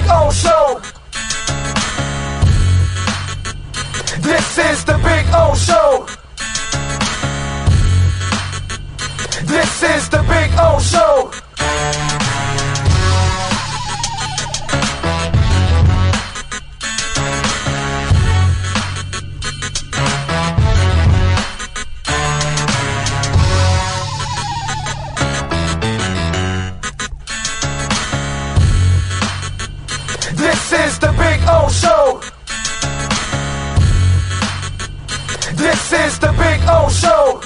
O Show. This is the Big O Show. This is the Big O Show. This is the Big O Show. This is the Big O Show.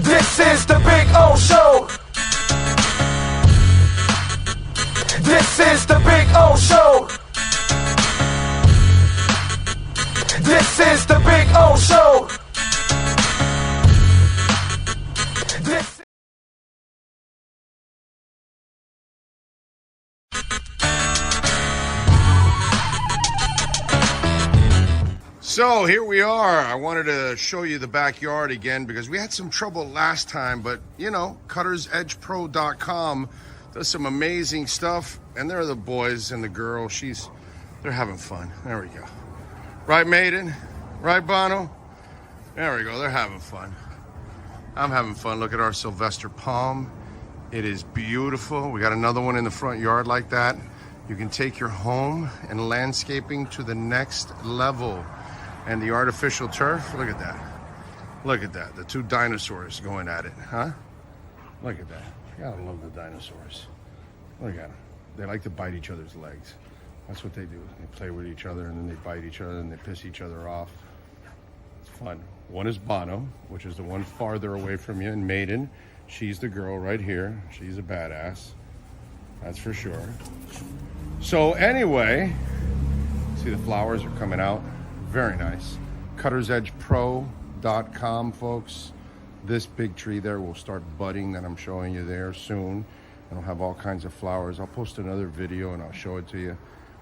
This is the Big O Show. This is the Big O Show. This is the Big O Show. This. So here we are. I wanted to show you the backyard again because we had some trouble last time, but you know, cuttersedgepro.com does some amazing stuff, and there are the boys and the girl. They're having fun. There we go. Right, Maiden? Right, Bono? There we go. They're having fun. I'm having fun. Look at our Sylvester palm. It is beautiful. We got another one in the front yard like that. You can take your home and landscaping to the next level. And the artificial turf, look at that. Look at that. The two dinosaurs going at it, huh? Look at that. Gotta love the dinosaurs. Look at them. They like to bite each other's legs. That's what they do. They play with each other and then they bite each other and they piss each other off. It's fun. One is Bono, which is the one farther away from you, and Maiden. She's the girl right here. She's a badass. That's for sure. So anyway, see the flowers are coming out. Very nice. Cuttersedgepro.com, folks. This big tree there will start budding that I'm showing you there soon. It'll have all kinds of flowers. I'll post another video and I'll show it to you.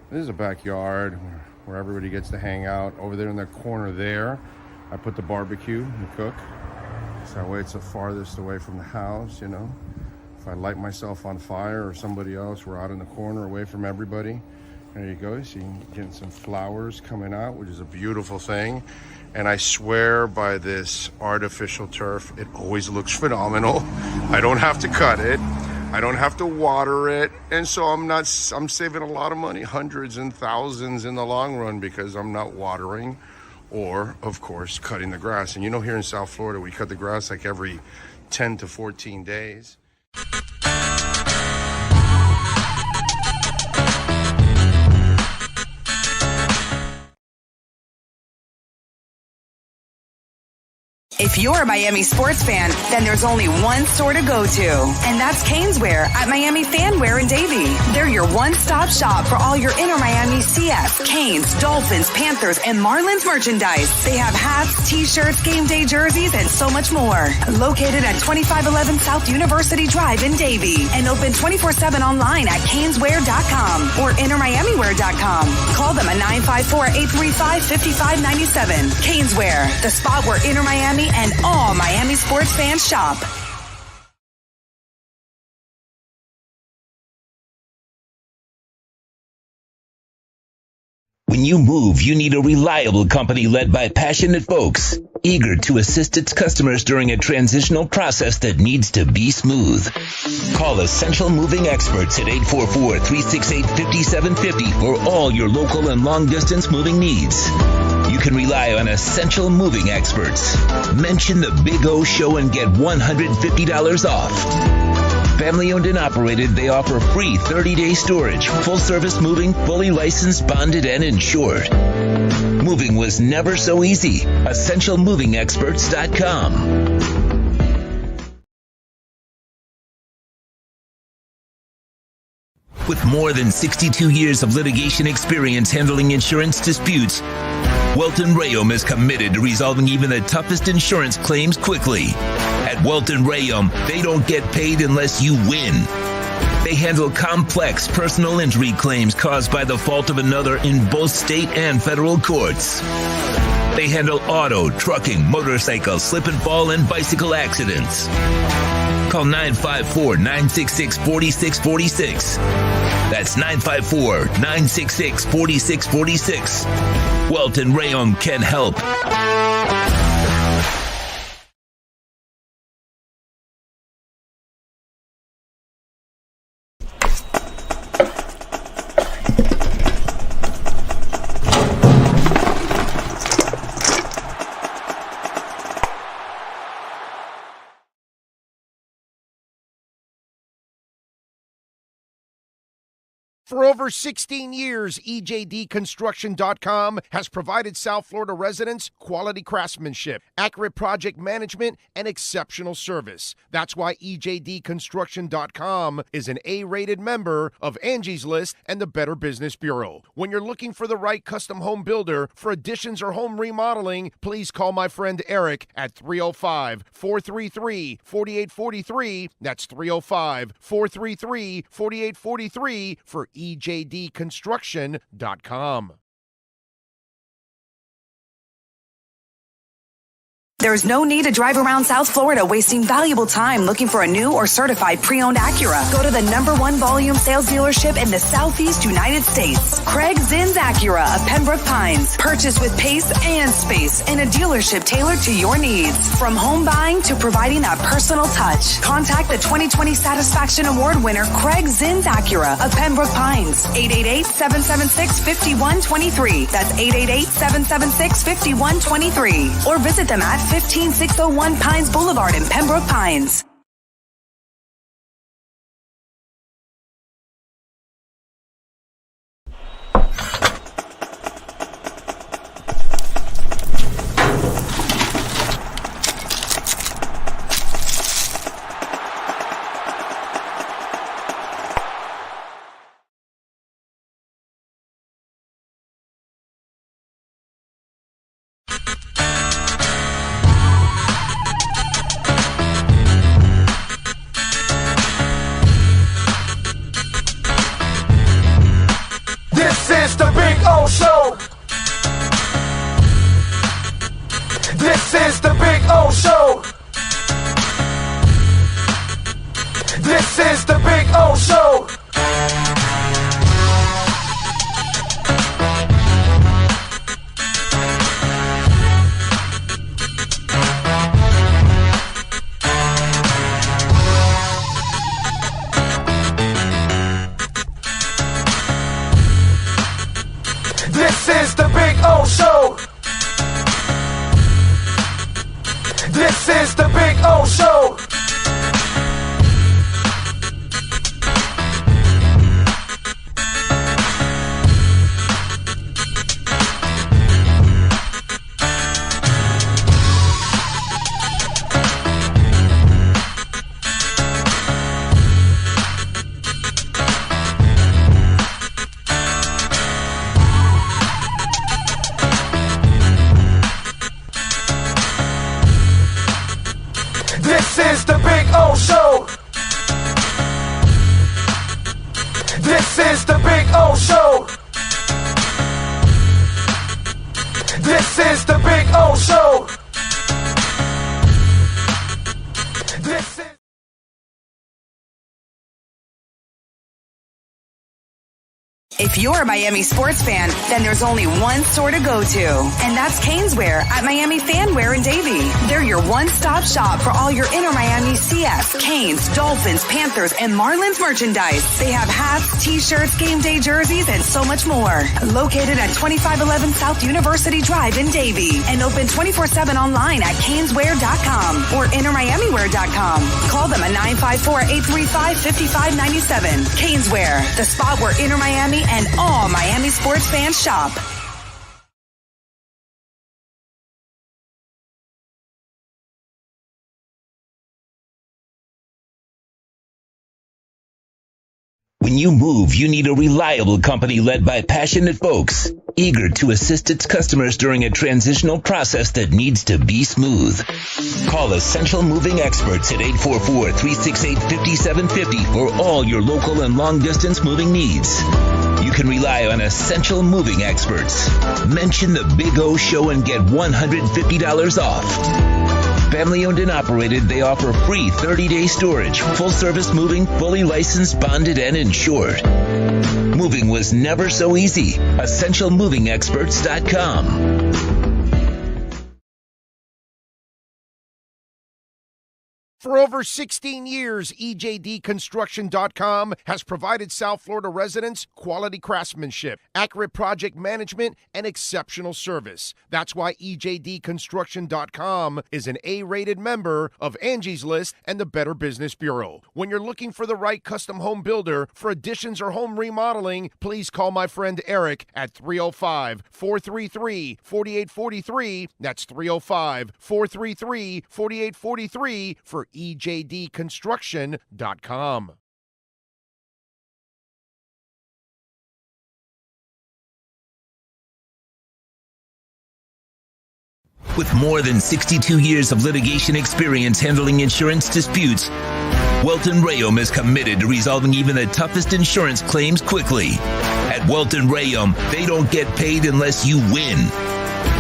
This is a backyard where everybody gets to hang out. Over there in that corner there, I put the barbecue and cook. So that way it's the farthest away from the house, you know. If I light myself on fire or somebody else, we're out in the corner away from everybody. There you go. See, getting some flowers coming out, which is a beautiful thing. And I swear by this artificial turf, it always looks phenomenal. I don't have to cut it. I don't have to water it. And so I'm saving a lot of money, hundreds and thousands in the long run, because I'm not watering or, of course, cutting the grass. And you know, here in South Florida, we cut the grass like every 10 to 14 days. If you're a Miami sports fan, then there's only one store to go to, and that's Caneswear at Miami Fanwear in Davie. They're your one-stop shop for all your inner Miami CF, Canes, Dolphins, Panthers, and Marlins merchandise. They have hats, t-shirts, game day jerseys, and so much more. Located at 2511 South University Drive in Davie, and open 24/7 online at caneswear.com or innermiamiwear.com. Call them at 954-835-5597. Caneswear, the spot where Inner Miami and all Miami sports fans shop. When you move, you need a reliable company led by passionate folks, eager to assist its customers during a transitional process that needs to be smooth. Call Essential Moving Experts at 844-368-5750 for all your local and long-distance moving needs. You can rely on Essential Moving Experts. Mention the Big O Show and get $150 off. Family owned and operated, they offer free 30-day storage, full-service moving, fully licensed, bonded, and insured. Moving was never so easy. EssentialMovingExperts.com. With more than 62 years of litigation experience handling insurance disputes, Welton Rayom is committed to resolving even the toughest insurance claims quickly. At Welton Rayom, they don't get paid unless you win. They handle complex personal injury claims caused by the fault of another in both state and federal courts. They handle auto, trucking, motorcycle, slip and fall, and bicycle accidents. Call 954-966-4646. That's 954-966-4646. Welton Rayom can help. For over 16 years, EJDconstruction.com has provided South Florida residents quality craftsmanship, accurate project management, and exceptional service. That's why EJDconstruction.com is an A-rated member of Angie's List and the Better Business Bureau. When you're looking for the right custom home builder for additions or home remodeling, please call my friend Eric at 305-433-4843. That's 305-433-4843 for EJDconstruction.com. There's no need to drive around South Florida wasting valuable time looking for a new or certified pre-owned Acura. Go to the #1 volume sales dealership in the Southeast United States. Craig Zinn's Acura of Pembroke Pines. Purchase with pace and space in a dealership tailored to your needs. From home buying to providing that personal touch. Contact the 2020 Satisfaction Award winner Craig Zinn's Acura of Pembroke Pines. 888-776-5123. That's 888-776-5123. Or visit them at 15601 Pines Boulevard in Pembroke Pines. This is the Big O Show. This is the Big O Show. This is the Big O Show. This is the Big O Show. This is the Big O Show. This is the Big O Show. This is the Big O Show. This is the Big O Show. This is If you're a Miami sports fan, then there's only one store to go to, and that's Caneswear at Miami Fanwear in Davie. They're your one-stop shop for all your inner Miami CF, Canes, Dolphins, Panthers, and Marlins merchandise. They have hats, t-shirts, game day jerseys, and so much more. Located at 2511 South University Drive in Davie, and open 24/7 online at caneswear.com or innermiamiwear.com. Call them at 954-835-5597. Caneswear, the spot where inner Miami and all Miami sports fans shop. When you move, you need a reliable company led by passionate folks, eager to assist its customers during a transitional process that needs to be smooth. Call Essential Moving Experts at 844-368-5750 for all your local and long-distance moving needs. You can rely on Essential Moving Experts. Mention the Big O Show and get $150 off. Family owned and operated, they offer free 30-day storage, full-service moving, fully licensed, bonded, and insured. Moving was never so easy. EssentialMovingExperts.com. For over 16 years, EJDConstruction.com has provided South Florida residents quality craftsmanship, accurate project management, and exceptional service. That's why EJDConstruction.com is an A-rated member of Angie's List and the Better Business Bureau. When you're looking for the right custom home builder for additions or home remodeling, please call my friend Eric at 305-433-4843. That's 305-433-4843 for EJDConstruction.com. With more than 62 years of litigation experience handling insurance disputes, Welton Rayom is committed to resolving even the toughest insurance claims quickly. At Welton Rayom, they don't get paid unless you win.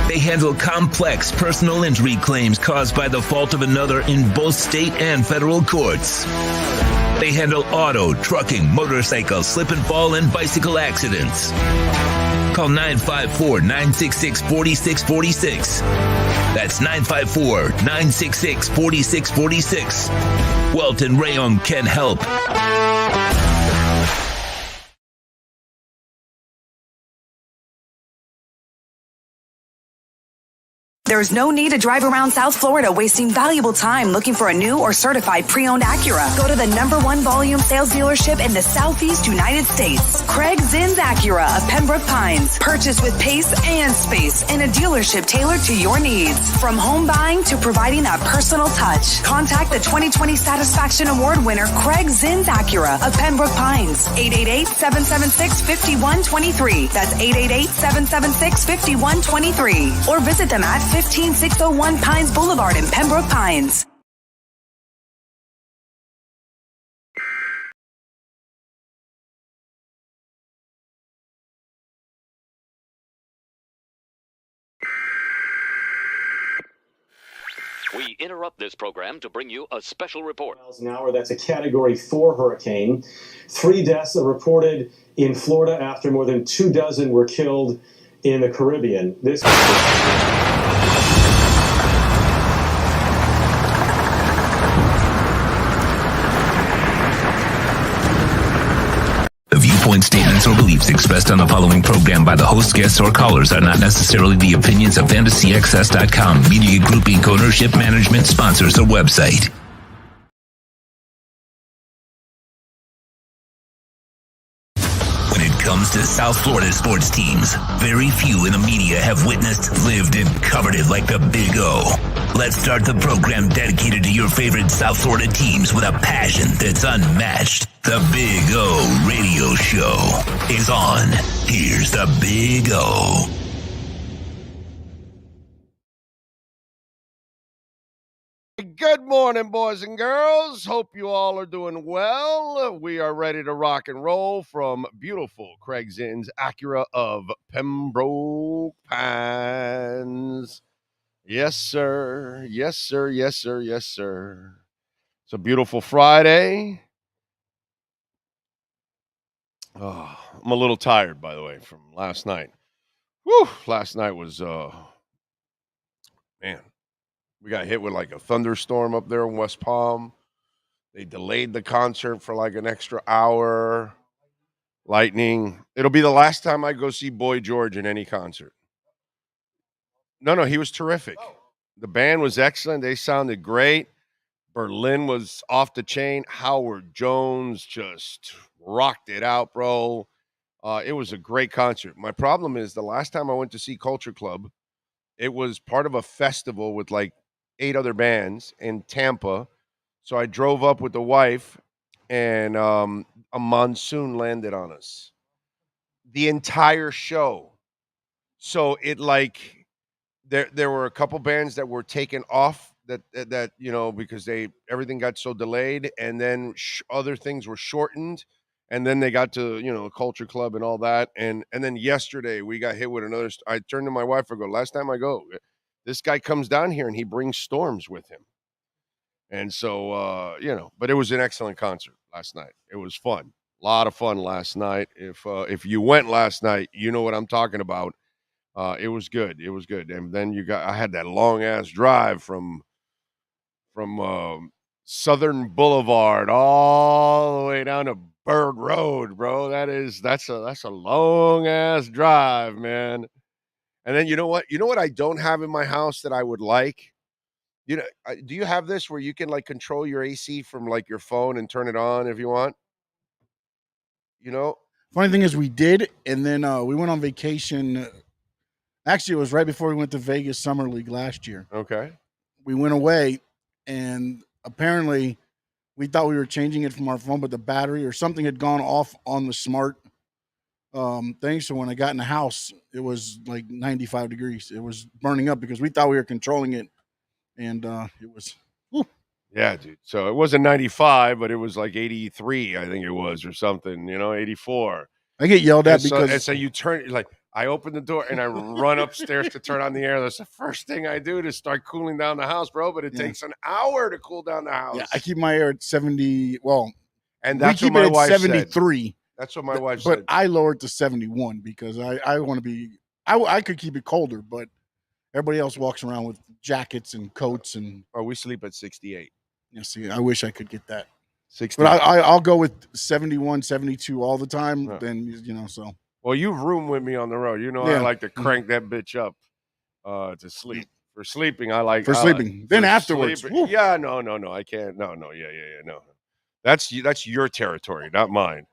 They handle complex personal injury claims caused by the fault of another in both state and federal courts. They handle auto, trucking, motorcycle, slip and fall, and bicycle accidents. Call 954-966-4646. That's 954-966-4646. Welton Rayom can help. There's no need to drive around South Florida wasting valuable time looking for a new or certified pre-owned Acura. Go to the #1 volume sales dealership in the Southeast United States. Craig Zinn's Acura of Pembroke Pines. Purchase with pace and space in a dealership tailored to your needs. From home buying to providing that personal touch. Contact the 2020 Satisfaction Award winner Craig Zinn's Acura of Pembroke Pines. 888-776-5123. That's 888-776-5123. Or visit them at 15601 Pines Boulevard in Pembroke Pines. We interrupt this program to bring you a special report. Miles an hour, that's a Category 4 hurricane. 3 deaths are reported in Florida after more than 24 were killed in the Caribbean. This The viewpoint, statements, or beliefs expressed on the following program by the host, guests, or callers are not necessarily the opinions of FantasyXS.com, Media Group Inc., ownership, management, sponsors, or website. When it comes to South Florida sports teams, very few in the media have witnessed, lived, and covered it like the Big O. Let's start the program dedicated to your favorite South Florida teams with a passion that's unmatched. The Big O Radio Show is on. Here's the Big O. Good morning, boys and girls. Hope you all are doing well. We are ready to rock and roll from beautiful Craig Zinn's Acura of Pembroke Pines. Yes, sir. Yes, sir. Yes, sir. Yes, sir. It's a beautiful Friday. Oh, I'm a little tired, by the way, from last night. Whew, last night was, man, we got hit with like a thunderstorm up there in West Palm. They delayed the concert for like an extra hour. Lightning. It'll be the last time I go see Boy George in any concert. No, he was terrific. The band was excellent. They sounded great. Berlin was off the chain. Howard Jones just rocked it out, bro. It was a great concert. My problem is the last time I went to see Culture Club, it was part of a festival with like 8 other bands in Tampa. So I drove up with the wife and a monsoon landed on us. The entire show. So it like there were a couple bands that were taken off that because everything got so delayed, and then other things were shortened, and then they got to the Culture Club and all that, and then yesterday we got hit with another. I turned to my wife. I go, last time I go, this guy comes down here and he brings storms with him, and so but it was an excellent concert last night. It was fun, a lot of fun last night. If you went last night, you know what I'm talking about. It was good. It was good. And then I had that long ass drive from Southern Boulevard all the way down to Bird Road, bro. That's a long ass drive, man. And then you know what? You know what I don't have in my house that I would like? Do you have this where you can like control your AC from like your phone and turn it on if you want? Funny thing is, we did, and then we went on vacation. Actually, it was right before we went to Vegas Summer League last year. Okay. We went away, and apparently we thought we were changing it from our phone, but the battery or something had gone off on the smart thing. So when I got in the house, it was like 95 degrees. It was burning up because we thought we were controlling it, and it was. Whew. Yeah, dude. So it wasn't 95, but it was like 83, I think it was, or something, 84. I get yelled at and because so you turn, like, I open the door and I run upstairs to turn on the air. That's the first thing I do to start cooling down the house, bro. But it takes an hour to cool down the house. Yeah, I keep my air at 70. Well, and that's we keep what my it at wife 73. Said. That's what my wife said. But I lowered to 71 because I want to be. I could keep it colder, but everybody else walks around with jackets and coats and. Oh, we sleep at 68. Yeah, see, I wish I could get that. 60. But I'll go with 71, 72 all the time. Huh. Then so. Well, you room with me on the road. I like to crank that bitch up to sleep. For sleeping, I like sleeping. Then afterwards, yeah, no, I can't. No, no. That's your territory, not mine.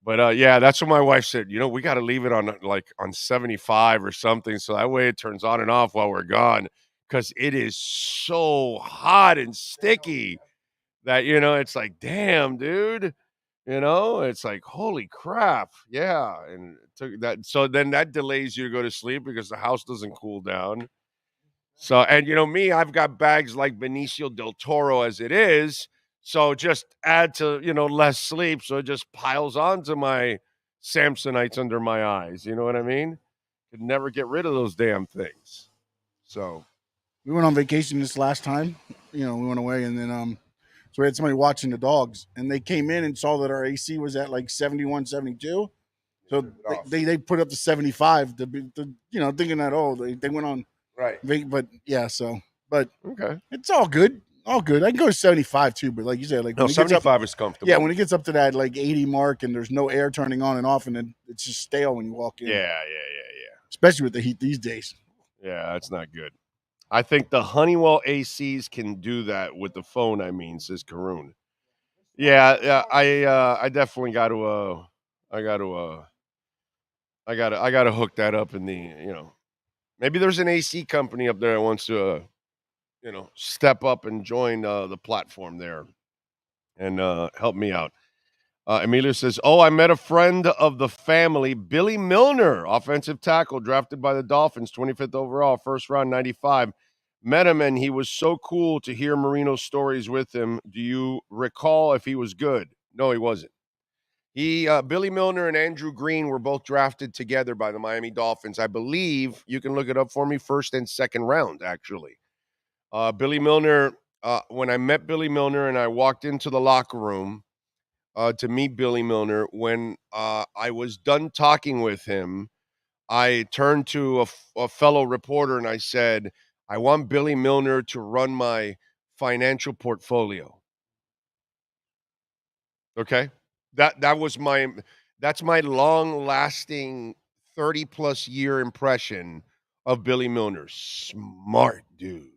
But yeah, that's what my wife said. We got to leave it on 75 or something, so that way it turns on and off while we're gone, because it is so hot and sticky that it's like, damn, dude. It's like, holy crap. Yeah. And so then that delays you to go to sleep because the house doesn't cool down. So, and me, I've got bags like Benicio del Toro as it is. So just add to, less sleep. So it just piles onto my Samsonites under my eyes. You know what I mean? Could never get rid of those damn things. So we went on vacation this last time. We went away, and then so we had somebody watching the dogs, and they came in and saw that our AC was at like 71, 72. So they put up to 75 to thinking that, they went on. Right. But yeah, but okay. It's all good. All good. I can go to 75 too, but like you said, 75 is comfortable. Yeah, when it gets up to that like 80 mark and there's no air turning on and off, and then it's just stale when you walk in. Yeah. Especially with the heat these days. Yeah, that's not good. I think the Honeywell ACs can do that with the phone. Says Karoon. Yeah. I definitely got to. I got to hook that up in the. Maybe there's an AC company up there that wants to, step up and join the platform there, and help me out. Emilio says, I met a friend of the family, Billy Milner, offensive tackle, drafted by the Dolphins, 25th overall, first round, 95. Met him, and he was so cool to hear Marino's stories with him. Do you recall if he was good? No, he wasn't. Billy Milner and Andrew Green were both drafted together by the Miami Dolphins. I believe, you can look it up for me, first and second round, actually. Billy Milner, when I met Billy Milner and I walked into the locker room, to meet Billy Milner. When I was done talking with him, I turned to a fellow reporter and I said, I want Billy Milner to run my financial portfolio. Okay? That's my long-lasting 30-plus year impression of Billy Milner. Smart dude.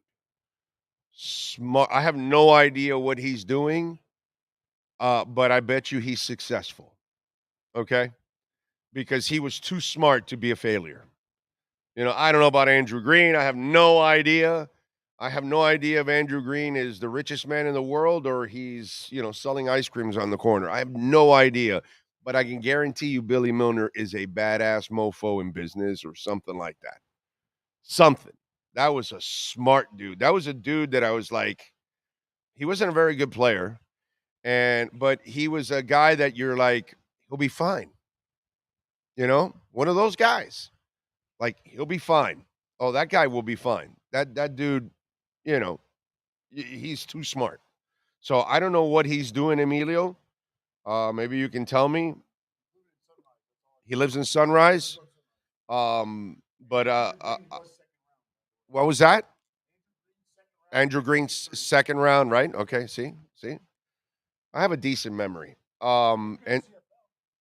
Smart. I have no idea what he's doing. But I bet you he's successful, okay? Because he was too smart to be a failure. I don't know about Andrew Green. I have no idea. I have no idea if Andrew Green is the richest man in the world or he's, selling ice creams on the corner. I have no idea. But I can guarantee you Billy Milner is a badass mofo in business or something like that. Something. That was a smart dude. That was a dude that I was like, he wasn't a very good player. But he was a guy that you're like, he'll be fine. One of those guys. Like, he'll be fine. Oh, that guy will be fine. That dude, he's too smart. So I don't know what he's doing, Emilio. Maybe you can tell me. He lives in Sunrise. But what was that? Andrew Green's second round, right? Okay, see. I have a decent memory. And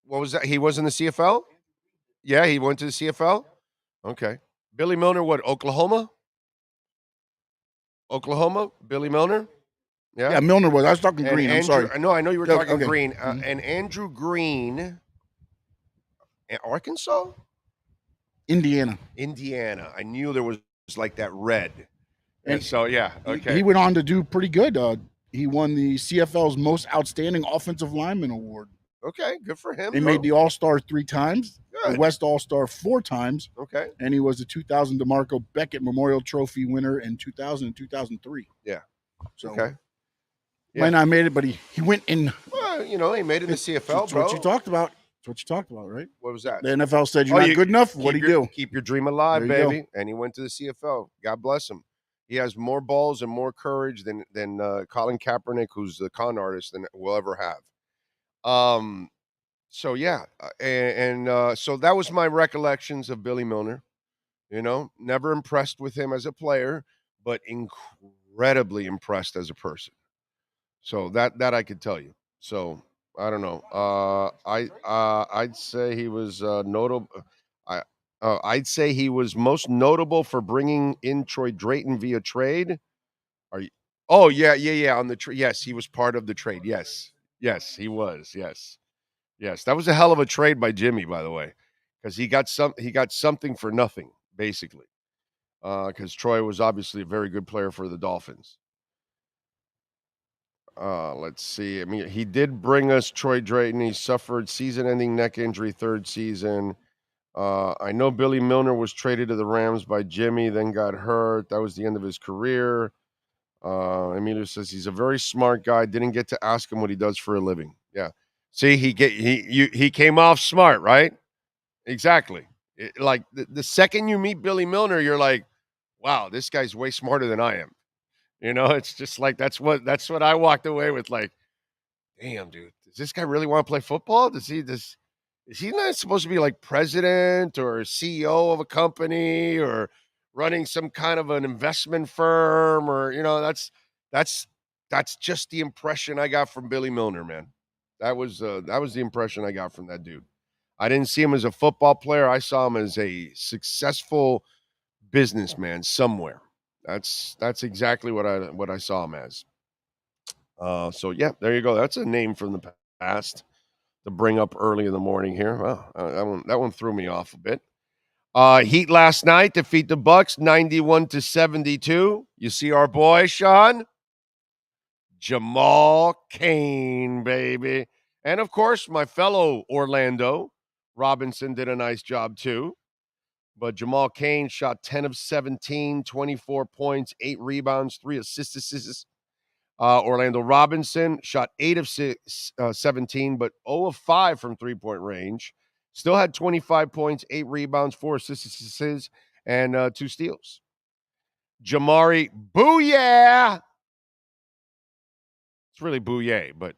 what was that? He was in the CFL? Yeah, he went to the CFL? Okay. Billy Milner, what, Oklahoma? Billy Milner? Yeah, Yeah, Milner was. I was talking Green. I'm sorry. No, I know you were talking Okay. Green. And Andrew Green, Arkansas? Indiana. I knew there was like that red. And so, yeah, okay. He went on to do pretty good. He won the CFL's Most Outstanding Offensive Lineman Award. Okay, good for him. He made the All-Star 3 times, Good. the West All-Star 4 times, Okay. and he was the 2000 DeMarco Beckett Memorial Trophy winner in 2000 and 2003. Yeah. So, Okay. Might not have made it, but he went in. Well, he made it in the CFL, That's bro. what you talked about. That's what you talked about, right? What was that? The NFL said you're not good enough. What'd he do? Keep your dream alive, There you baby. And he went to the CFL. God bless him. He has more balls and more courage than Colin Kaepernick, who's the con artist, than we'll ever have. So yeah, so that was my recollections of Billy Milner. Never impressed with him as a player, but incredibly impressed as a person. So that I could tell you. So I don't know. I'd say he was notable. I'd say he was most notable for bringing in Troy Drayton via trade. Are you? Oh yeah. On the trade, yes, he was part of the trade. Yes, he was. Yes. That was a hell of a trade by Jimmy, by the way, because he got something for nothing, basically. Because Troy was obviously a very good player for the Dolphins. Let's see. I mean, he did bring us Troy Drayton. He suffered season-ending neck injury third season. I know Billy Milner was traded to the Rams by Jimmy, then got hurt. That was the end of his career. Emilio says he's a very smart guy. Didn't get to ask him what he does for a living. Yeah. See, he came off smart, right? Exactly. Like the second you meet Billy Milner, you're like, wow, this guy's way smarter than I am. It's just like that's what I walked away with. Like, damn, dude, does this guy really want to play football? Is he not supposed to be like president or CEO of a company or running some kind of an investment firm or that's just the impression I got from Billy Milner, man. That was the impression I got from that dude. I didn't see him as a football player. I saw him as a successful businessman somewhere. That's exactly what I saw him as. So yeah, there you go. That's a name from the past to bring up early in the morning here. Well, that one threw me off a bit. Heat last night defeat the Bucks 91-72. You see our boy Sean Jamal Cain, baby, and of course my fellow Orlando Robinson did a nice job too. But Jamal Cain shot 10 of 17, 24 points, 8 rebounds, 3 assists. Orlando Robinson shot 8 of 17, but 0 of 5 from three-point range. Still had 25 points, 8 rebounds, 4 assists, and 2 steals. Jamari Booyah! It's really Booyah, but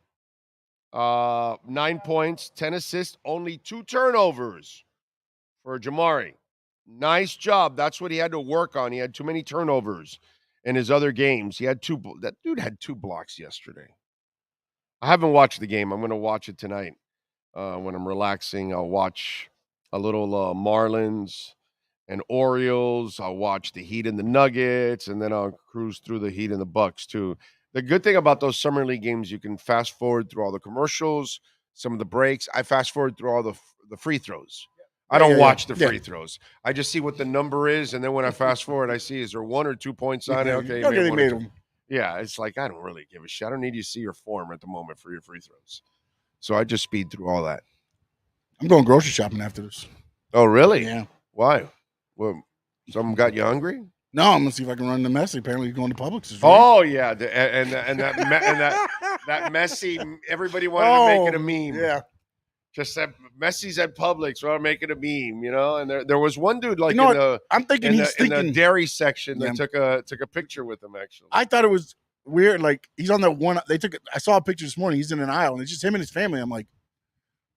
9 points, 10 assists, only 2 turnovers for Jamari. Nice job. That's what he had to work on. He had too many turnovers in his other games. That dude had 2 blocks yesterday. I haven't watched the game. I'm going to watch it tonight. When I'm relaxing, I'll watch a little Marlins and Orioles. I'll watch the Heat and the Nuggets, and then I'll cruise through the Heat and the Bucks too. The good thing about those summer league games, you can fast forward through all the commercials, some of the breaks. I fast forward through all the free throws. I don't yeah. watch the Yeah. free throws. I just see what the number is, and then when I fast forward, I see is there 1 or 2 points on it? Okay, Okay, they one or made two. them. Yeah, it's like I don't really give a shit. I don't need you to see your form at the moment for your free throws. So I just speed through all that. I'm going grocery shopping after this. Oh, really? Yeah. Why? Well, something got you hungry? No, I'm gonna see if I can run the Messi. Apparently, he's going to Publix. Oh yeah, and that Messi. Everybody wanted to make it a meme. Yeah. Just that Messi's at Publix. We're making a meme, And there was one dude like I'm thinking in the dairy section that took a picture with him. Actually, I thought it was weird. Like he's on that one. I saw a picture this morning. He's in an aisle, and it's just him and his family. I'm like,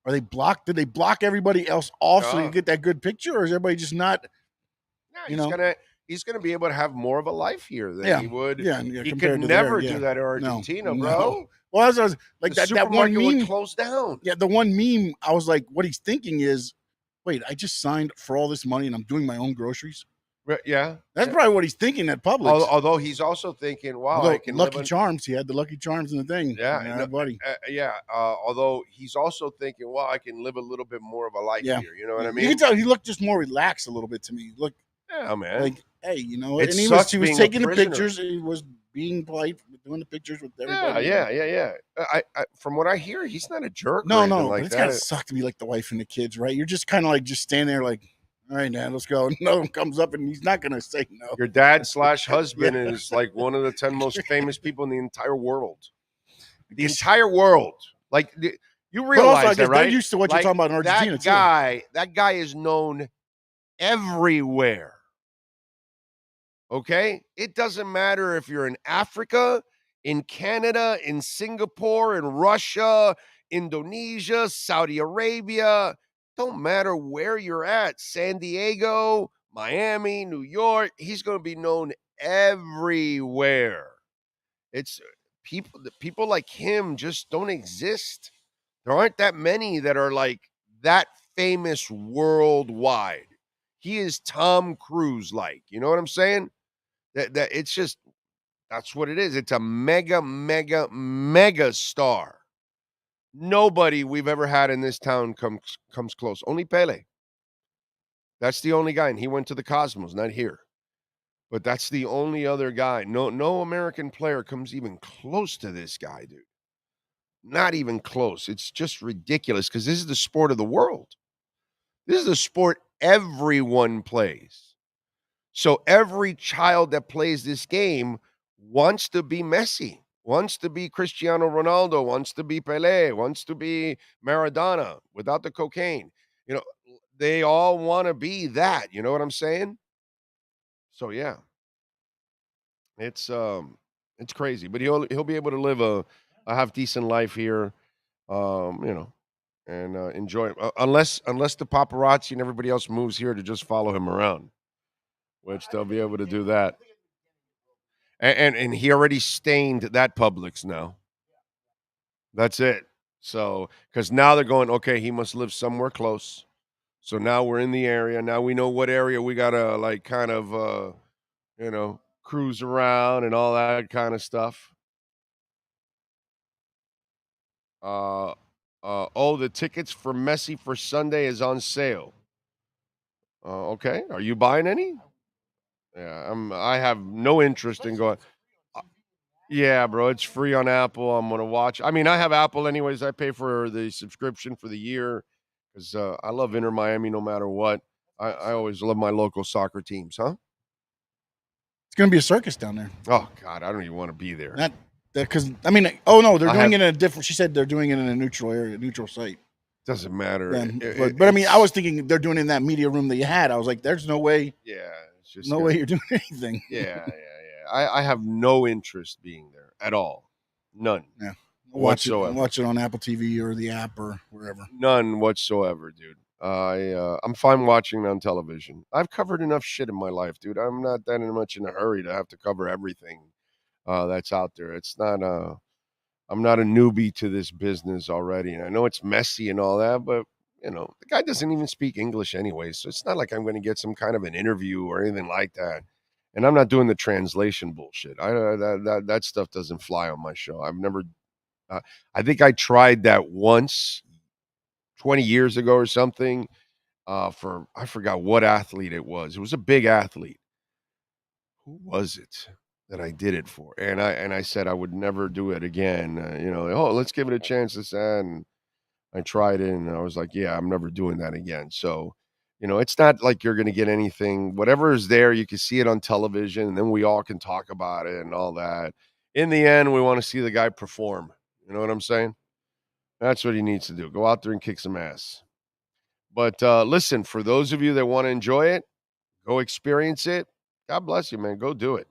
are they blocked? Did they block everybody else off so you get that good picture, or is everybody just not? He's gonna be able to have more of a life here than he would. Yeah, he could never do that in Argentina, bro. No. Well, I was like the that one meme would close down. Yeah, the one meme. I was like, what he's thinking is, wait, I just signed for all this money and I'm doing my own groceries. Yeah, that's probably what he's thinking at Publix. Although he's also thinking, wow, I can Lucky Charms. He had the Lucky Charms in the thing. Yeah, buddy. Although he's also thinking, well, I can live a little bit more of a life here. You know what I mean? You can tell he looked just more relaxed a little bit to me. Look, yeah, man. Like, hey, and he was taking the pictures. He was being polite, doing the pictures with everybody. Yeah. I from what I hear, he's not a jerk. No, like it's kind of sucked to be like the wife and the kids, right? You're just kind of like just standing there, like, all right, Dad, let's go. No one comes up, and he's not going to say no. Your dad / husband is like one of the 10 most famous people in the entire world. The entire world, like you realize also, that, right? They're used to what you're talking about in Argentina. That guy is known everywhere. Okay? It doesn't matter if you're in Africa, in Canada, in Singapore, in Russia, Indonesia, Saudi Arabia. Don't matter where you're at. San Diego, Miami, New York. He's going to be known everywhere. It's people like him just don't exist. There aren't that many that are like that famous worldwide. He is Tom Cruise like. You know what I'm saying? That it's just, that's what it is. It's a mega star. Nobody we've ever had in this town comes close. Only Pele. That's the only guy, and he went to the Cosmos, not here. But that's the only other guy. No American player comes even close to this guy, dude. Not even close. It's just ridiculous because this is the sport of the world. This is the sport everyone plays. So every child that plays this game wants to be Messi, wants to be Cristiano Ronaldo, wants to be Pelé, wants to be Maradona without the cocaine. They all want to be that. You know what I'm saying? So yeah, it's crazy, but he'll be able to live a half decent life here, and enjoy it. Unless the paparazzi and everybody else moves here to just follow him around, which they'll be able to do that. And he already stained that Publix now. That's it. So, because now they're going, okay, he must live somewhere close. So now we're in the area. Now we know what area we got to like kind of, cruise around and all that kind of stuff. The tickets for Messi for Sunday is on sale. Okay. Are you buying any? Yeah, I have no interest in going. Yeah, bro, it's free on Apple. I'm gonna watch. I mean, I have Apple anyways. I pay for the subscription for the year because I love Inter Miami no matter what. I always love my local soccer teams, huh? It's gonna be a circus down there. Oh God, I don't even want to be there. Not because they're doing it in a different. She said they're doing it in a neutral area, neutral site. Doesn't matter. But I mean, I was thinking they're doing it in that media room that you had. I was like, there's no way. Yeah, it's just no way you're doing anything. Yeah. I have no interest being there at all. None. Yeah. Whatsoever. Watch it on Apple TV or the app or wherever. None whatsoever, dude. I'm fine watching it on television. I've covered enough shit in my life, dude. I'm not that much in a hurry to have to cover everything that's out there. It's not I'm not a newbie to this business already. And I know it's messy and all that, but the guy doesn't even speak English anyway. So it's not like I'm going to get some kind of an interview or anything like that. And I'm not doing the translation bullshit. That stuff doesn't fly on my show. I've never. I think I tried that once, 20 years ago or something, for I forgot what athlete it was. It was a big athlete. Who was it that I did it for? And I said I would never do it again. Oh, let's give it a chance. This and I tried it, and I was like, yeah, I'm never doing that again. So, it's not like you're going to get anything. Whatever is there, you can see it on television, and then we all can talk about it and all that. In the end, we want to see the guy perform. You know what I'm saying? That's what he needs to do. Go out there and kick some ass. But listen, for those of you that want to enjoy it, go experience it. God bless you, man. Go do it.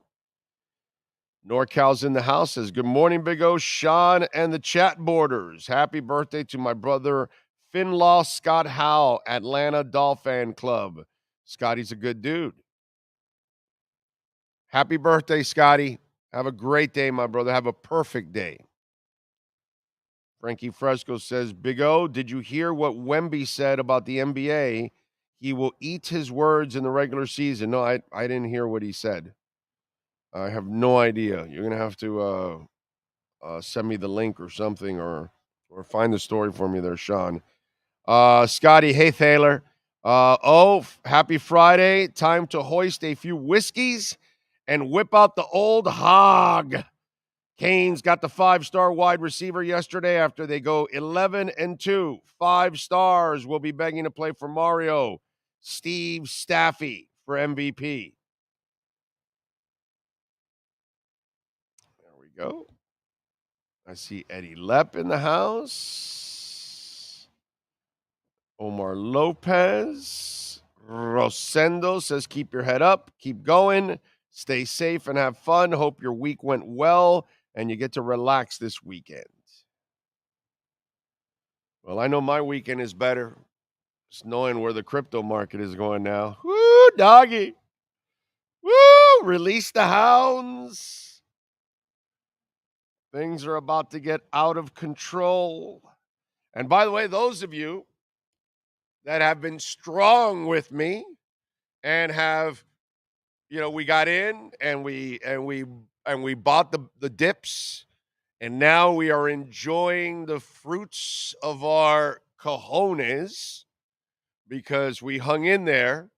NorCal's in the house. Says, good morning, Big O, Sean, and the chat boarders. Happy birthday to my brother, Finlaw Scott Howe, Atlanta Dolphin Club. Scotty's a good dude. Happy birthday, Scotty. Have a great day, my brother. Have a perfect day. Frankie Fresco says, Big O, did you hear what Wemby said about the NBA? He will eat his words in the regular season. No, I didn't hear what he said. I have no idea. You're going to have to send me the link or something or find the story for me there, Sean. Scotty, hey, Thaler. Happy Friday. Time to hoist a few whiskeys and whip out the old hog. Canes got the 5-star wide receiver yesterday after they go 11-2. 5 stars will be begging to play for Mario. Steve Staffy for MVP. There we go. I see Eddie Lepp in the house. Omar Lopez. Rosendo says, keep your head up. Keep going. Stay safe and have fun. Hope your week went well and you get to relax this weekend. Well, I know my weekend is better. Just knowing where the crypto market is going now. Woo, doggy. Woo, release the hounds. Things are about to get out of control. And by the way, those of you that have been strong with me and have, we got in and we bought the dips, and now we are enjoying the fruits of our cojones because we hung in there.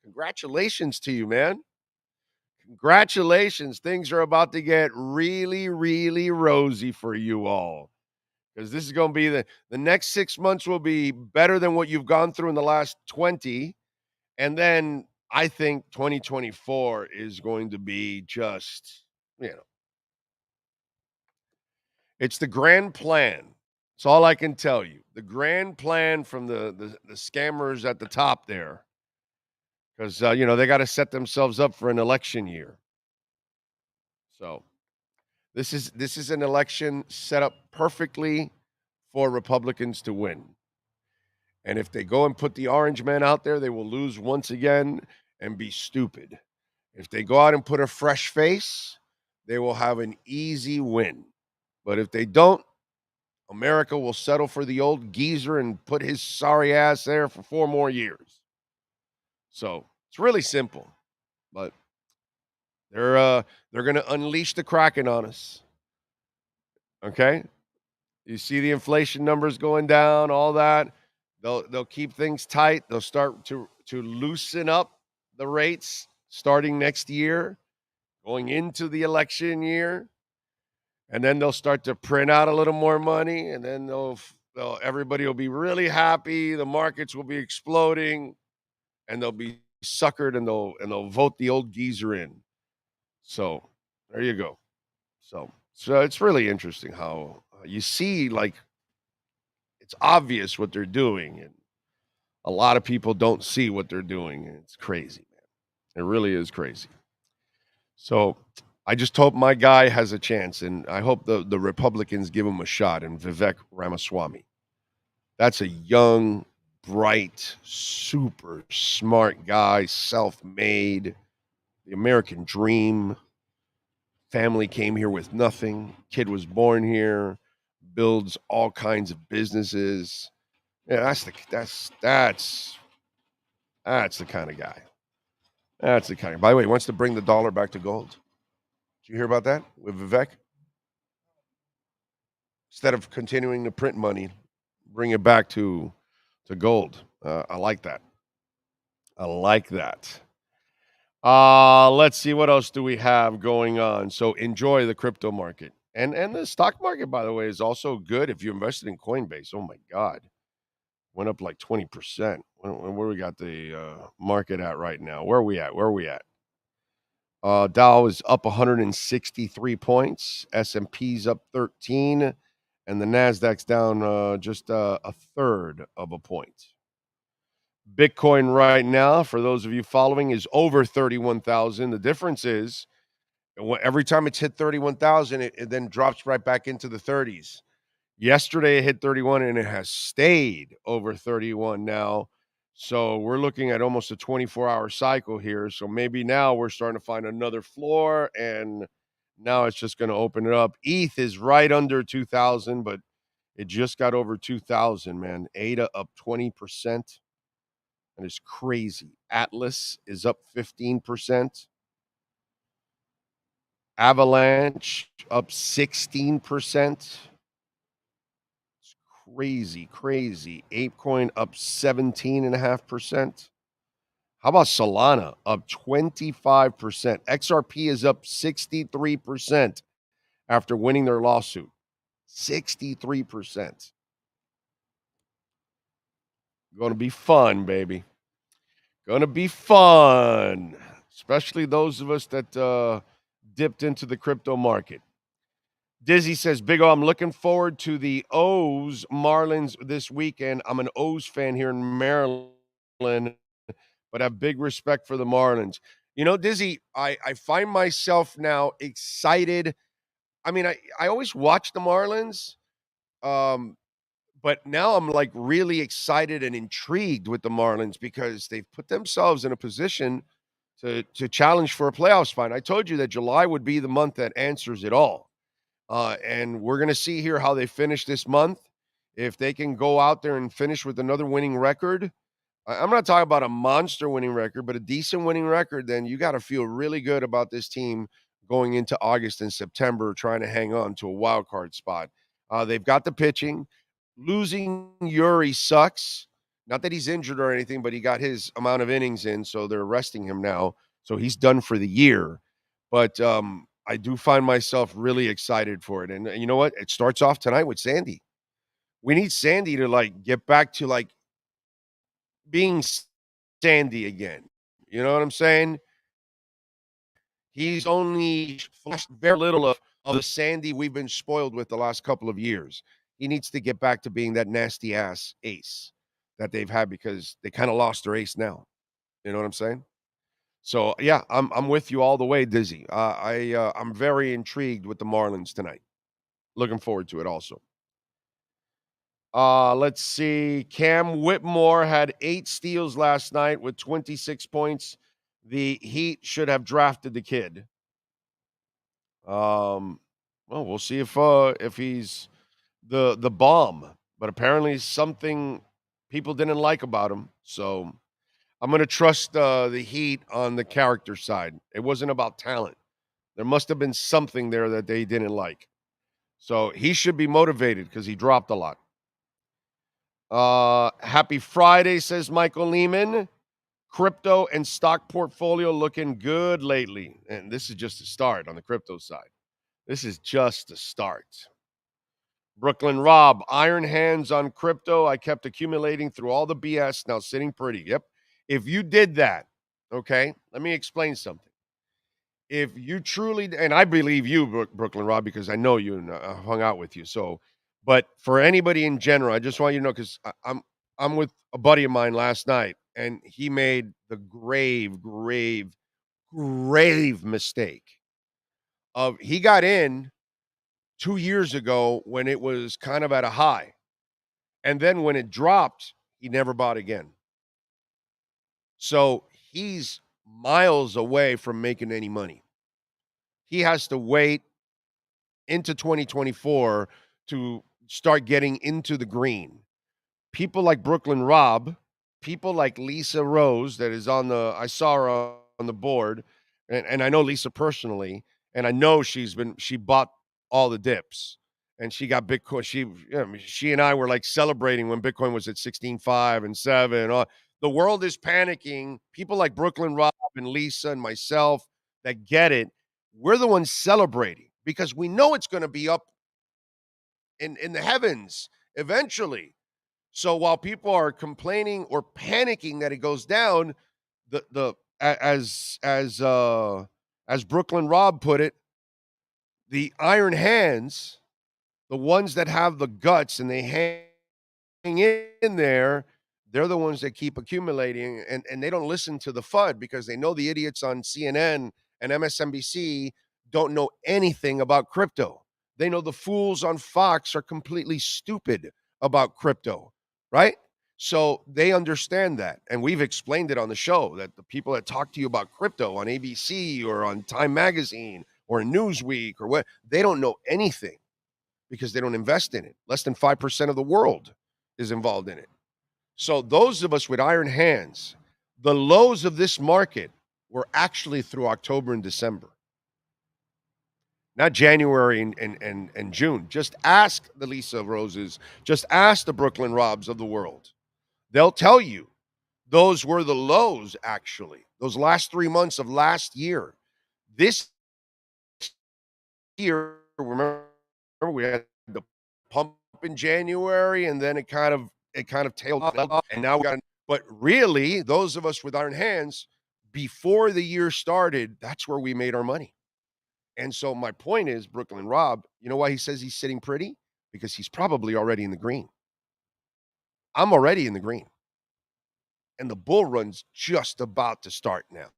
Congratulations to you, man. Congratulations. Things are about to get really, really rosy for you all. Because this is going to be the next 6 months will be better than what you've gone through in the last 20. And then I think 2024 is going to be just, it's the grand plan. That's all I can tell you. The grand plan from the scammers at the top there. Because, they got to set themselves up for an election year. So this is an election set up perfectly for Republicans to win. And if they go and put the orange man out there, they will lose once again and be stupid. If they go out and put a fresh face, they will have an easy win. But if they don't, America will settle for the old geezer and put his sorry ass there for 4 more years. So it's really simple. But they're going to unleash the Kraken on us. Okay? You see the inflation numbers going down, all that. They'll keep things tight. They'll start to loosen up the rates starting next year, going into the election year. And then they'll start to print out a little more money, and then everybody will be really happy. The markets will be exploding, and they'll be suckered, and they'll vote the old geezer in. So there you go. So it's really interesting how you see, like, it's obvious what they're doing, and a lot of people don't see what they're doing. And it's crazy, man. It really is crazy. So I just hope my guy has a chance, and I hope the Republicans give him a shot, and Vivek Ramaswamy. That's a young, bright, super smart guy, self-made, the American dream. Family came here with nothing. Kid was born here, builds all kinds of businesses. Yeah, that's the kind of guy. That's the kind of. By the way, he wants to bring the dollar back to gold. Did you hear about that with Vivek? Instead of continuing to print money, bring it back to to gold. I like that. I like that. Let's see, what else do we have going on? So enjoy the crypto market. And the stock market, by the way, is also good if you invested in Coinbase. Oh my God. Went up like 20%. Where we got the market at right now? Where are we at? Dow is up 163 points. S&P's up 13. And the NASDAQ's down just a third of a point. Bitcoin right now, for those of you following, is over 31,000. The difference is every time it's hit 31,000, it then drops right back into the 30s. Yesterday it hit 31 and it has stayed over 31 now. So we're looking at almost a 24-hour cycle here. So maybe now we're starting to find another floor, and now it's just going to open it up. ETH is right under 2,000, but it just got over 2,000, man. ADA up 20%. And it's crazy. Atlas is up 15%. Avalanche up 16%. It's crazy. ApeCoin up 17.5%. How about Solana up 25%? XRP is up 63% after winning their lawsuit. 63%. Going to be fun, baby. Going to be fun, especially those of us that dipped into the crypto market. Dizzy says, Big O, I'm looking forward to the O's Marlins this weekend. I'm an O's fan here in Maryland, but have big respect for the Marlins. You know, Dizzy, I find myself now excited. I mean, I always watch the Marlins, but now I'm like really excited and intrigued with the Marlins because they've put themselves in a position to challenge for a playoff spot. I told you that July would be the month that answers it all. And we're going to see here how they finish this month. If they can go out there and finish with another winning record, I'm not talking about a monster winning record, but a decent winning record, then you got to feel really good about this team going into August and September, trying to hang on to a wild card spot. They've got the pitching. Losing Yuri sucks. Not that he's injured or anything, but he got his amount of innings in, so they're resting him now. So he's done for the year. But I do find myself really excited for it. And you know what? It starts off tonight with Sandy. We need Sandy to like get back to like being Sandy again. You know what I'm saying? He's only flashed very little of the Sandy we've been spoiled with the last couple of years. He needs to get back to being that nasty ass ace that they've had because they kind of lost their ace now. You know what I'm saying? So yeah, I'm with you all the way, Dizzy. I'm very intrigued with the Marlins tonight. Looking forward to it also. Let's see. Cam Whitmore had 8 steals last night with 26 points. The Heat should have drafted the kid. Well, we'll see if he's the bomb, but apparently something people didn't like about him. So I'm going to trust the Heat on the character side. It wasn't about talent. There must have been something there that they didn't like. So he should be motivated because he dropped a lot. Happy Friday, says Michael Lehman. Crypto and stock portfolio looking good lately. And this is just a start on the crypto side. This is just a start. Brooklyn Rob, iron hands on crypto. I kept accumulating through all the BS, now sitting pretty. Yep. If you did that, okay, let me explain something. If you truly, and I believe you, Brooklyn Rob, because I know you and I hung out with you. So, but for anybody in general, I just want you to know, because I'm with a buddy of mine last night, and he made the grave mistake of he got in 2 years ago when it was kind of at a high. And then when it dropped, he never bought again. So he's miles away from making any money. He has to wait into 2024 to start getting into the green. People like Brooklyn Rob, people like Lisa Rose, that is I saw her on the board, and I know Lisa personally, and I know she bought all the dips. and she got Bitcoin. She and I were like celebrating when Bitcoin was at 16.5 and 7. The world is panicking. People like Brooklyn Rob and Lisa and myself that get it, we're the ones celebrating because we know it's going to be up in the heavens eventually. So while people are complaining or panicking that it goes down, as Brooklyn Rob put it, the iron hands, the ones that have the guts and they hang in there, they're the ones that keep accumulating, and they don't listen to the FUD because they know the idiots on CNN and MSNBC don't know anything about crypto. They know the fools on Fox are completely stupid about crypto, right? So they understand that. And we've explained it on the show that the people that talk to you about crypto on ABC or on Time Magazine or Newsweek or what, they don't know anything because they don't invest in it. Less than 5% of the world is involved in it. So those of us with iron hands, the lows of this market were actually through October and December. Not January and June. Just ask the Lisa Roses. Just ask the Brooklyn Robs of the world. They'll tell you those were the lows, actually. Those last 3 months of last year. This year, remember we had the pump in January, and then it kind of tailed off, and now we got. But really, those of us with iron hands, before the year started, that's where we made our money. And so my point is, Brooklyn Rob, you know why he says he's sitting pretty? Because he's probably already in the green. I'm already in the green. And the bull run's just about to start now.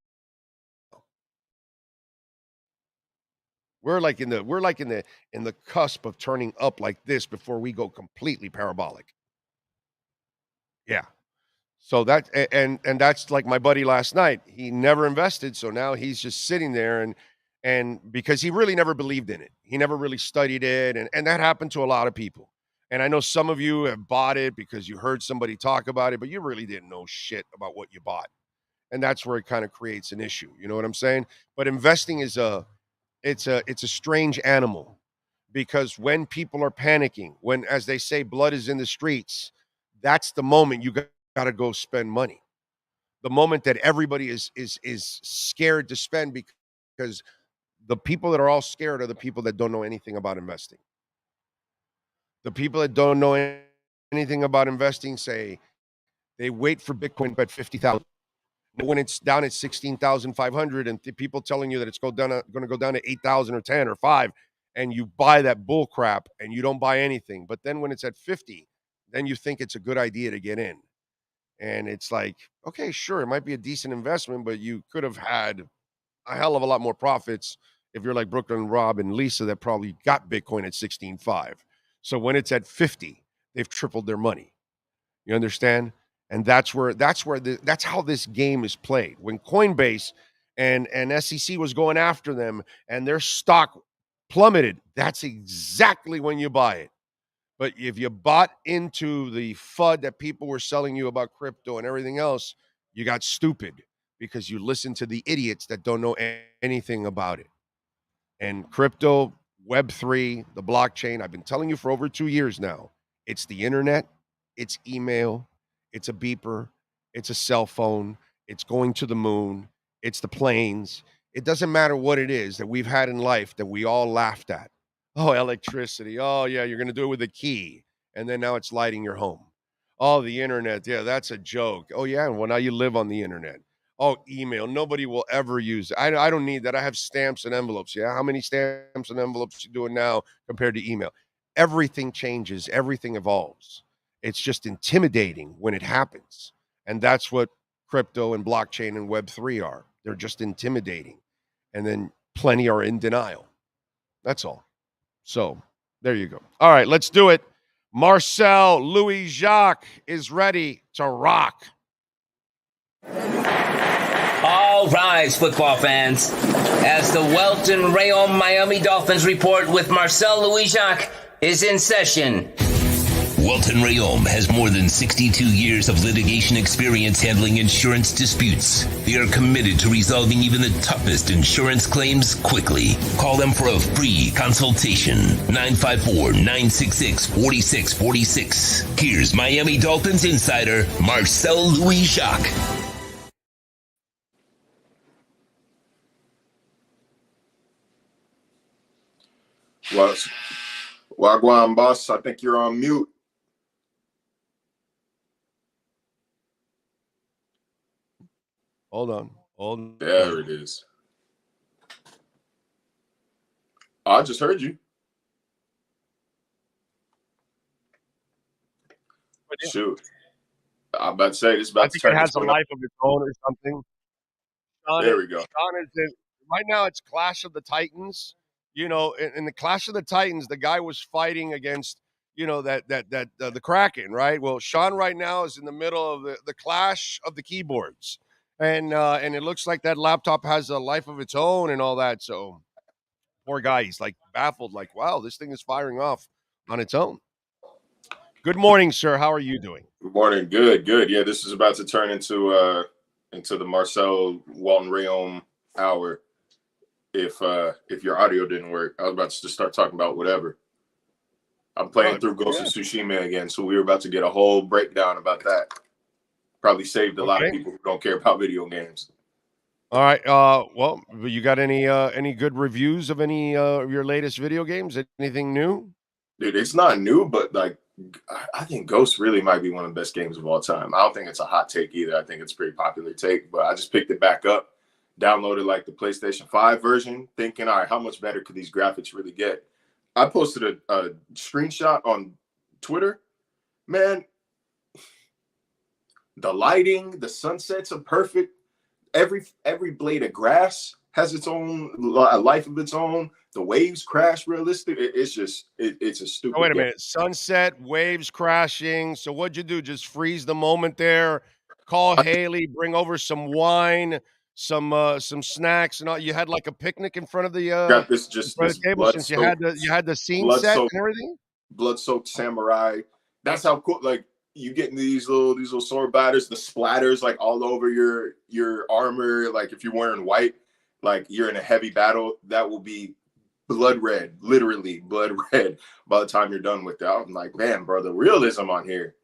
We're like in the cusp of turning up like this before we go completely parabolic. Yeah. So that and that's like my buddy last night. He never invested, so now he's just sitting there and because he really never believed in it. He never really studied it, and that happened to a lot of people. And I know some of you have bought it because you heard somebody talk about it, but you really didn't know shit about what you bought. And that's where it kind of creates an issue. You know what I'm saying? But investing is it's a strange animal because when people are panicking, when, as they say, blood is in the streets, that's the moment you got to go spend money. The moment that everybody is scared to spend because the people that are all scared are the people that don't know anything about investing. The people that don't know anything about investing say they wait for Bitcoin at 50,000. When it's down at 16,500 and people telling you that it's going to go down to 8,000 or 10 or 5, and you buy that bull crap and you don't buy anything. But then when it's at 50, then you think it's a good idea to get in. And it's like, okay, sure, it might be a decent investment, but you could have had a hell of a lot more profits if you're like Brooklyn Rob and Lisa that probably got Bitcoin at 16.5. So when it's at 50, they've tripled their money. You understand? And that's how this game is played. When Coinbase and SEC was going after them and their stock plummeted, that's exactly when you buy it. But if you bought into the FUD that people were selling you about crypto and everything else, you got stupid because you listened to the idiots that don't know anything about it. And crypto, Web3, the blockchain, I've been telling you for over 2 years now. It's the internet, it's email, it's a beeper, it's a cell phone, it's going to the moon, it's the planes. It doesn't matter what it is that we've had in life that we all laughed at. Oh, electricity. Oh, yeah, you're going to do it with a key. And then now it's lighting your home. Oh, the internet. Yeah, that's a joke. Oh, yeah, well, now you live on the internet. Oh, email. Nobody will ever use it. I don't need that. I have stamps and envelopes. Yeah, how many stamps and envelopes you doing now compared to email? Everything changes. Everything evolves. It's just intimidating when it happens. And that's what crypto and blockchain and Web3 are. They're just intimidating. And then plenty are in denial. That's all. So there you go. All right, let's do it. Marcel Louis-Jacques is ready to rock. All rise, football fans. As the Welton Rayon Miami Dolphins report with Marcel Louis-Jacques is in session. Welton Rayom has more than 62 years of litigation experience handling insurance disputes. They are committed to resolving even the toughest insurance claims quickly. Call them for a free consultation. 954-966-4646. Here's Miami Dolphins insider Marcel Louis-Jacques. Wagwan, boss. I think you're on mute. Hold on. There it is. I just heard you. Shoot. I'm about to say this. I think it has a life of its own or something. There we go. Right now, it's Clash of the Titans. You know, in the Clash of the Titans, the guy was fighting against, you know, the Kraken, right? Well, Sean right now is in the middle of the clash of the keyboards, and it looks like that laptop has a life of its own and all that. So, poor guy, he's like baffled, like, wow, this thing is firing off on its own. Good morning, sir. How are you doing? Good morning. Good. Yeah, this is about to turn into the Marcel Louis-Jacques hour. If your audio didn't work, I was about to just start talking about whatever. I'm playing through Ghost of Tsushima again, so we were about to get a whole breakdown about that. Probably saved a lot of people who don't care about video games. All right. Well, you got any good reviews of any of your latest video games? Anything new? Dude, it's not new, but like I think Ghost really might be one of the best games of all time. I don't think it's a hot take either. I think it's a pretty popular take, but I just picked it back up, downloaded like the PlayStation 5 version, thinking, all right, how much better could these graphics really get? I posted a screenshot on Twitter. Man, the lighting, the sunsets are perfect. Every blade of grass has its own life of its own. The waves crash realistic. It's a stupid. Oh, wait a minute. Sunset, waves crashing. So what'd you do? Just freeze the moment there? Call Haley, bring over some wine, some snacks, and all. You had like a picnic in front of the got this table since you had the scene set and everything. Blood-soaked samurai. That's how cool. Like you get these little sword batters, the splatters like all over your armor. Like if you're wearing white, like you're in a heavy battle, that will be blood red, literally blood red by the time you're done with it. I'm like, man, bro, the realism on here.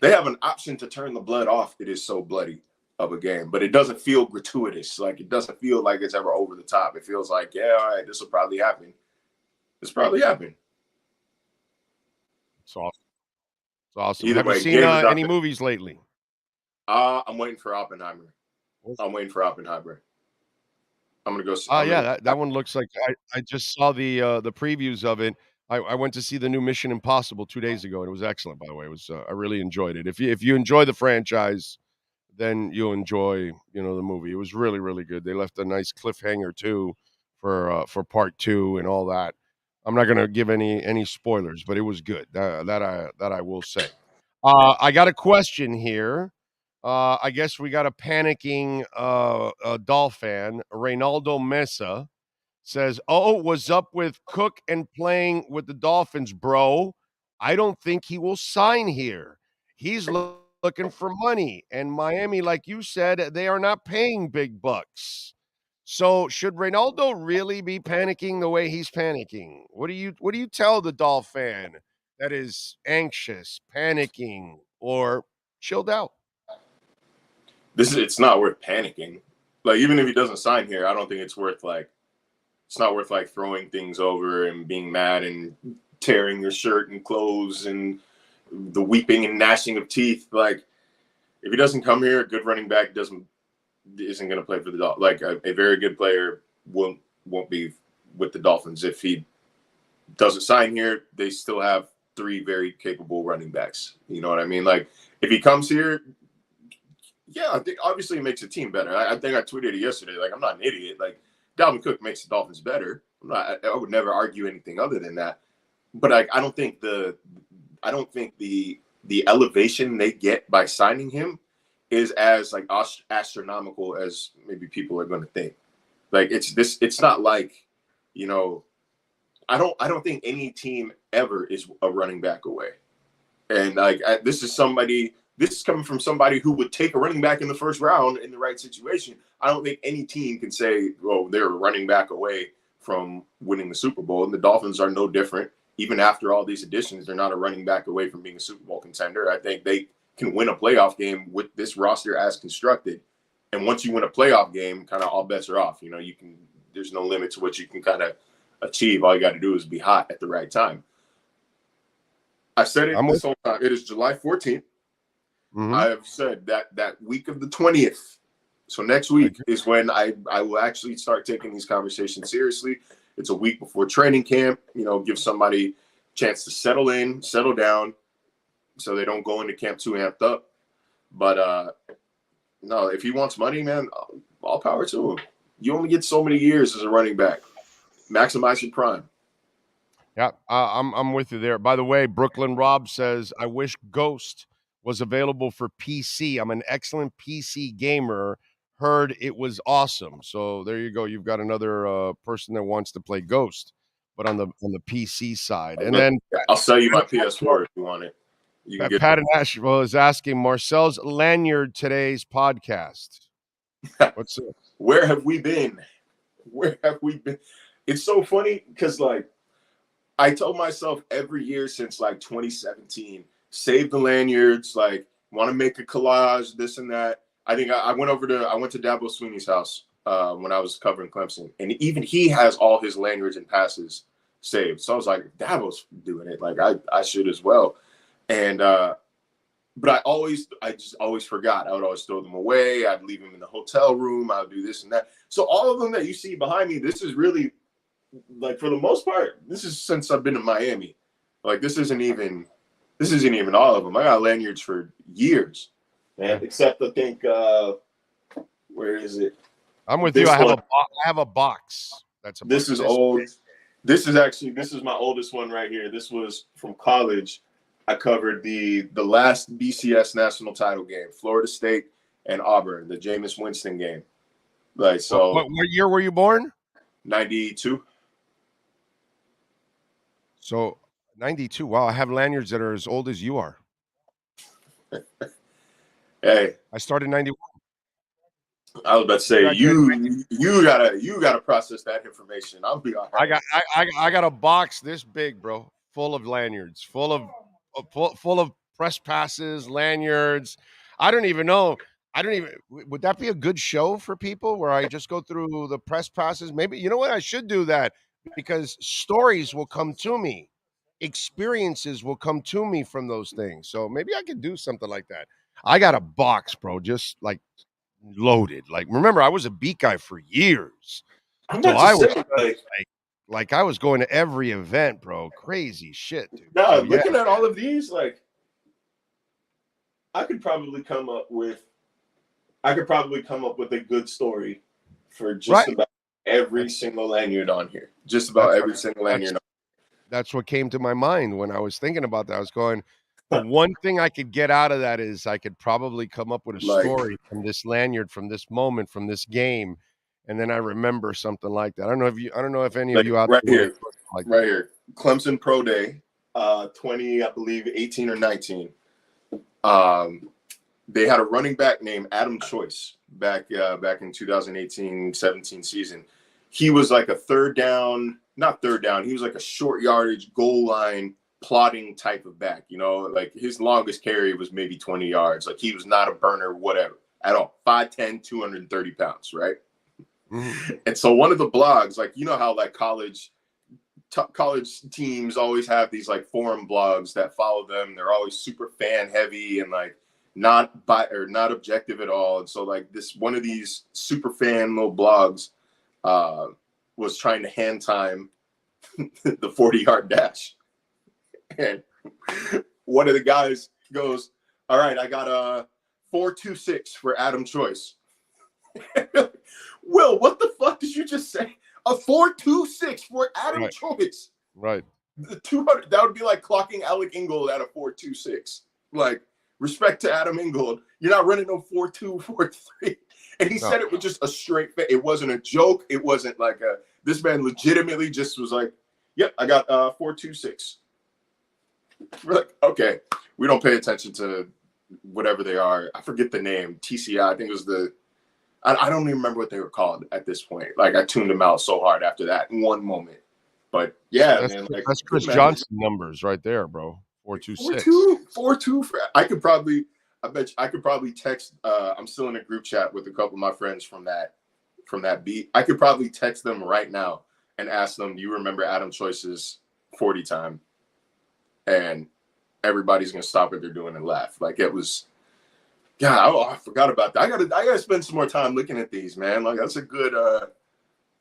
They have an option to turn the blood off. It is so bloody of a game, but it doesn't feel gratuitous. Like it doesn't feel like it's ever over the top. It feels like, yeah, all right, this will probably happen. This probably happened. It's awesome. It's awesome. Either Have you way, seen any movies lately? I'm waiting for Oppenheimer. I'm gonna go. Yeah, that one looks like I just saw the previews of it. I went to see the new Mission Impossible 2 days ago, and it was excellent. By the way, it was I really enjoyed it. If you enjoy the franchise, then you'll enjoy the movie. It was really, really good. They left a nice cliffhanger too for part 2 and all that. I'm not gonna give any spoilers, but it was good. That I will say. I got a question here. I guess we got a panicking Dolph fan. Reynaldo Mesa says, "Oh, what's up with Cook and playing with the Dolphins, bro? I don't think he will sign here. He's looking for money, and Miami, like you said, they are not paying big bucks. So should Reynaldo really be panicking the way he's panicking? What do you tell the Dolph fan that is anxious, panicking, or chilled out?" It's not worth panicking. Like even if he doesn't sign here, I don't think it's not worth like throwing things over and being mad and tearing your shirt and clothes and the weeping and gnashing of teeth. Like if he doesn't come here, a good running back isn't going to play for the Dolphins. Like a very good player won't be with the Dolphins. If he doesn't sign here, they still have 3 very capable running backs. You know what I mean? Like if he comes here, yeah, I think obviously it makes the team better. I think I tweeted it yesterday. Like I'm not an idiot. Like Dalvin Cook makes the Dolphins better. I would never argue anything other than that. But I don't think the elevation they get by signing him is as like astronomical as maybe people are going to think. Like it's not like, I don't think any team ever is a running back away. And like this is coming from somebody who would take a running back in the first round in the right situation. I don't think any team can say, "Oh, they're a running back away from winning the Super Bowl." And the Dolphins are no different. Even after all these additions, they're not a running back away from being a Super Bowl contender. I think they can win a playoff game with this roster as constructed. And once you win a playoff game, kind of all bets are off. You know, there's no limit to what you can kind of achieve. All you got to do is be hot at the right time. I said it this whole time. It is July 14th. Mm-hmm. I have said that week of the 20th. So next week is when I will actually start taking these conversations seriously. It's a week before training camp, you know, give somebody a chance to settle in, settle down, so they don't go into camp too amped up. But no, if he wants money, man, all power to him. You only get so many years as a running back. Maximize your prime. Yeah, I'm with you there. By the way, Brooklyn Rob says, I wish Ghost was available for PC. I'm an excellent PC gamer. Heard it was awesome. So there you go. You've got another person that wants to play Ghost, but on the PC side. And then I'll sell you my PS4 if you want it. You can get Pat in Asheville is asking Marcel's lanyard today's podcast. What's up? Where have we been? Where have we been? It's so funny because like I told myself every year since like 2017, save the lanyards, like want to make a collage, this and that. I think I went to Dabo Sweeney's house when I was covering Clemson, and even he has all his lanyards and passes saved. So I was like, Dabo's doing it, like I should as well. And but I just always forgot. I would always throw them away. I'd leave them in the hotel room. I would do this and that. So all of them that you see behind me, this is really like for the most part, this is since I've been in Miami. Like this isn't even all of them. I got lanyards for years. Man, except I think where is it? I'm with you. I have a box. This is old. This is my oldest one right here. This was from college. I covered the last BCS national title game, Florida State and Auburn, the Jameis Winston game. Like so. What year were you born? 92. So 92. Wow, I have lanyards that are as old as you are. Hey, I started 91. I was about to say you gotta process that information. I'll be all right. I got a box this big, bro, full of lanyards, full of press passes, lanyards. I don't even know. Would that be a good show for people where I just go through the press passes? Maybe, you know what? I should do that because stories will come to me. Experiences will come to me from those things. So maybe I could do something like that. I got a box, bro, just like loaded. Like, remember, I was a beat guy for years. So I was like I was going to every event, bro. Crazy shit, dude. No, so, looking at all of these, like I could probably come up with a good story for just about every single lanyard on here. Just about every single lanyard. That's what came to my mind when I was thinking about that. I was going, the one thing I could get out of that is I could probably come up with a story from this lanyard, from this moment, from this game, and then I remember something like that. I don't know if any of you out there right here, Clemson Pro Day, 20, I believe 18 or 19. They had a running back named Adam Choice back in 2018-17 season. He was like a not third down. He was like a short yardage goal line plotting type of back, you know, like his longest carry was maybe 20 yards. Like he was not a burner, whatever at all. 5'10", 230 pounds. Right. Mm-hmm. And so one of the blogs, like, you know how like college teams always have these like forum blogs that follow them. They're always super fan heavy and like not objective at all. And so like this, one of these super fan little blogs was trying to hand time the 40-yard dash. And one of the guys goes, all right, I got a 4.26 for Adam Choice. Will, what the fuck did you just say? A 4.26 for Adam Choice. Right. The 200, that would be like clocking Alec Ingold at a 4.26. Like, respect to Adam Ingold. You're not running no 4.2, 4.3. And he said it with just a straight face. It wasn't a joke. It wasn't like this man legitimately just was like, yep, I got 4.26. We're like, okay. we don't pay attention to whatever they are. I forget the name. TCI, I think it was I don't even remember what they were called at this point. Like, I tuned them out so hard after that in one moment. But yeah, man, like, that's Chris Johnson numbers right there, bro. 426. 4-2. I bet you I could probably text. I'm still in a group chat with a couple of my friends from that beat. I could probably text them right now and ask them, do you remember Adam Choice's 40 time? And everybody's gonna stop what they're doing and laugh. Like, it was, I forgot about that. I gotta spend some more time looking at these, man. Like, that's a good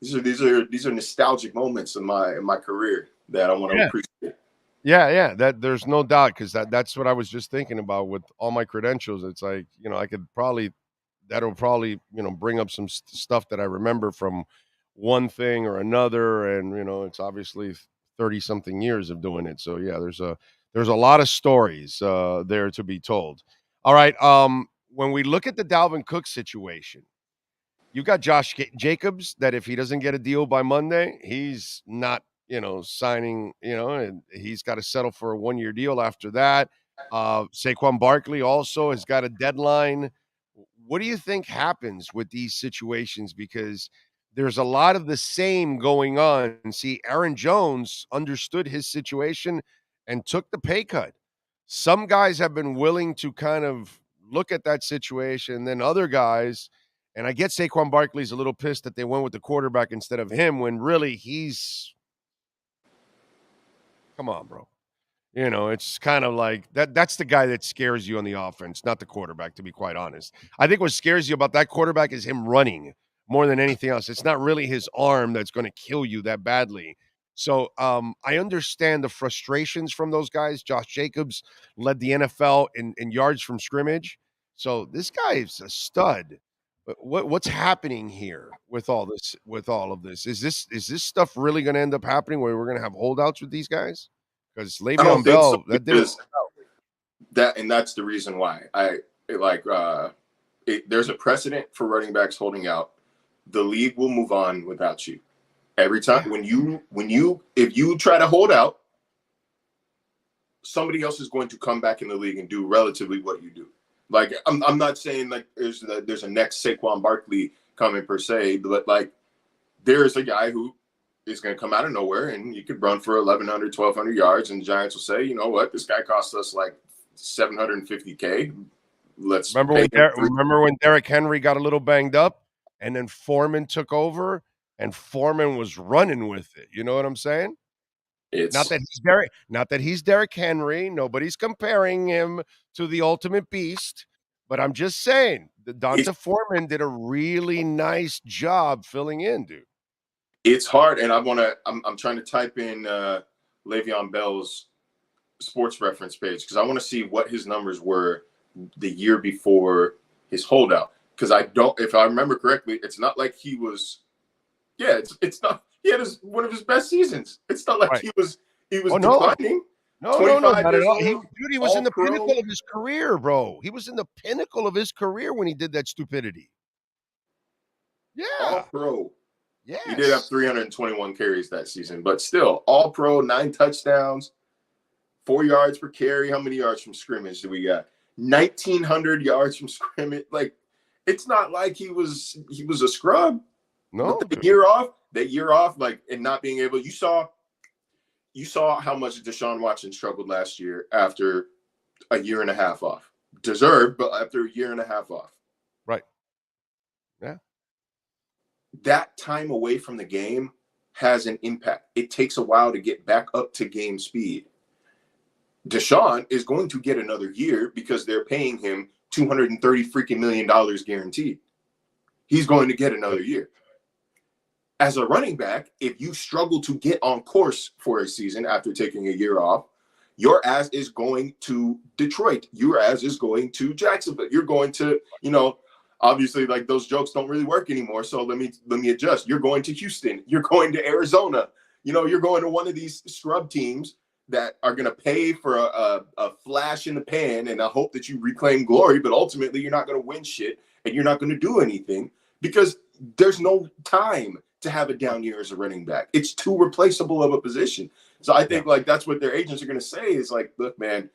these are nostalgic moments in my career that I want to appreciate. Yeah, that there's no doubt, because that's what I was just thinking about with all my credentials. It's like, I could that'll probably bring up some stuff that I remember from one thing or another, and it's obviously 30 something years of doing it. So yeah, there's a lot of stories there to be told. All right, when we look at the Dalvin Cook situation, you got Josh Jacobs that if he doesn't get a deal by Monday, he's not signing, and he's got to settle for a 1-year deal after that. Saquon Barkley also has got a deadline. What do you think happens with these situations? Because there's a lot of the same going on. See, Aaron Jones understood his situation and took the pay cut. Some guys have been willing to kind of look at that situation, then other guys, and I get Saquon Barkley's a little pissed that they went with the quarterback instead of him, when really come on, bro. It's kind of like that's the guy that scares you on the offense, not the quarterback, to be quite honest. I think what scares you about that quarterback is him running more than anything else. It's not really his arm that's going to kill you that badly. So I understand the frustrations from those guys. Josh Jacobs led the NFL in yards from scrimmage. So this guy is a stud. But what's happening here with all this? With all of this, is this stuff really going to end up happening where we're going to have holdouts with these guys? Because Le'Veon Bell, and that's the reason why there's a precedent for running backs holding out. The league will move on without you. Every time if you try to hold out, somebody else is going to come back in the league and do relatively what you do. Like, I'm not saying like there's a next Saquon Barkley coming per se, but like there's a guy who is going to come out of nowhere and you could run for 1,100, 1,200 yards, and the Giants will say, you know what, this guy cost us like $750K. Let's remember when Derrick Henry got a little banged up, and then Foreman took over, and Foreman was running with it. You know what I'm saying? It's not that he's Derrick Henry. Nobody's comparing him to the ultimate beast, but I'm just saying that Donta Foreman did a really nice job filling in, dude. It's hard, and I'm trying to type in Le'Veon Bell's sports reference page because I want to see what his numbers were the year before his holdout. Because if I remember correctly, it's not like he was. Yeah, it's not. He had one of his best seasons. It's not like he was declining. No, not at all. He was in the pinnacle of his career, bro. He was in the pinnacle of his career when he did that stupidity. Yeah, all pro. Yeah, he did have 321 carries that season, but still, all pro, 9 touchdowns, 4 yards per carry. How many yards from scrimmage do we got? 1,900 yards from scrimmage. Like, it's not like he was a scrub. No, but that year off, like, and not being able. You saw how much Deshaun Watson struggled last year after a year and a half off. Deserved, but after a year and a half off. Right. Yeah. That time away from the game has an impact. It takes a while to get back up to game speed. Deshaun is going to get another year because they're paying him $230 freaking million guaranteed. He's going to get another year. As a running back, if you struggle to get on course for a season after taking a year off, your ass is going to Detroit. Your ass is going to Jacksonville. You're going to, obviously, like, those jokes don't really work anymore. So let me adjust. You're going to Houston. You're going to Arizona. You're going to one of these scrub teams that are going to pay for a flash in the pan and I hope that you reclaim glory. But ultimately, you're not going to win shit and you're not going to do anything because there's no time to have a down year as a running back. It's too replaceable of a position. So I think like that's what their agents are going to say is like, look, man,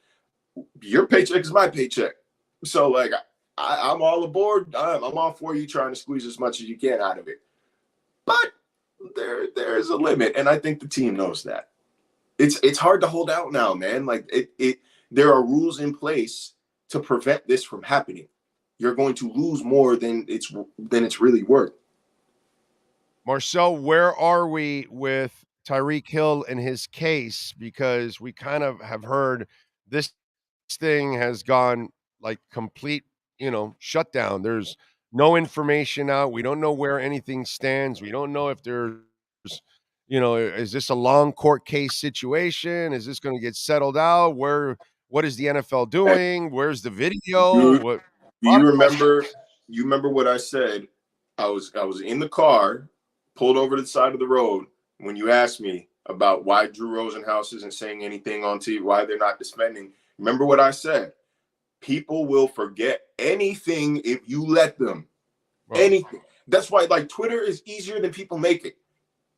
your paycheck is my paycheck. So like I'm all aboard. I'm all for you trying to squeeze as much as you can out of it. But there is a limit, and I think the team knows that. It's hard to hold out now, man. Like there are rules in place to prevent this from happening. You're going to lose more than it's really worth. Marcel, where are we with Tyreek Hill and his case? Because we kind of have heard this thing has gone like complete, shutdown. There's no information out. We don't know where anything stands. We don't know if there's, is this a long court case situation? Is this going to get settled out? What is the NFL doing? Where's the video? Do you remember? You remember what I said? I was in the car, pulled over to the side of the road when you asked me about why Drew Rosenhaus isn't saying anything on TV, why they're not defending. Remember what I said? People will forget anything if you let them. Right. Anything. That's why, like, Twitter is easier than people make it.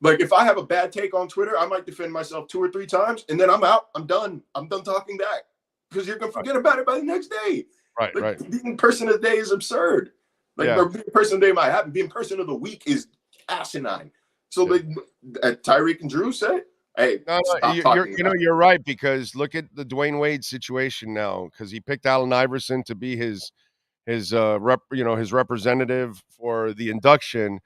Like, if I have a bad take on Twitter, I might defend myself 2 or 3 times, and then I'm out. I'm done. I'm done talking back because you're gonna forget about it by the next day. Right, like, right. Being person of the day is absurd. Like, being person of the day might happen. Being person of the week is asinine. So, like, Tyreek and Drew said, "Hey, you're right, because look at the Dwayne Wade situation now, because he picked Allen Iverson to be his representative for the induction,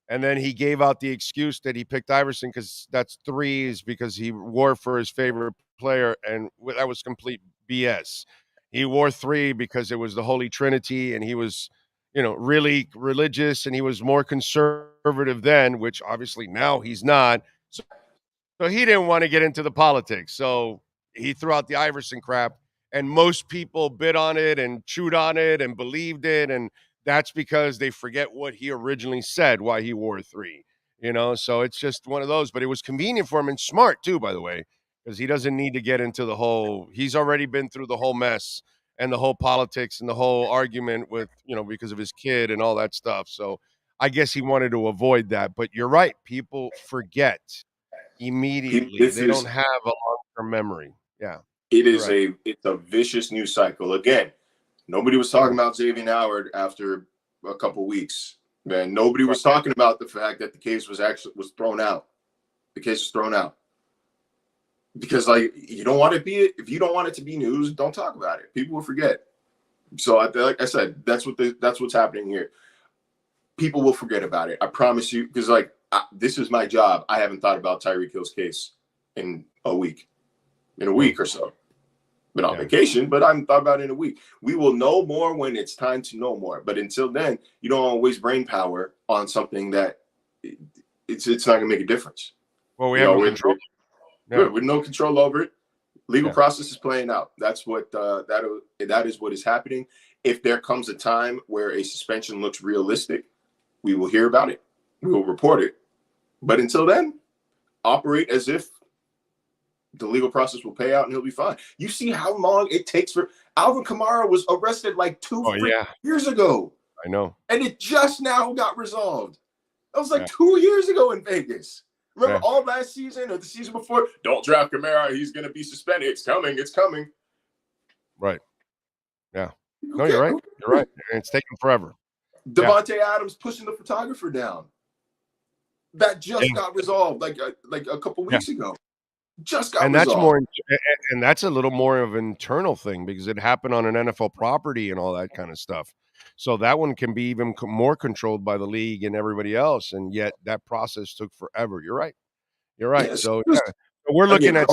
and then he gave out the excuse that he picked Iverson because that's threes because he wore for his favorite player, and that was complete BS. He wore 3 because it was the Holy Trinity, and he was, really religious, and he was more conservative then, which obviously now he's not. So he didn't want to get into the politics. So he threw out the Iverson crap, and most people bid on it and chewed on it and believed it. And that's because they forget what he originally said, why he wore 3, so it's just one of those, but it was convenient for him and smart too, by the way, because he doesn't need to get into he's already been through the whole mess and the whole politics and the whole argument with, because of his kid and all that stuff. So I guess he wanted to avoid that, but you're right. People forget immediately. They don't have a long-term memory. Yeah. It's a vicious news cycle. Again, nobody was talking about Xavier Howard after a couple weeks. Man, nobody was talking about the fact that the case was thrown out. The case was thrown out. Because you don't want if you don't want it to be news, don't talk about it. People will forget. So like I said, that's what's happening here. People will forget about it. I promise you, because this is my job. I haven't thought about Tyreek Hill's case in a week or so. Been on vacation, but I haven't thought about it in a week. We will know more when it's time to know more. But until then, you don't want to waste brain power on something that it's not going to make a difference. Well, we have no control. With no control over it. Legal process is playing out. That's what that is what is happening. If there comes a time where a suspension looks realistic, we will hear about it. We will report it. But until then, operate as if the legal process will pay out and he'll be fine. You see how long it takes for Alvin Kamara was arrested like 2 years ago. I know. And it just now got resolved. That was 2 years ago in Vegas. Remember all last season or the season before? Don't draft Kamara. He's going to be suspended. It's coming. It's coming. Right. Yeah. No, you're right. You're right. It's taking forever. Devontae Adams pushing the photographer down. That just got resolved like a couple weeks ago. Just got resolved. That's a little more of an internal thing because it happened on an NFL property and all that kind of stuff. So that one can be even more controlled by the league and everybody else, and yet that process took forever. You're right. Yeah, so we're looking at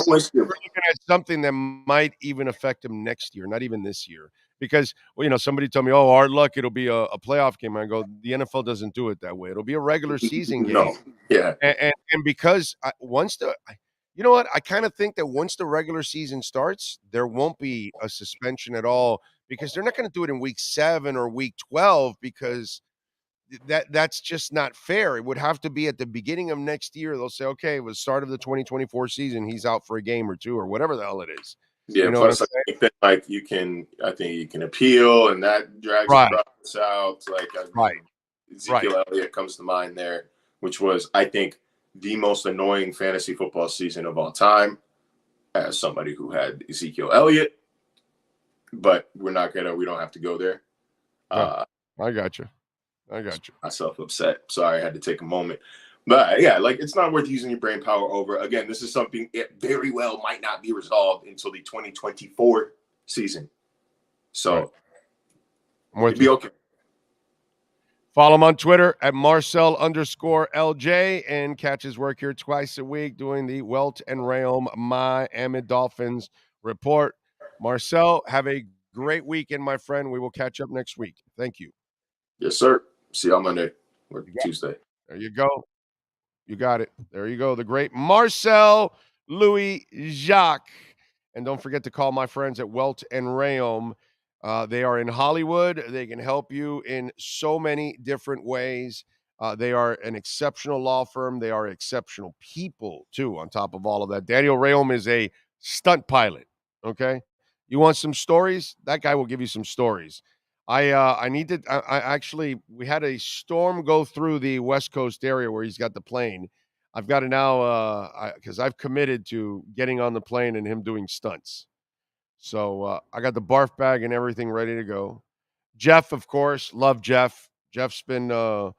something that might even affect him next year, not even this year. Because somebody told me, "Oh, our luck, it'll be a playoff game." I go, "The NFL doesn't do it that way. It'll be a regular season game." No. Yeah, and because I kind of think that once the regular season starts, there won't be a suspension at all because they're not going to do it in week 7 or week 12 because that's just not fair. It would have to be at the beginning of next year. They'll say, okay, it was the start of the 2024 season. He's out for a game or 2 or whatever the hell it is. Yeah, plus I think that you can appeal and that drags the process out. Ezekiel Elliott comes to mind there, which was, I think, the most annoying fantasy football season of all time. As somebody who had Ezekiel Elliott, but we don't have to go there. I got you. Myself upset. Sorry, I had to take a moment. But yeah, like, it's not worth using your brain power over. Again, this is something it very well might not be resolved until the 2024 season. So right. it'd be okay. Follow him on Twitter at Marcel_LJ and catch his work here twice a week doing the Welt and Realm Miami Dolphins report. Marcel, have a great weekend, my friend. We will catch up next week. Thank you. Yes, sir. See you on Monday or Tuesday. There you go. You got it. There you go. The great Marcel Louis-Jacques. And don't forget to call my friends at Welt and Realm. They are in Hollywood. They can help you in so many different ways. They are an exceptional law firm. They are exceptional people, too, on top of all of that. Daniel Realm is a stunt pilot, okay? You want some stories? That guy will give you some stories. We had a storm go through the West Coast area where he's got the plane. I've got to now, because I've committed to getting on the plane and him doing stunts. So I got the barf bag and everything ready to go. Jeff, of course, love Jeff. Jeff's been a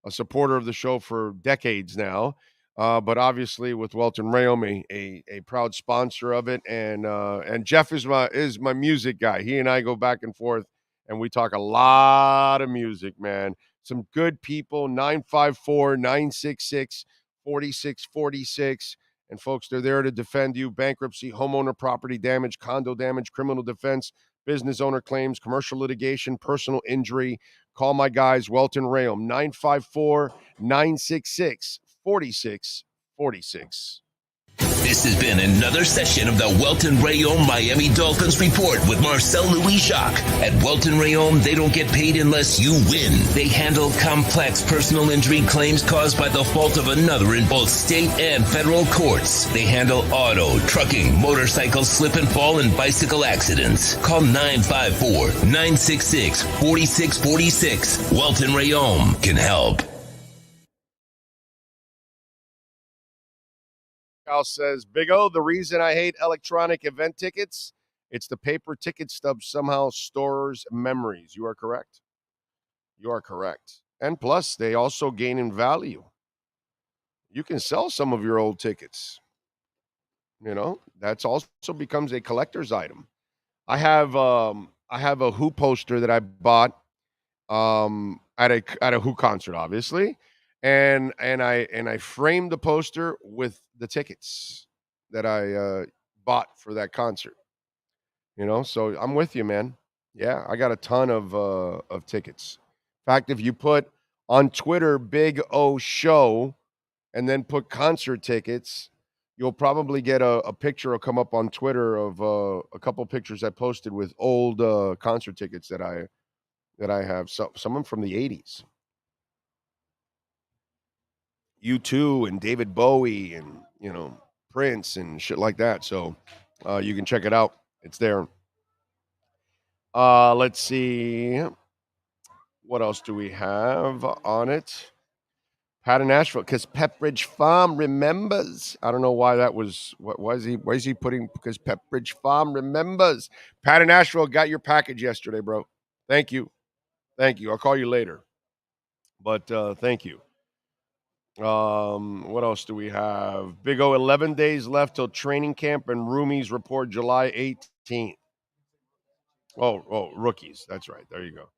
supporter of the show for decades now, but obviously with Welton Realm, a proud sponsor of it. And Jeff is my music guy. He and I go back and forth, and we talk a lot of music, man. Some good people, 954-966-4646. And folks, they're there to defend you. Bankruptcy, homeowner property damage, condo damage, criminal defense, business owner claims, commercial litigation, personal injury. Call my guys, Welton Realm, 954-966-4646. This has been another session of the Welton Realm Miami Dolphins Report with Marcel Louis-Jacques. At Welton Realm, they don't get paid unless you win. They handle complex personal injury claims caused by the fault of another in both state and federal courts. They handle auto, trucking, motorcycle slip and fall, and bicycle accidents. Call 954-966-4646. Welton Realm can help. Al says, Big O, the reason I hate electronic event tickets, it's the paper ticket stub somehow stores memories. You are correct. You are correct. And plus, they also gain in value. You can sell some of your old tickets. You know, that's also becomes a collector's item. I have a Who poster that I bought at a Who concert, obviously. And I framed the poster with the tickets that I bought for that concert. You know, so I'm with you, man. Yeah, I got a ton of tickets. In fact, if you put on Twitter Big O Show and then put concert tickets, you'll probably get a picture will come up on Twitter of a couple pictures I posted with old concert tickets that I have. Some of them from the 80s. U2 and David Bowie and, you know, Prince and shit like that. So you can check it out. It's there. Let's see. What else do we have on it? Pat in Nashville, because Pepperidge Farm remembers. I don't know why that was. Why is he putting? Because Pepperidge Farm remembers. Pat in Nashville got your package yesterday, bro. Thank you. I'll call you later. But thank you. What else do we have? Big O, 11 days left till training camp, and roomies report July 18th. Oh, rookies. That's right. There you go.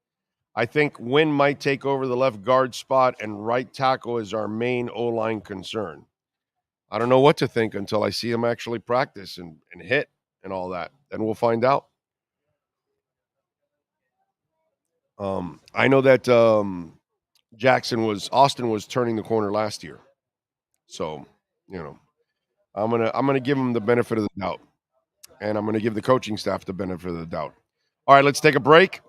I think Wynn might take over the left guard spot, and right tackle is our main O-line concern. I don't know what to think until I see him actually practice and hit and all that. Then we'll find out. I know that Austin was turning the corner last year. So, you know, I'm gonna give him the benefit of the doubt. And I'm gonna give the coaching staff the benefit of the doubt. All right, let's take a break.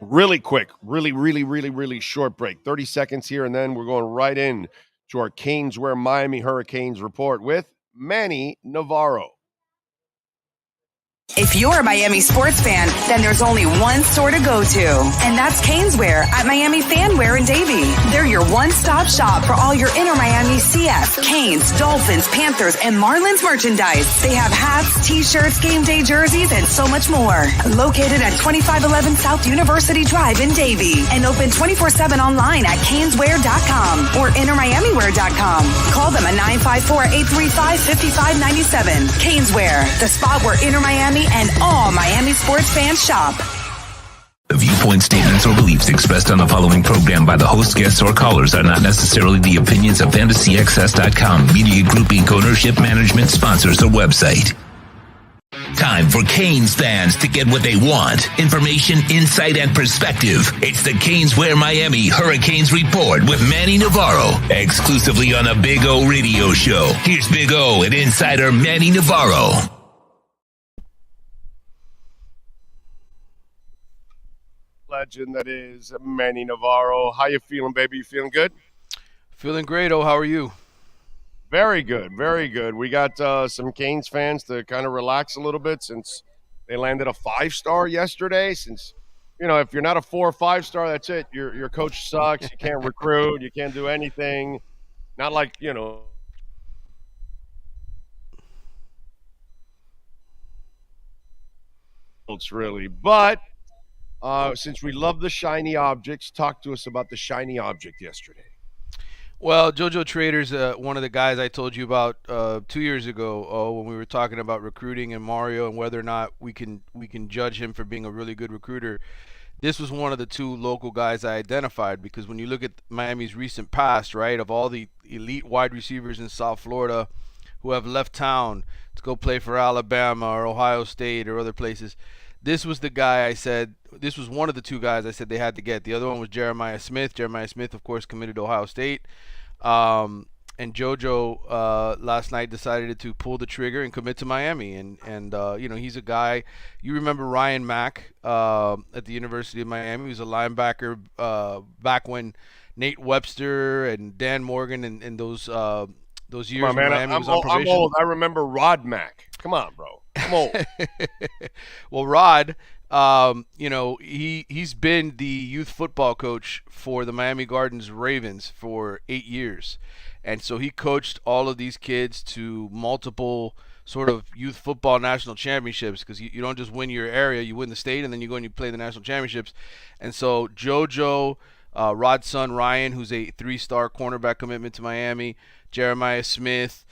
Really quick, really short break. 30 seconds here, and then we're going right in to our Caneswear Miami Hurricanes report with Manny Navarro. If you're a Miami sports fan, then there's only one store to go to, and that's Caneswear at Miami Fanwear in Davie. They're your one-stop shop for all your inner Miami CF, Canes, Dolphins, Panthers, and Marlins merchandise. They have hats, t-shirts, game day jerseys, and so much more. Located at 2511 South University Drive in Davie, and open 24/7 online at caneswear.com or innermiamiwear.com. Call them at 954-835-5597. Caneswear, the spot where inner Miami and all Miami sports fans shop. The viewpoint statements or beliefs expressed on the following program by the host, guests, or callers are not necessarily the opinions of FantasyXS.com, Media Group Inc. ownership, management, sponsors, or website. Time for Canes fans to get what they want. Information, insight, and perspective. It's the Caneswear Miami Hurricanes Report with Manny Navarro. Exclusively on the Big O Radio Show. Here's Big O and insider Manny Navarro. Legend that is Manny Navarro. How you feeling, baby? You feeling good? Feeling great. Oh, how are you? Very good, very good. We got some Canes fans to kind of relax a little bit since they landed a 5-star yesterday. Since, you know, if you're not a 4 or 5-star, that's it. Your coach sucks. You can't recruit. You can't do anything. Not like, you know. It's really, but since we love the shiny objects, talk to us about the shiny object yesterday. Well, JoJo Trader's one of the guys I told you about 2 years ago when we were talking about recruiting and Mario and whether or not we can judge him for being a really good recruiter. This was one of the 2 local guys I identified because when you look at Miami's recent past, right, of all the elite wide receivers in South Florida who have left town to go play for Alabama or Ohio State or other places, this was the guy I said, this was one of the 2 guys I said they had to get. The other one was Jeremiah Smith. Jeremiah Smith, of course, committed to Ohio State. And JoJo last night decided to pull the trigger and commit to Miami. And you know, he's a guy, you remember Ryan Mack at the University of Miami. He was a linebacker back when Nate Webster and Dan Morgan and those years on, man, Miami was on probation. I'm old. I remember Rod Mack. Come on, bro. I'm old. Well, Rod, you know, he's been the youth football coach for the Miami Gardens Ravens for 8 years. And so he coached all of these kids to multiple sort of youth football national championships because you don't just win your area, you win the state, and then you go and you play the national championships. And so JoJo, Rod's son Ryan, who's a 3-star cornerback commitment to Miami, Jeremiah Smith,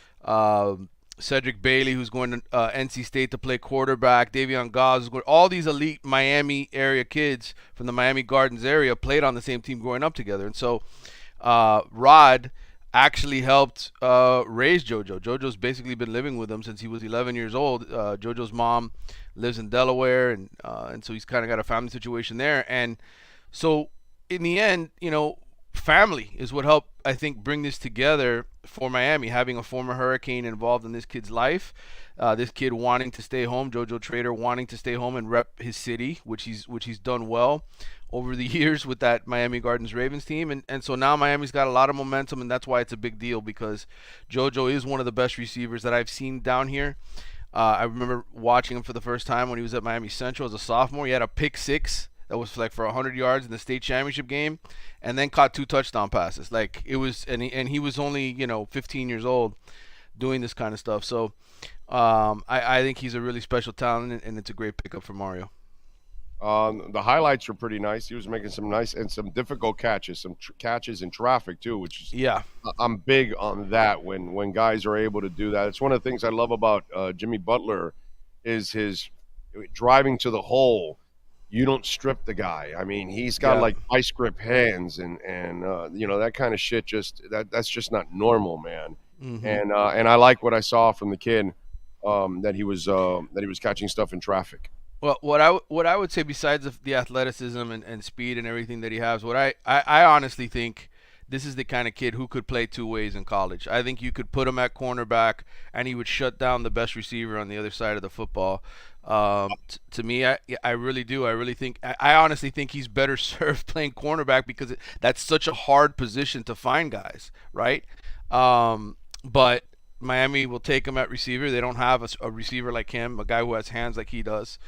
Cedric Bailey, who's going to NC State to play quarterback, Davion Goss, all these elite Miami area kids from the Miami Gardens area played on the same team growing up together. And so Rod actually helped raise JoJo. JoJo's basically been living with him since he was 11 years old. JoJo's mom lives in Delaware, and so he's kind of got a family situation there. And so in the end, you know, family is what helped, I think, bring this together for Miami, having a former Hurricane involved in this kid's life, this kid wanting to stay home, JoJo Trader wanting to stay home and rep his city, which he's done well over the years with that Miami Gardens Ravens team. And so now Miami's got a lot of momentum, and that's why it's a big deal because JoJo is one of the best receivers that I've seen down here. I remember watching him for the first time when he was at Miami Central as a sophomore. He had a pick 6 that was like for 100 yards in the state championship game, and then caught 2 touchdown passes. Like it was, and he was only 15 years old, doing this kind of stuff. So I think he's a really special talent, and it's a great pickup for Mario. The highlights were pretty nice. He was making some nice and some difficult catches, some catches in traffic too, which is, yeah, I'm big on that when guys are able to do that. It's one of the things I love about Jimmy Butler is his driving to the hole. You don't strip the guy. I mean, he's got like ice grip hands and that kind of shit. That's just not normal, man. Mm-hmm. And I like what I saw from the kid, that he was catching stuff in traffic. Well, what I would say besides the athleticism and speed and everything that he has, what I honestly think this is the kind of kid who could play 2 ways in college. I think you could put him at cornerback and he would shut down the best receiver on the other side of the football. To me, I really do. I honestly think he's better served playing cornerback because that's such a hard position to find guys, right? But Miami will take him at receiver. They don't have a receiver like him, a guy who has hands like he does.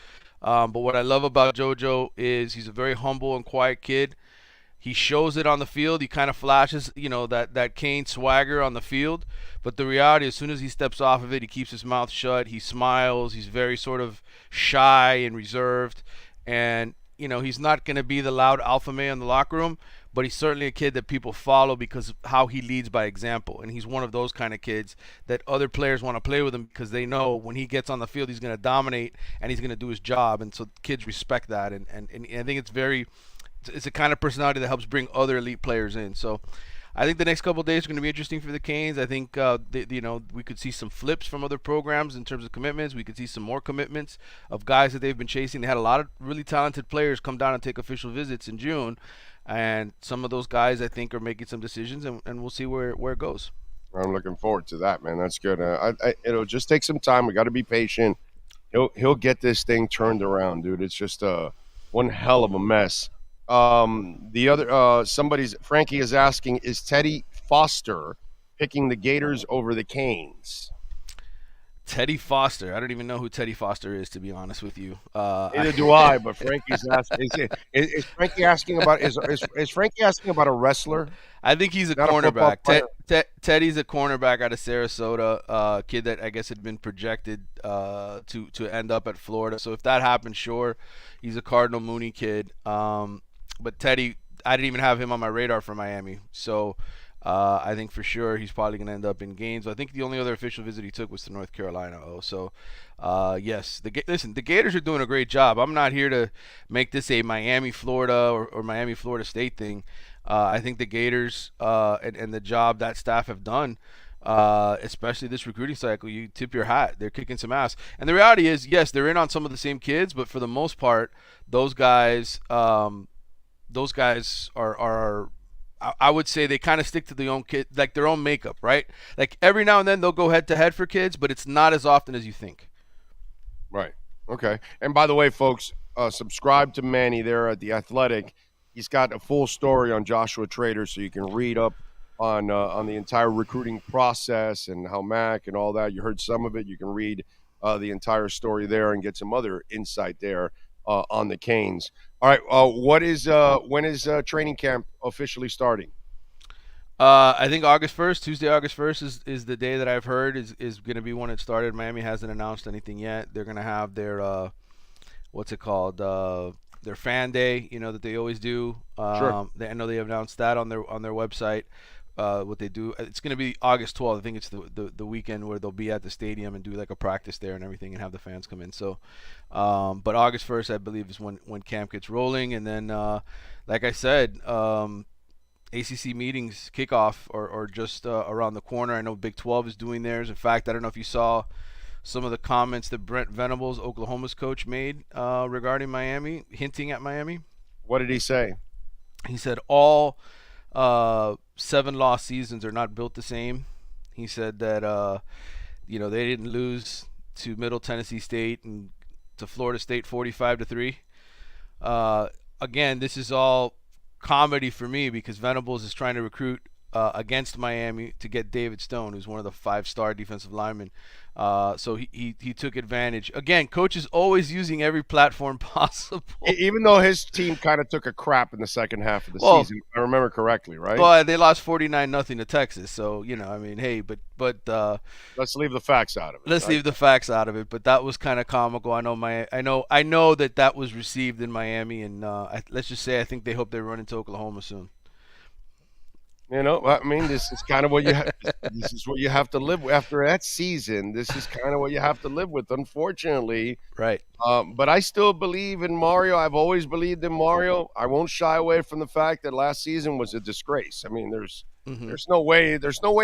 But what I love about JoJo is he's a very humble and quiet kid. He shows it on the field. He kind of flashes, that Kane swagger on the field. But the reality, as soon as he steps off of it, he keeps his mouth shut. He smiles. He's very sort of shy and reserved. And, he's not going to be the loud alpha male in the locker room, but he's certainly a kid that people follow because of how he leads by example. And he's one of those kind of kids that other players want to play with him because they know when he gets on the field, he's going to dominate and he's going to do his job. And so kids respect that. And I think it's a kind of personality that helps bring other elite players in. So I think the next couple of days are going to be interesting for the Canes. I think we could see some flips from other programs in terms of commitments. We could see some more commitments of guys that they've been chasing. They had a lot of really talented players come down and take official visits in June, and some of those guys I think are making some decisions, and we'll see where it goes. I'm looking forward to that, man. That's good. It'll just take some time. We got to be patient. He'll get this thing turned around, dude. It's just one hell of a mess. The other Frankie is asking, is Teddy Foster picking the Gators over the Canes? Teddy Foster. I don't even know who Teddy Foster is, to be honest with you. Neither do I. But Frankie's asking. Is Frankie asking about? Is Frankie asking about a wrestler? I think he's a cornerback. Teddy's a cornerback out of Sarasota, kid that I guess had been projected to end up at Florida. So if that happens, sure, he's a Cardinal Mooney kid. But Teddy, I didn't even have him on my radar for Miami. So I think for sure he's probably going to end up in Gainesville. I think the only other official visit he took was to North Carolina. So, yes. Listen, the Gators are doing a great job. I'm not here to make this a Miami, Florida or Miami, Florida State thing. I think the Gators and the job that staff have done, especially this recruiting cycle, you tip your hat. They're kicking some ass. And the reality is, yes, they're in on some of the same kids, but for the most part, those guys are I would say they kind of stick to their own kid, like their own makeup, right? Like every now and then they'll go head to head for kids, but it's not as often as you think. Right. Okay. And by the way, folks, subscribe to Manny there at The Athletic. He's got a full story on Joshua Trader, so you can read up on the entire recruiting process and how Mac and all that. You heard some of it. You can read the entire story there and get some other insight there on the Canes. All right. When is training camp officially starting? I think August 1st, Tuesday, August 1st is the day that I've heard is going to be when it started. Miami hasn't announced anything yet. They're going to have their, what's it called? Their fan day, that they always do. Sure. I know they announced that on their website. What they do, it's going to be August 12th. I think it's the weekend where they'll be at the stadium and do like a practice there and everything and have the fans come in. So, but August 1st, I believe, is when camp gets rolling. And then, like I said, ACC meetings kickoff or just around the corner. I know Big 12 is doing theirs. In fact, I don't know if you saw some of the comments that Brent Venables, Oklahoma's coach, made regarding Miami, hinting at Miami. What did he say? He said all 7 lost seasons are not built the same. He said that they didn't lose to Middle Tennessee State and to Florida State 45-3. Again, this is all comedy for me because Venables is trying to recruit against Miami to get David Stone, who's one of the 5-star defensive linemen. So he took advantage. Again, coach is always using every platform possible. Even though his team kind of took a crap in the second half of the season, I remember correctly, right? Well, they lost 49-0 to Texas. So, hey, but let's leave the facts out of it. Let's leave the facts out of it. But that was kind of comical. I know that was received in Miami, and let's just say I think they hope they run into Oklahoma soon. This is kind of what you this is what you have to live with after that season. This is kind of what you have to live with, unfortunately. Right. But I still believe in Mario. I've always believed in Mario. I won't shy away from the fact that last season was a disgrace. I mean, there's no way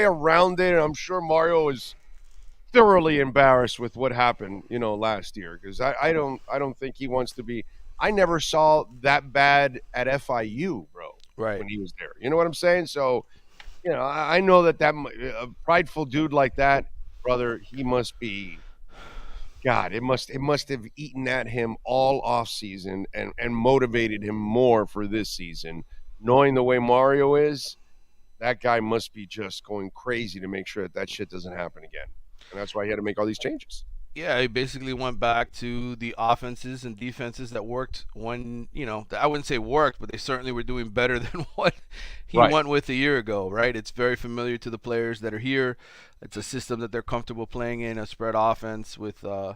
around it. I'm sure Mario is thoroughly embarrassed with what happened, last year because I don't think he wants to be. I never saw that bad at FIU, bro. Right. When he was there. You know what I'm saying? So, I know that a prideful dude like that, brother, he must be God, it must have eaten at him all off season and motivated him more for this season. Knowing the way Mario is, that guy must be just going crazy to make sure that shit doesn't happen again. And that's why he had to make all these changes. Yeah, he basically went back to the offenses and defenses that worked when, I wouldn't say worked, but they certainly were doing better than what he went with a year ago, right? It's very familiar to the players that are here. It's a system that they're comfortable playing in, a spread offense with an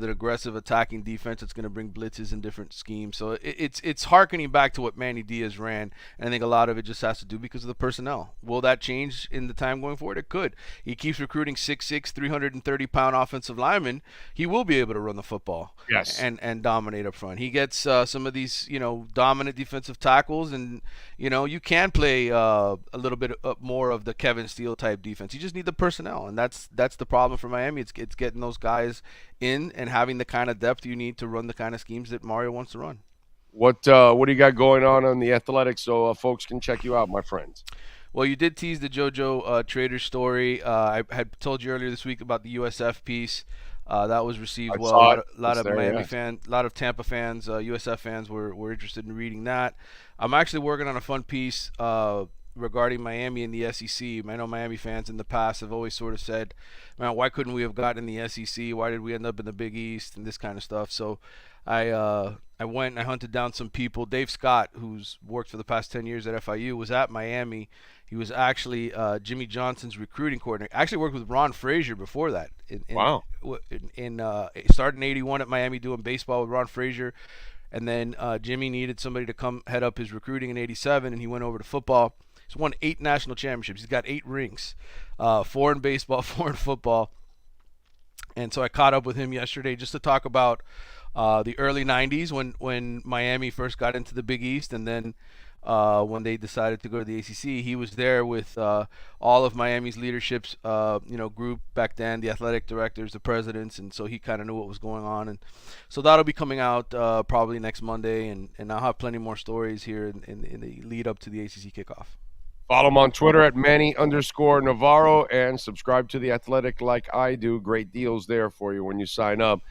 aggressive attacking defense that's going to bring blitzes and different schemes. So it's harkening back to what Manny Diaz ran, and I think a lot of it just has to do because of the personnel. Will that change in the time going forward? It could. He keeps recruiting 6'6", 330-pound offensive linemen. He will be able to run the football and dominate up front. He gets some of these, dominant defensive tackles, and, you can play a little bit more of the Kevin Steele type defense. You just need the personnel, and that's the problem for Miami. It's getting those guys in and having the kind of depth you need to run the kind of schemes that Mario wants to run. What do you got going on the Athletics so folks can check you out, my friends? Well, you did tease the JoJo Trader story. I had told you earlier this week about the USF piece. That was received well. A lot of Miami fans, a lot of Tampa fans, USF fans were interested in reading that. I'm actually working on a fun piece regarding Miami and the SEC. I know Miami fans in the past have always sort of said, man, why couldn't we have gotten in the SEC? Why did we end up in the Big East and this kind of stuff? So I went and I hunted down some people. Dave Scott, who's worked for the past 10 years at FIU, was at Miami. He was actually Jimmy Johnson's recruiting coordinator. I actually worked with Ron Frazier before that. Wow. Started in 81 at Miami doing baseball with Ron Frazier. And then Jimmy needed somebody to come head up his recruiting in 87, and he went over to football. He's won 8 national championships. He's got 8 rings, 4 in baseball, 4 in football. And so I caught up with him yesterday just to talk about the early 90s when Miami first got into the Big East, and then when they decided to go to the ACC. He was there with all of Miami's leadership's group back then, the athletic directors, the presidents, and so he kind of knew what was going on. And so that'll be coming out probably next Monday, and I'll have plenty more stories here in the lead up to the ACC kickoff. Follow him on Twitter at Manny_Navarro and subscribe to The Athletic like I do. Great deals there for you when you sign up.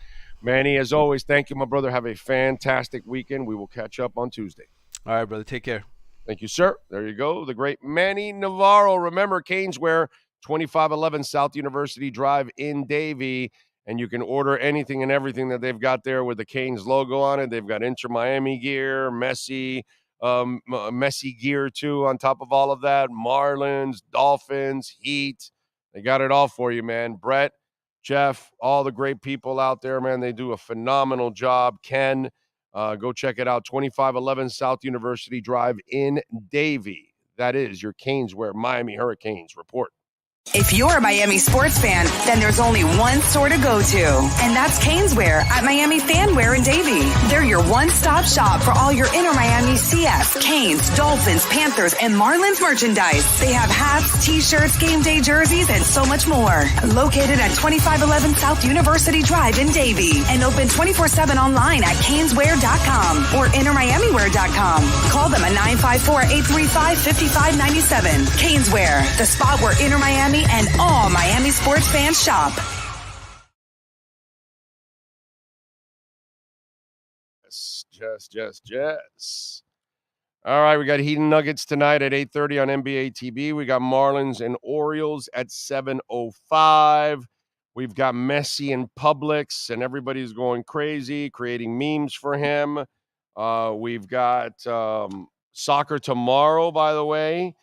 Manny, as always, thank you, my brother. Have a fantastic weekend. We will catch up on Tuesday. All right, brother. Take care. Thank you, sir. There you go. The great Manny Navarro. Remember, Caneswear, 2511 South University Drive in Davie. And you can order anything and everything that they've got there with the Canes logo on it. They've got Inter Miami gear, Messi gear too on top of all of that. Marlins, Dolphins, Heat. They got it all for you, man. Brett, Jeff, all the great people out there, man. They do a phenomenal job. Ken, go check it out. 2511 South University Drive in Davie. That is your Caneswear Miami Hurricanes report. If you're a Miami sports fan, then there's only one store to go to, and that's Caneswear at Miami Fanwear in Davie. They're your one-stop shop for all your inner Miami CF, Canes, Dolphins, Panthers, and Marlins merchandise. They have hats, t-shirts, game day jerseys, and so much more. Located at 2511 South University Drive in Davie, and open 24/7 online at caneswear.com or innermiamiwear.com. Call them at 954-835-5597. Caneswear, the spot where inner Miami and all Miami sports fans shop. Yes. All right, we got Heat and Nuggets tonight at 8:30 on NBA TV. We got Marlins and Orioles at 7:05. We've got Messi in Publix, and everybody's going crazy, creating memes for him. We've got soccer tomorrow, by the way.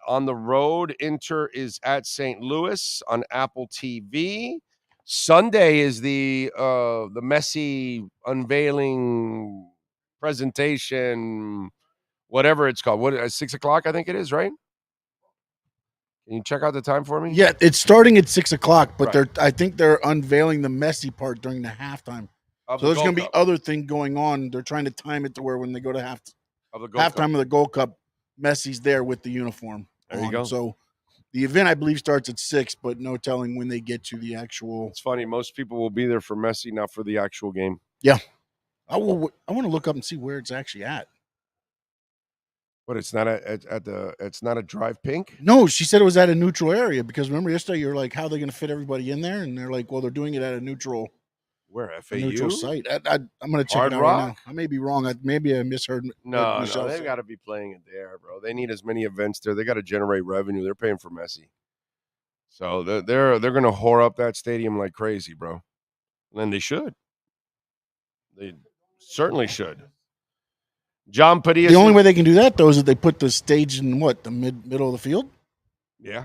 On the road, Inter is at St. Louis on Apple TV. Sunday is the Messi unveiling presentation, whatever it's called. What 6:00? I think it is, right? Can you check out the time for me? Yeah, it's starting at 6:00, but right. I think they're unveiling the Messi part during the halftime. So there's going to be other thing going on. They're trying to time it to where when they go to halftime of the Gold Cup, Messi's there with the uniform. There you go. So the event, I believe, starts at 6, but no telling when they get to the actual. It's funny. Most people will be there for Messi, not for the actual game. Yeah. I want to look up and see where it's actually at. But it's not it's not a Drive Pink? No, she said it was at a neutral area because remember yesterday you were like, how are they going to fit everybody in there? And they're like, well, they're doing it at a neutral Where, A neutral FAU? site. I'm going to check Hard it out right Rock? now. I may be wrong. Maybe I misheard what No, Michelle they've said. got to be playing it there, bro. They need as many events there. They got to generate revenue. They're paying for Messi. So they're going to whore up that stadium like crazy, bro. And they should. They certainly should. John Padilla. The only way they can do that, though, is if they put the stage in the middle of the field. Yeah.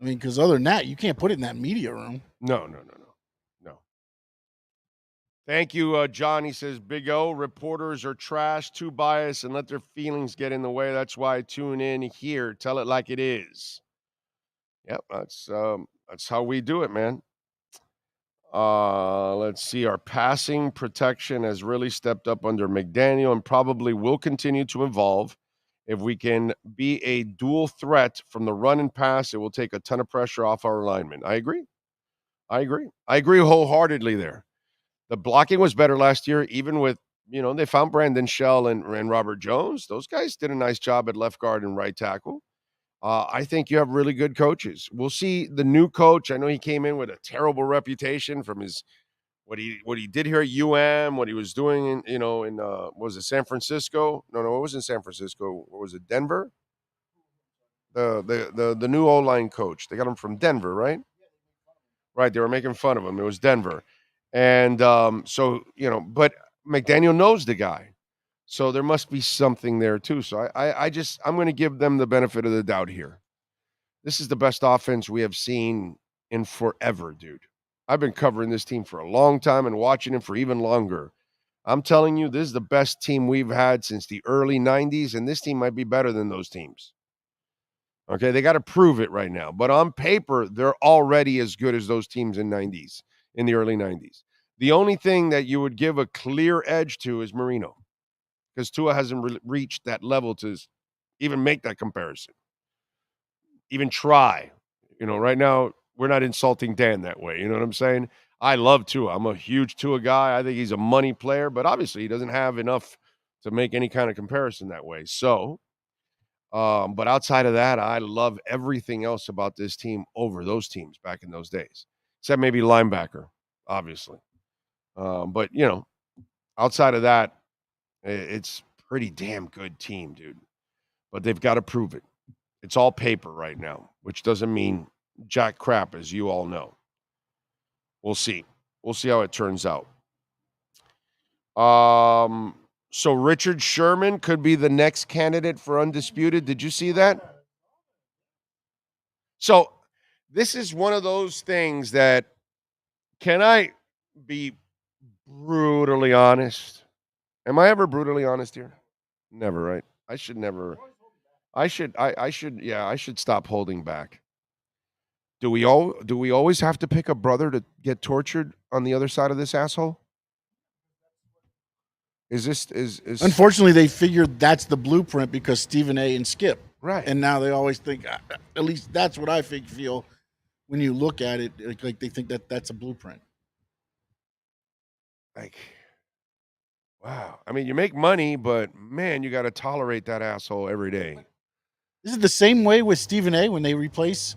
I mean, because other than that, you can't put it in that media room. No. Thank you, John. He says, Big O, reporters are trash, too biased, and let their feelings get in the way. That's why I tune in here. Tell it like it is. Yep, that's how we do it, man. Let's see. Our passing protection has really stepped up under McDaniel and probably will continue to evolve. If we can be a dual threat from the run and pass, it will take a ton of pressure off our alignment. I agree wholeheartedly there. The blocking was better last year, even with, they found Brandon Shell and Robert Jones. Those guys did a nice job at left guard and right tackle. I think you have really good coaches. We'll see the new coach. I know he came in with a terrible reputation from his what he did here at UM, what he was doing in was it San Francisco? No, it wasn't San Francisco. What was it, Denver? The new O-line coach. They got him from Denver, right? Right, they were making fun of him. It was Denver. And but McDaniel knows the guy. So there must be something there too. So I'm going to give them the benefit of the doubt here. This is the best offense we have seen in forever, dude. I've been covering this team for a long time and watching him for even longer. I'm telling you, this is the best team we've had since the early 90s, and this team might be better than those teams. Okay, they got to prove it right now. But on paper, they're already as good as those teams in the early 90s. The only thing that you would give a clear edge to is Marino, because Tua hasn't reached that level to even make that comparison, even try. Right now, we're not insulting Dan that way. You know what I'm saying? I love Tua. I'm a huge Tua guy. I think he's a money player, but obviously he doesn't have enough to make any kind of comparison that way. So, but outside of that, I love everything else about this team over those teams back in those days, except maybe linebacker, obviously. But, outside of that, it's pretty damn good team, dude. But they've got to prove it. It's all paper right now, which doesn't mean jack crap, as you all know. We'll see. We'll see how it turns out. So Richard Sherman could be the next candidate for Undisputed. Did you see that? So this is one of those things that, can I be brutally honest? Am I ever brutally honest here? Never, right? I should stop holding back. Do we always have to pick a brother to get tortured on the other side of this asshole? Is Unfortunately, they figured that's the blueprint because Stephen A. and Skip. Right. And now they always think, at least that's what I feel when you look at it, like they think that that's a blueprint. Like, wow. I mean, you make money, but man, you got to tolerate that asshole every day. Is it the same way with Stephen A. when they replace?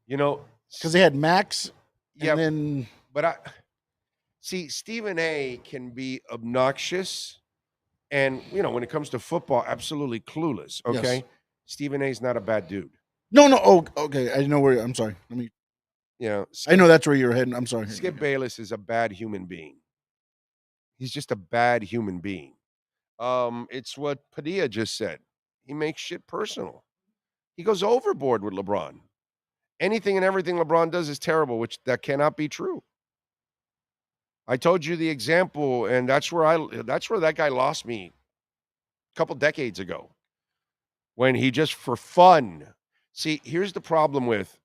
Because they had Max, and then. But Stephen A. can be obnoxious, and when it comes to football, absolutely clueless. Okay, yes. Stephen A. is not a bad dude. No. Oh, okay. I know where. I'm sorry. Let me. I know that's where you're heading. I'm sorry. Skip Bayless is a bad human being. He's just a bad human being. It's what Padilla just said. He makes shit personal. He goes overboard with LeBron. Anything and everything LeBron does is terrible, which that cannot be true. I told you the example, and that's where that guy lost me a couple decades ago, when he just for fun. See, here's the problem with,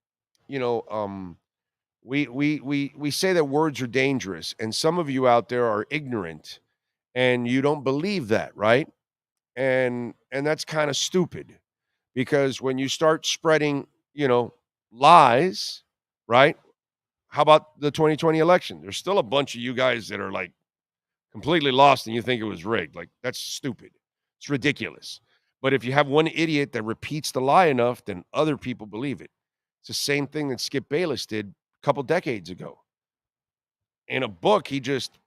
we say that words are dangerous, and some of you out there are ignorant, and you don't believe that, right? And that's kind of stupid, because when you start spreading, lies, right? How about the 2020 election? There's still a bunch of you guys that are like completely lost and you think it was rigged. Like, that's stupid. It's ridiculous. But if you have one idiot that repeats the lie enough, then other people believe it. It's the same thing that Skip Bayless did a couple decades ago. in a book, he just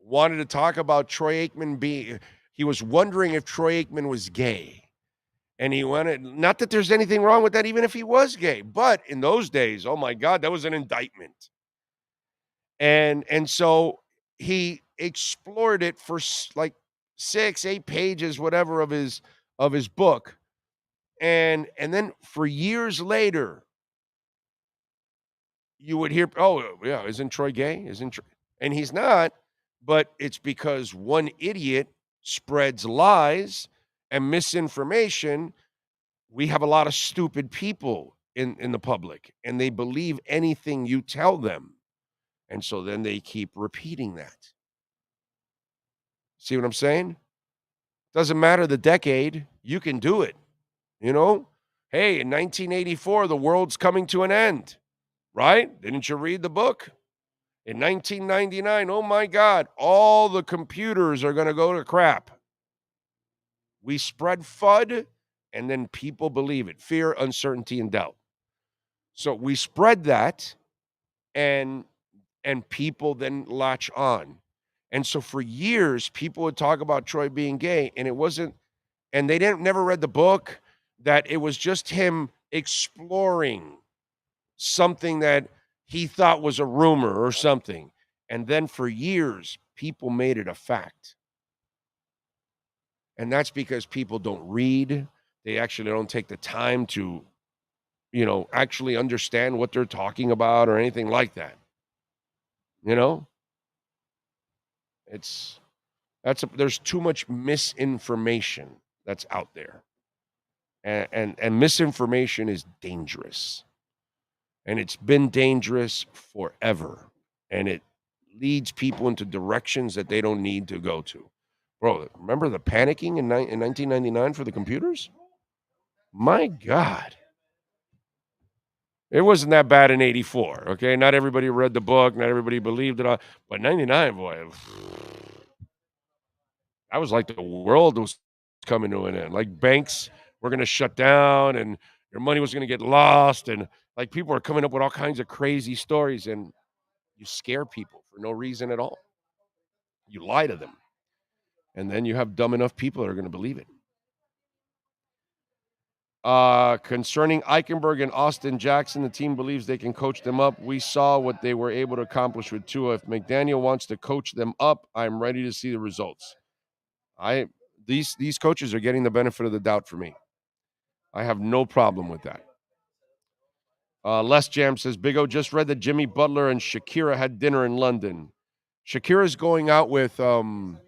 wanted to talk about Troy Aikman he was wondering if Troy Aikman was gay. And he wanted, not that there's anything wrong with that, even if he was gay, but in those days, oh my God, that was an indictment. And so he explored it for like 6-8 pages, whatever, of his book. And then for years later, you would hear, oh yeah, isn't Troy gay? And he's not, but it's because one idiot spreads lies and misinformation. We have a lot of stupid people in the public, and they believe anything you tell them. And so then they keep repeating that. See what I'm saying? Doesn't matter the decade, you can do it. You know? Hey, in 1984, the world's coming to an end, right? Didn't you read the book? In 1999, oh my God, all the computers are going to go to crap. We spread FUD, and then people believe it. Fear, uncertainty, and doubt. So we spread that, and people then latch on. And so for years, people would talk about Troy being gay, and it wasn't, and they never read the book, that it was just him exploring something that he thought was a rumor or something. And then for years, people made it a fact. And that's because people don't read. They actually don't take the time to, actually understand what they're talking about or anything like that. There's too much misinformation that's out there. And misinformation is dangerous. And it's been dangerous forever. And it leads people into directions that they don't need to go to. Bro, remember the panicking in 1999 for the computers? My God. It wasn't that bad in 84, okay? Not everybody read the book. Not everybody believed it. But 99, boy, that was like the world was coming to an end. Like banks were going to shut down and your money was going to get lost. And like people are coming up with all kinds of crazy stories. And you scare people for no reason at all. You lie to them. And then you have dumb enough people that are going to believe it. Concerning Eichenberg and Austin Jackson, the team believes they can coach them up. We saw what they were able to accomplish with Tua. If McDaniel wants to coach them up, I'm ready to see the results. These coaches are getting the benefit of the doubt for me. I have no problem with that. Les Jam says, Big O just read that Jimmy Butler and Shakira had dinner in London. Shakira's going out with the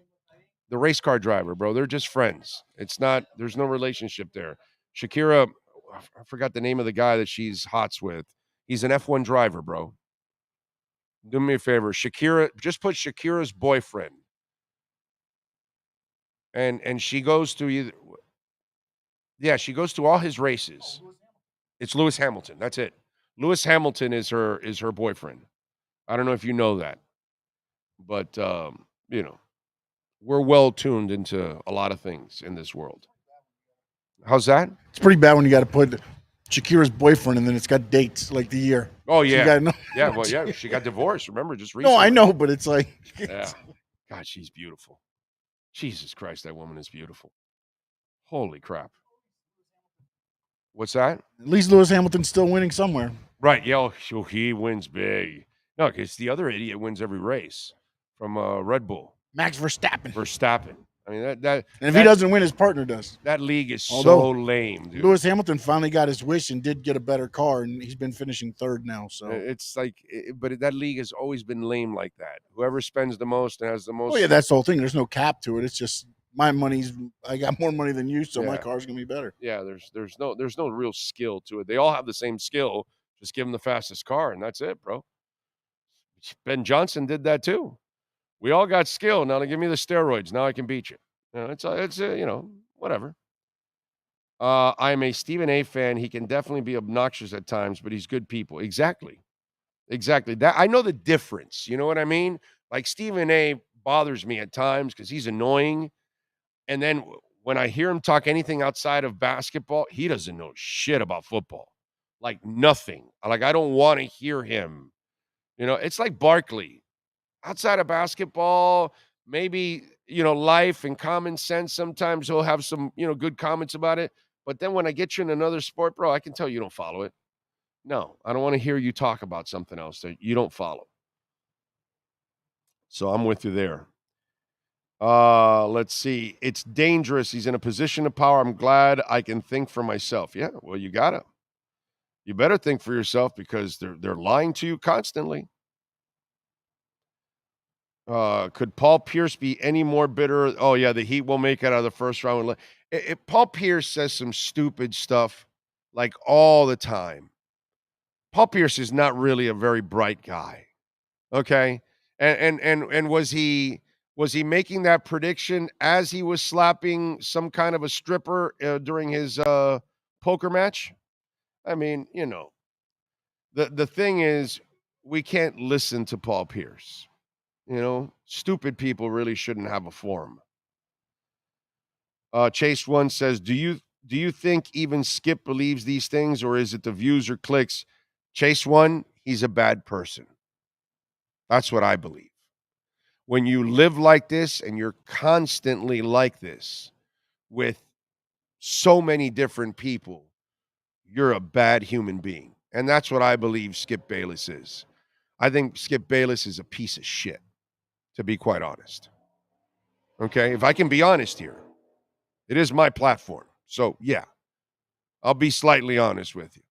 race car driver, bro. They're just friends. There's no relationship there. Shakira, I forgot the name of the guy that she's hots with. He's an F1 driver, bro. Do me a favor. Shakira, just put Shakira's boyfriend. And she goes to she goes to all his races. It's Lewis Hamilton. That's it. Lewis Hamilton is her boyfriend. I don't know if you know that. But we're well tuned into a lot of things in this world. How's that? It's pretty bad when you got to put Shakira's boyfriend and then it's got dates like the year. Oh yeah, so you gotta know. Yeah. Well, yeah, she got divorced. Remember, just recently. No, I know, but it's like, yeah. God, she's beautiful. Jesus Christ, that woman is beautiful. Holy crap. What's that? At least Lewis Hamilton's still winning somewhere. Right. Yeah. He wins big. No, because the other idiot wins every race from Red Bull. Max Verstappen. I mean, that and if he doesn't win, his partner does. That league is so lame, dude. Lewis Hamilton finally got his wish and did get a better car, and he's been finishing third now. So it's like, but that league has always been lame like that. Whoever spends the most and has the most. Oh yeah, that's the whole thing. There's no cap to it. It's just I got more money than you, so my car's gonna be better. Yeah, there's no real skill to it. They all have the same skill. Just give them the fastest car, and that's it, bro. Ben Johnson did that too. We all got skill. Now they give me the steroids. Now I can beat you. It's whatever. I'm a Stephen A. fan. He can definitely be obnoxious at times, but he's good people. Exactly. That I know the difference. You know what I mean? Like Stephen A. bothers me at times because he's annoying. And then when I hear him talk anything outside of basketball, he doesn't know shit about football. Like nothing. Like I don't want to hear him. It's like Barkley. Outside of basketball, maybe, life and common sense, sometimes he'll have some, good comments about it. But then when I get you in another sport, bro, I can tell you don't follow it. No, I don't want to hear you talk about something else that you don't follow. So I'm with you there. Let's see. It's dangerous. He's in a position of power. I'm glad I can think for myself. Yeah, well, you gotta. You better think for yourself because they're lying to you constantly. Could Paul Pierce be any more bitter? Oh yeah, the Heat will make it out of the first round. If Paul Pierce says some stupid stuff like all the time, Paul Pierce is not really a very bright guy. Okay, and was he making that prediction as he was slapping some kind of a stripper during his poker match? I mean, the thing is, we can't listen to Paul Pierce. Stupid people really shouldn't have a forum. Chase One says, "Do you think even Skip believes these things, or is it the views or clicks?" Chase One, he's a bad person. That's what I believe. When you live like this and you're constantly like this with so many different people, you're a bad human being. And that's what I believe Skip Bayless is. I think Skip Bayless is a piece of shit, to be quite honest. Okay? If I can be honest here, it is my platform. So, yeah, I'll be slightly honest with you.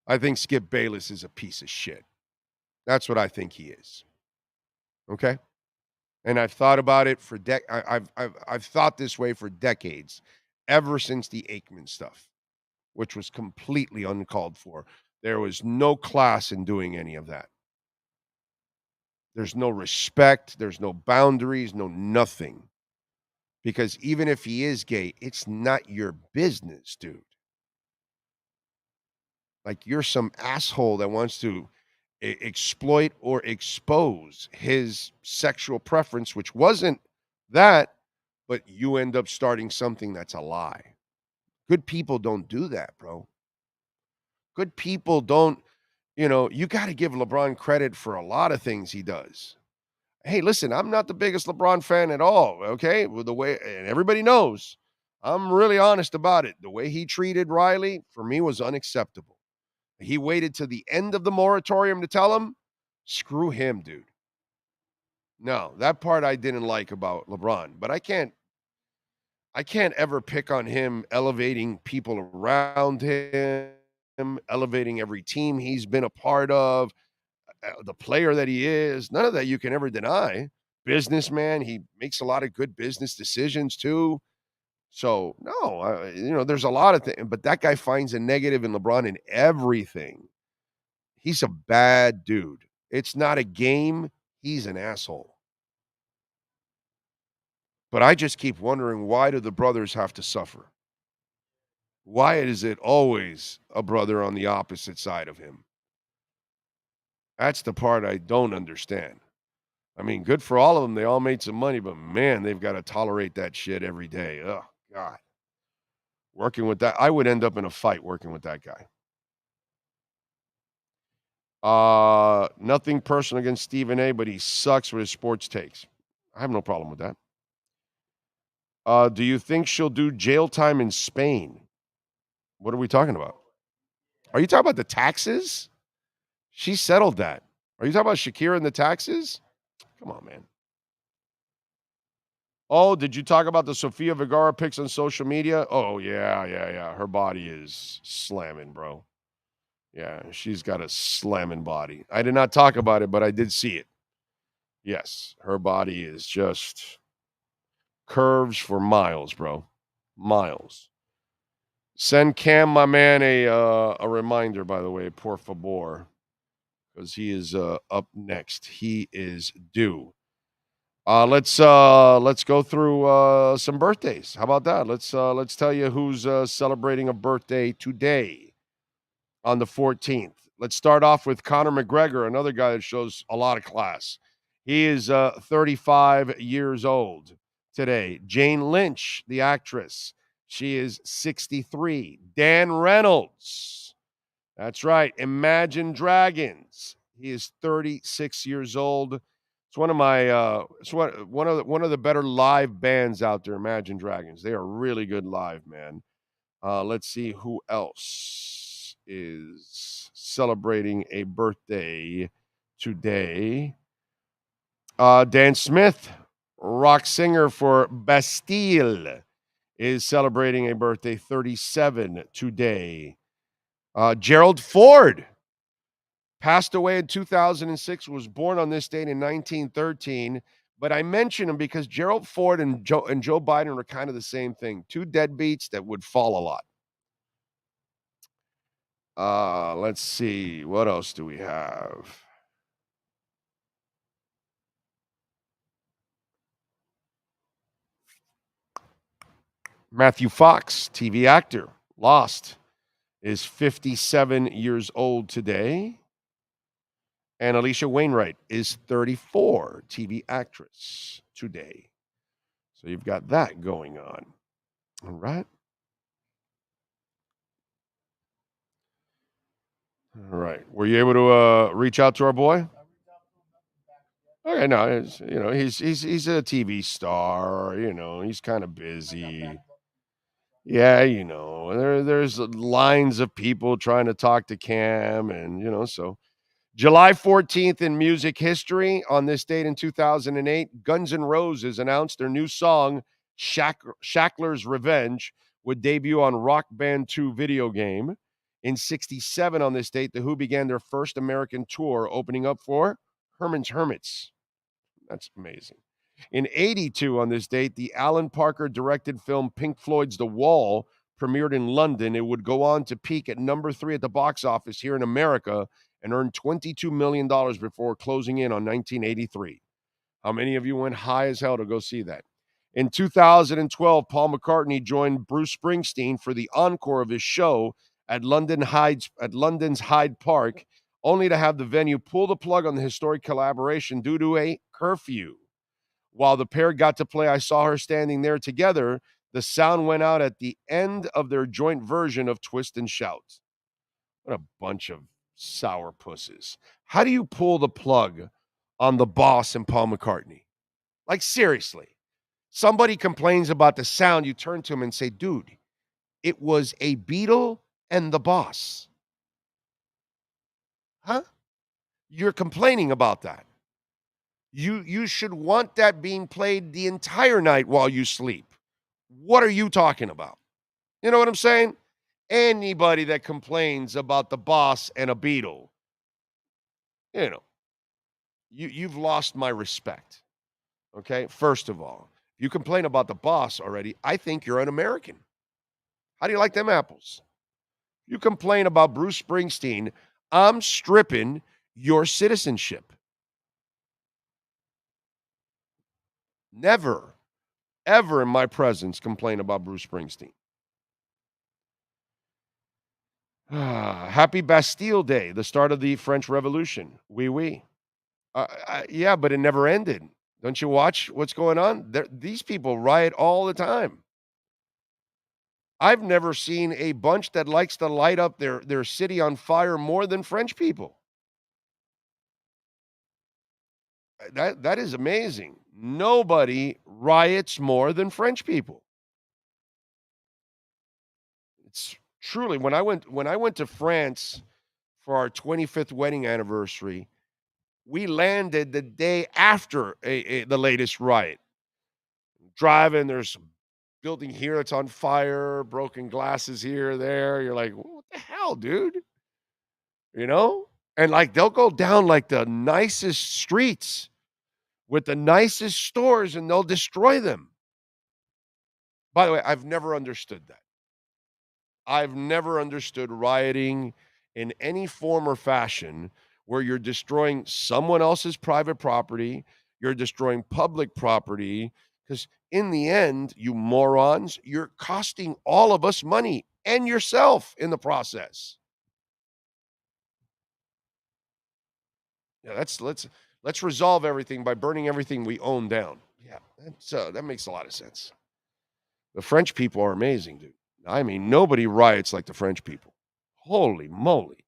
I think Skip Bayless is a piece of shit. That's what I think he is. Okay? And I've thought about it for I've thought this way for decades, ever since the Aikman stuff, which was completely uncalled for. There was no class in doing any of that. There's no respect, there's no boundaries, no nothing. Because even if he is gay, it's not your business, dude. Like you're some asshole that wants to exploit or expose his sexual preference, which wasn't that, but you end up starting something that's a lie. Good people don't do that, bro. Good people don't, you got to give LeBron credit for a lot of things he does. Hey, listen, I'm not the biggest LeBron fan at all, okay? With the way, and everybody knows, I'm really honest about it. The way he treated Riley, for me, was unacceptable. He waited to the end of the moratorium to tell him, screw him, dude. No, that part I didn't like about LeBron, but I can't ever pick on him elevating people around him, elevating every team he's been a part of, the player that he is. None of that you can ever deny. Businessman, he makes a lot of good business decisions too. So, no, there's a lot of things, but that guy finds a negative in LeBron in everything. He's a bad dude. It's not a game. He's an asshole. But I just keep wondering, why do the brothers have to suffer? Why is it always a brother on the opposite side of him? That's the part I don't understand. I mean, good for all of them. They all made some money, but man, they've got to tolerate that shit every day. Oh, God. Working with that, I would end up in a fight working with that guy. Nothing personal against Stephen A, but he sucks with his sports takes. I have no problem with that. Do you think she'll do jail time in Spain? What are we talking about? Are you talking about the taxes? She settled that. Are you talking about Shakira and the taxes? Come on, man. Oh, did you talk about the Sofia Vergara pics on social media? Oh, yeah. Her body is slamming, bro. Yeah, she's got a slamming body. I did not talk about it, but I did see it. Yes, her body is just curves for miles, bro. Miles. Send Cam, my man, a reminder, by the way, por favor, because he is up next. He is due. Let's go through some birthdays. How about that? Let's tell you who's celebrating a birthday today on the 14th. Let's start off with Conor McGregor, another guy that shows a lot of class. He is 35 years old today. Jane Lynch, the actress, she is 63. Dan Reynolds, that's right. Imagine Dragons. He is 36 years old. It's one of my it's one of the better live bands out there, Imagine Dragons. They are really good live, man. Let's see who else is celebrating a birthday today. Dan Smith, rock singer for Bastille, is celebrating a birthday, 37 today. Gerald Ford passed away in 2006, was born on this date in 1913. But I mention him because Gerald Ford and Joe Biden are kind of the same thing. Two deadbeats that would fall a lot. Let's see. What else do we have? Matthew Fox, TV actor, Lost, is 57 years old today. And Alicia Wainwright is 34, TV actress today. So you've got that going on. All right. All right. Were you able to reach out to our boy? Okay, no, he's a TV star. He's kind of busy. Yeah, there's lines of people trying to talk to Cam, and so. July 14th in music history, on this date in 2008, Guns N' Roses announced their new song, Shackler's Revenge, would debut on Rock Band 2 video game. In 67 on this date, The Who began their first American tour, opening up for Herman's Hermits. That's amazing. In 82 on this date, the Alan Parker directed film Pink Floyd's The Wall premiered in London. It would go on to peak at number 3 at the box office here in America and earn $22 million before closing in on 1983. How many of you went high as hell to go see that? In 2012, Paul McCartney joined Bruce Springsteen for the encore of his show at London's Hyde Park, only to have the venue pull the plug on the historic collaboration due to a curfew. While the pair got to play I Saw Her Standing There together, the sound went out at the end of their joint version of Twist and Shout. What a bunch of sour pusses. How do you pull the plug on the boss and Paul McCartney? Like, seriously. Somebody complains about the sound, you turn to him and say, dude, it was a Beatle and the boss. Huh? You're complaining about that. You should want that being played the entire night while you sleep. What are you talking about? You know what I'm saying? Anybody that complains about the boss and a Beatle, you've lost my respect. Okay? First of all, you complain about the boss already, I think you're an American. How do you like them apples? You complain about Bruce Springsteen, I'm stripping your citizenship. Never, ever in my presence complain about Bruce Springsteen. Happy Bastille Day, the start of the French Revolution. Oui, oui. Yeah, but it never ended. Don't you watch what's going on? These people riot all the time. I've never seen a bunch that likes to light up their city on fire more than French people. That is amazing. Nobody riots more than French people. It's truly, when I went to France for our 25th wedding anniversary, we landed the day after the latest riot. Driving, there's a building here that's on fire, broken glasses here, there. You're like, what the hell, dude? And like they'll go down like the nicest streets with the nicest stores and they'll destroy them. By the way, I've never understood that. I've never understood rioting in any form or fashion where you're destroying someone else's private property, you're destroying public property, because in the end, you morons, you're costing all of us money and yourself in the process. Yeah, let's resolve everything by burning everything we own down. Yeah, that makes a lot of sense. The French people are amazing, dude. I mean, nobody riots like the French people. Holy moly.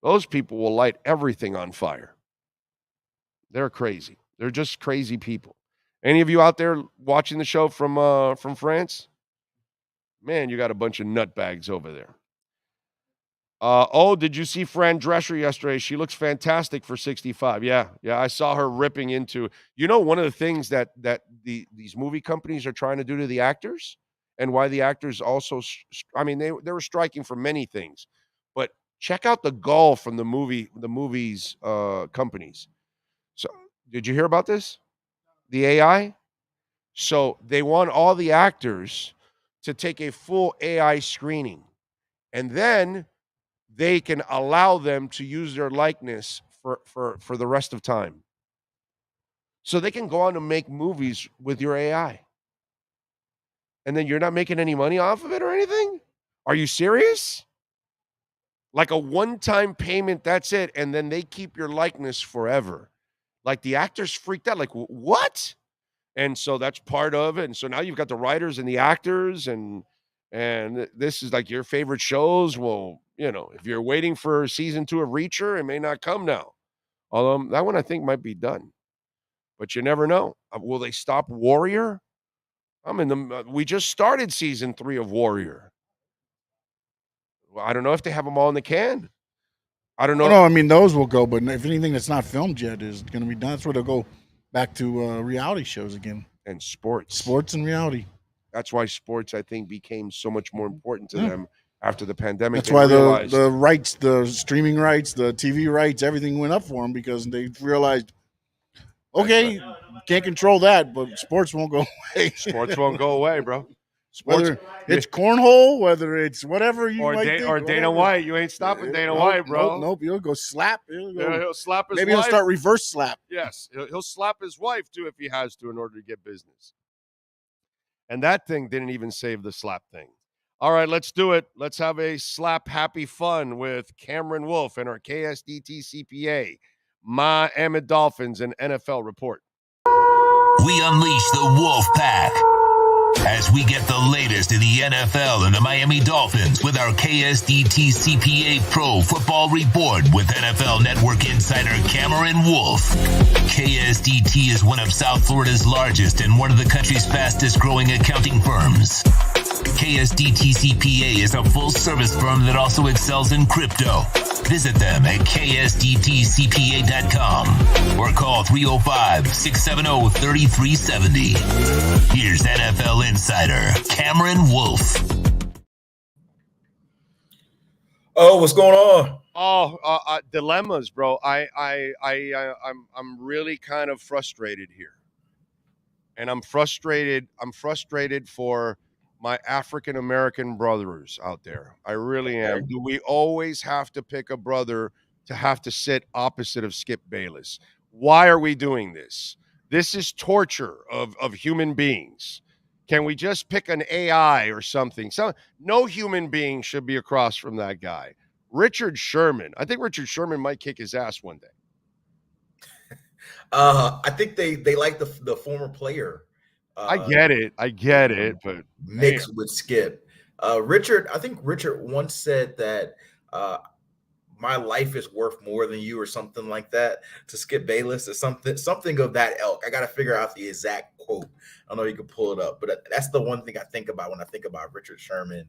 Those people will light everything on fire. They're crazy. They're just crazy people. Any of you out there watching the show from France? Man, you got a bunch of nutbags over there. Did you see Fran Drescher yesterday? She looks fantastic for 65. Yeah, I saw her ripping into. One of the things that these movie companies are trying to do to the actors, and why the actors also, they were striking for many things, but check out the gall from the movies companies. So, did you hear about this? The AI. So they want all the actors to take a full AI screening, and then they can allow them to use their likeness for the rest of time. So they can go on to make movies with your AI. And then you're not making any money off of it or anything? Are you serious? Like a one-time payment, that's it. And then they keep your likeness forever. Like the actors freaked out. Like, what? And so that's part of it. And so now you've got the writers and the actors, and this is like your favorite shows. Well, if you're waiting for season 2 of Reacher, it may not come now. Although that one I think might be done, but you never know. Will they stop Warrior? We just started season 3 of Warrior. Well, I don't know if they have them all in the can. I don't know. No, those will go, but if anything that's not filmed yet is going to be done, that's where they'll go back to reality shows again. And sports. Sports and reality. That's why sports, I think, became so much more important to them after the pandemic. That's why the rights, the streaming rights, the TV rights, everything went up for them because they realized, okay, can't control that, but sports won't go away. Sports won't go away, bro. Whether it's cornhole, whether it's whatever you might think. Or Dana White. You ain't stopping Dana White, bro. Nope. He'll go slap. He'll slap his wife. Maybe he'll start reverse slap. Yes. He'll slap his wife, too, if he has to in order to get business. And that thing didn't even save the slap thing. All right, let's do it. Let's have a slap happy fun with Cameron Wolfe and our KSDT CPA, Miami Dolphins and NFL report. We unleash the Wolf Pack as we get the latest in the NFL and the Miami Dolphins with our KSDT CPA Pro Football Report with NFL Network insider Cameron Wolfe. KSDT is one of South Florida's largest and one of the country's fastest growing accounting firms. KSDT CPA is a full-service firm that also excels in crypto. Visit them at ksdtcpa.com or call 305-670-3370. Here's NFL insider Cameron Wolfe. Oh, what's going on? Dilemmas, bro. I'm really kind of frustrated here, and I'm frustrated for my African American brothers out there. I really am. Do we always have to pick a brother to have to sit opposite of Skip Bayless? Why are we doing this? This is torture of human beings. Can we just pick an AI or something? No human being should be across from that guy. Richard Sherman. I think Richard Sherman might kick his ass one day. I think they like the former player. I get it, but mixed with Skip. Richard, I think Richard once said that my life is worth more than you or something like that to Skip Bayless or something of that ilk. I got to figure out the exact quote. I don't know if you can pull it up, but that's the one thing I think about when I think about Richard Sherman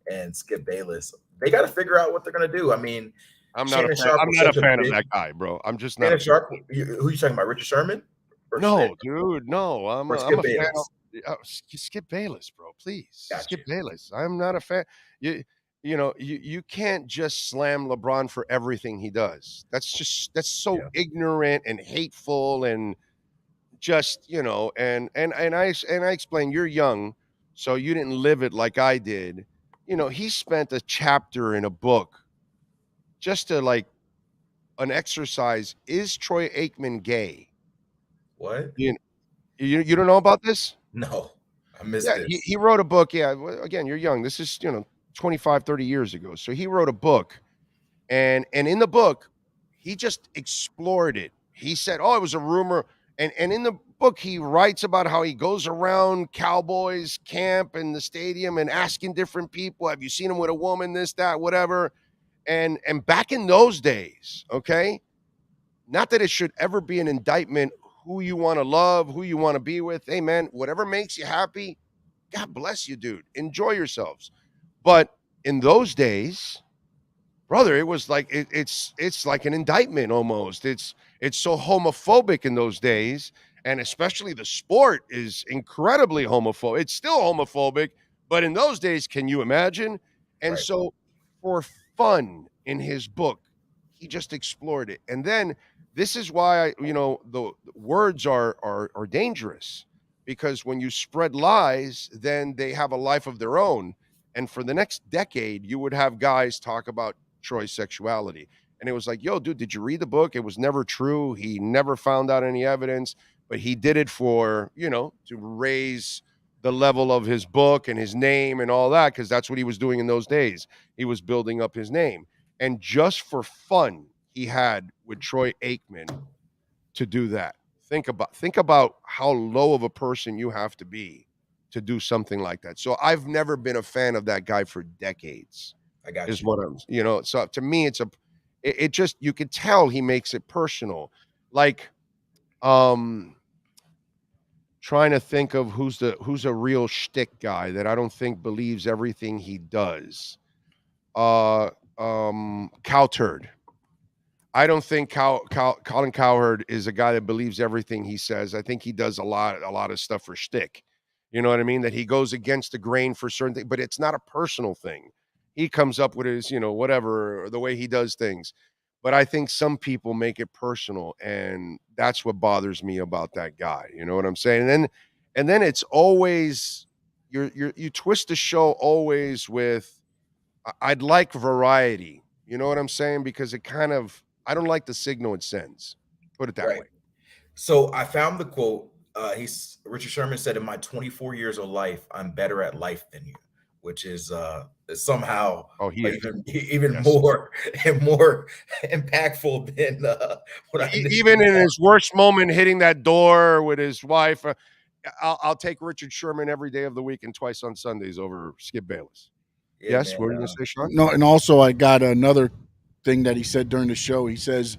and Skip Bayless. They got to figure out what they're going to do. I'm not a fan of that guy, bro. I'm just not. Sharp, who you talking about, Richard Sherman? No, dude, no. I'm a fan of Skip Bayless, bro. Please, gotcha. Skip Bayless. I'm not a fan. You can't just slam LeBron for everything he does. That's so ignorant and hateful and just and I explain you're young, so you didn't live it like I did. He spent a chapter in a book just to like an exercise. Is Troy Aikman gay? What? You don't know about this? No, I missed it. He wrote a book. Yeah, again, you're young. This is 25, 30 years ago. So he wrote a book, and in the book, he just explored it. He said, "Oh, it was a rumor," and in the book, he writes about how he goes around Cowboys camp and the stadium and asking different people, "Have you seen him with a woman? This, that, whatever." And back in those days, okay, not that it should ever be an indictment who you want to love, who you want to be with. Hey, man, whatever makes you happy, God bless you, dude. Enjoy yourselves. But in those days, brother, it was like it's like an indictment almost. It's so homophobic in those days, and especially the sport is incredibly homophobic. It's still homophobic, but in those days, can you imagine? And Right. so, for fun, in his book, he just explored it. And then this is why the words are dangerous, because when you spread lies, then they have a life of their own. And for the next decade, you would have guys talk about Troy's sexuality. And it was like, yo, dude, did you read the book? It was never true. He never found out any evidence, but he did it for, to raise the level of his book and his name and all that, because that's what he was doing in those days. He was building up his name. And just for fun, he had with Troy Aikman to do that. Think about how low of a person you have to be to do something like that. So I've never been a fan of that guy for decades. I got Is you. what I'm, so to me, it just, you could tell he makes it personal. Like, trying to think of who's a real shtick guy that I don't think believes everything he does. Cowturd. I don't think Colin Cowherd is a guy that believes everything he says. I think he does a lot of stuff for shtick. You know what I mean? That he goes against the grain for certain things, but it's not a personal thing. He comes up with his, whatever, the way he does things. But I think some people make it personal, and that's what bothers me about that guy. You know what I'm saying? And then it's always you twist the show always with I'd like variety. You know what I'm saying? Because I don't like the signal it sends. Put it that Right. way. So I found the quote. Richard Sherman said, "In my 24 years of life, I'm better at life than you," which is somehow even Yes. more and more impactful than what I Even initially in thought. his worst moment, hitting that door with his wife. I'll take Richard Sherman every day of the week and twice on Sundays over Skip Bayless. Yeah, Yes, man. what are you going to say, Sean? No, and also I got another thing that he said during the show. He says,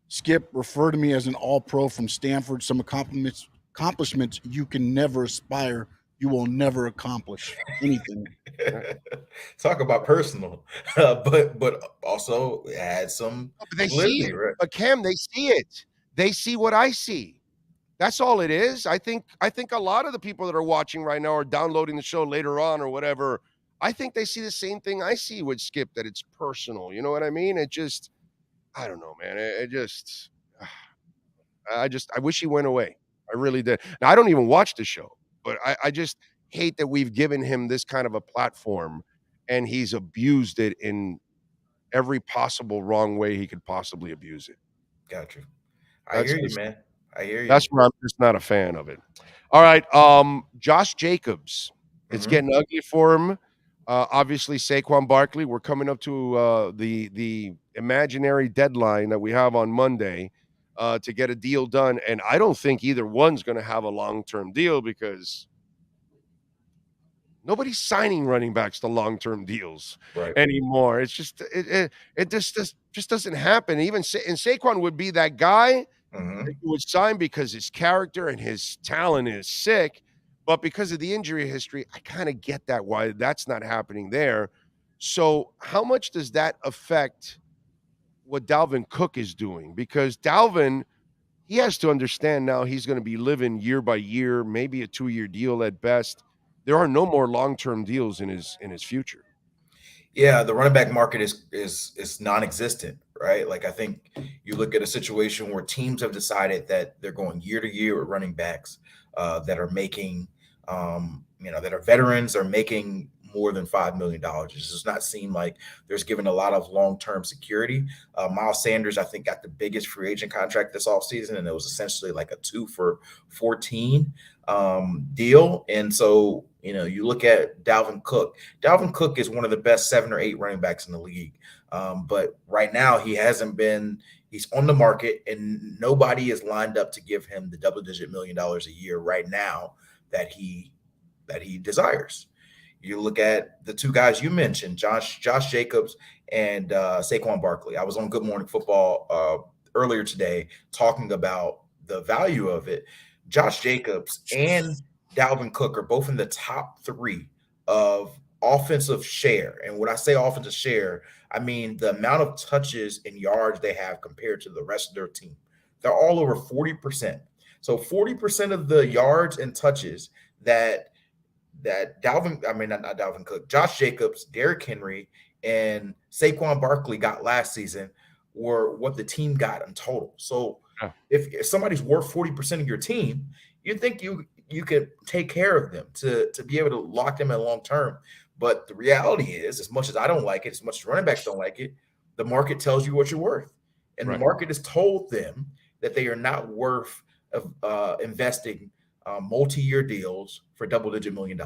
"Skip, refer to me as an all-pro from Stanford. Some accomplishments you can never aspire. You will never accomplish anything." Talk about personal, but also it had some But they see validity, it. right? But Cam, they see it. They see what I see. That's all it is. I think a lot of the people that are watching right now or downloading the show later on or whatever, I think they see the same thing I see with Skip, that it's personal. You know what I mean? It just, I don't know, man. It just, I wish he went away. I really did. Now, I don't even watch the show, but I just hate that we've given him this kind of a platform and he's abused it in every possible wrong way he could possibly abuse it. Got you. I That's hear you, just, man. I hear you. that's where I'm just not a fan of it. All right, Josh Jacobs. It's Mhm. getting ugly for him. Obviously, Saquon Barkley. We're coming up to the imaginary deadline that we have on Monday to get a deal done, and I don't think either one's going to have a long-term deal because nobody's signing running backs to long-term deals Right. anymore. It's just it just doesn't happen. Even and Saquon would be that guy Mhm. that you would sign because his character and his talent is sick, but because of the injury history, I kind of get that why that's not happening there. So, how much does that affect what Dalvin Cook is doing? Because Dalvin, he has to understand now he's going to be living year by year, maybe a 2-year deal at best. There are no more long-term deals in his future. Yeah, the running back market is non-existent, right? Like I think you look at a situation where teams have decided that they're going year to year with running backs that are making, that are veterans, are making more than $5 million. It does not seem like there's given a lot of long-term security. Miles Sanders, I think, got the biggest free agent contract this offseason, and it was essentially like a 2 for 14 deal. And so, you look at Dalvin Cook. Dalvin Cook is one of the best 7 or 8 running backs in the league. But right now he's on the market and nobody is lined up to give him the double-digit $1 million a year right now that he desires. You look at the two guys you mentioned, Josh Jacobs and Saquon Barkley. I was on Good Morning Football earlier today talking about the value of it, Josh Jacobs and Dalvin Cook are both in the top 3 of offensive share. And when I say offensive share, I mean the amount of touches and yards they have compared to the rest of their team. They're all over 40%. So 40% of the yards and touches that not Dalvin Cook, Josh Jacobs, Derrick Henry, and Saquon Barkley got last season were what the team got in total. So if somebody's worth 40% of your team, you think you could take care of them to be able to lock them in long term. But the reality is, as much as I don't like it, as much as running backs don't like it, the market tells you what you're worth. And the market has told them that they are not worth investing multi-year deals for double-digit $1 million.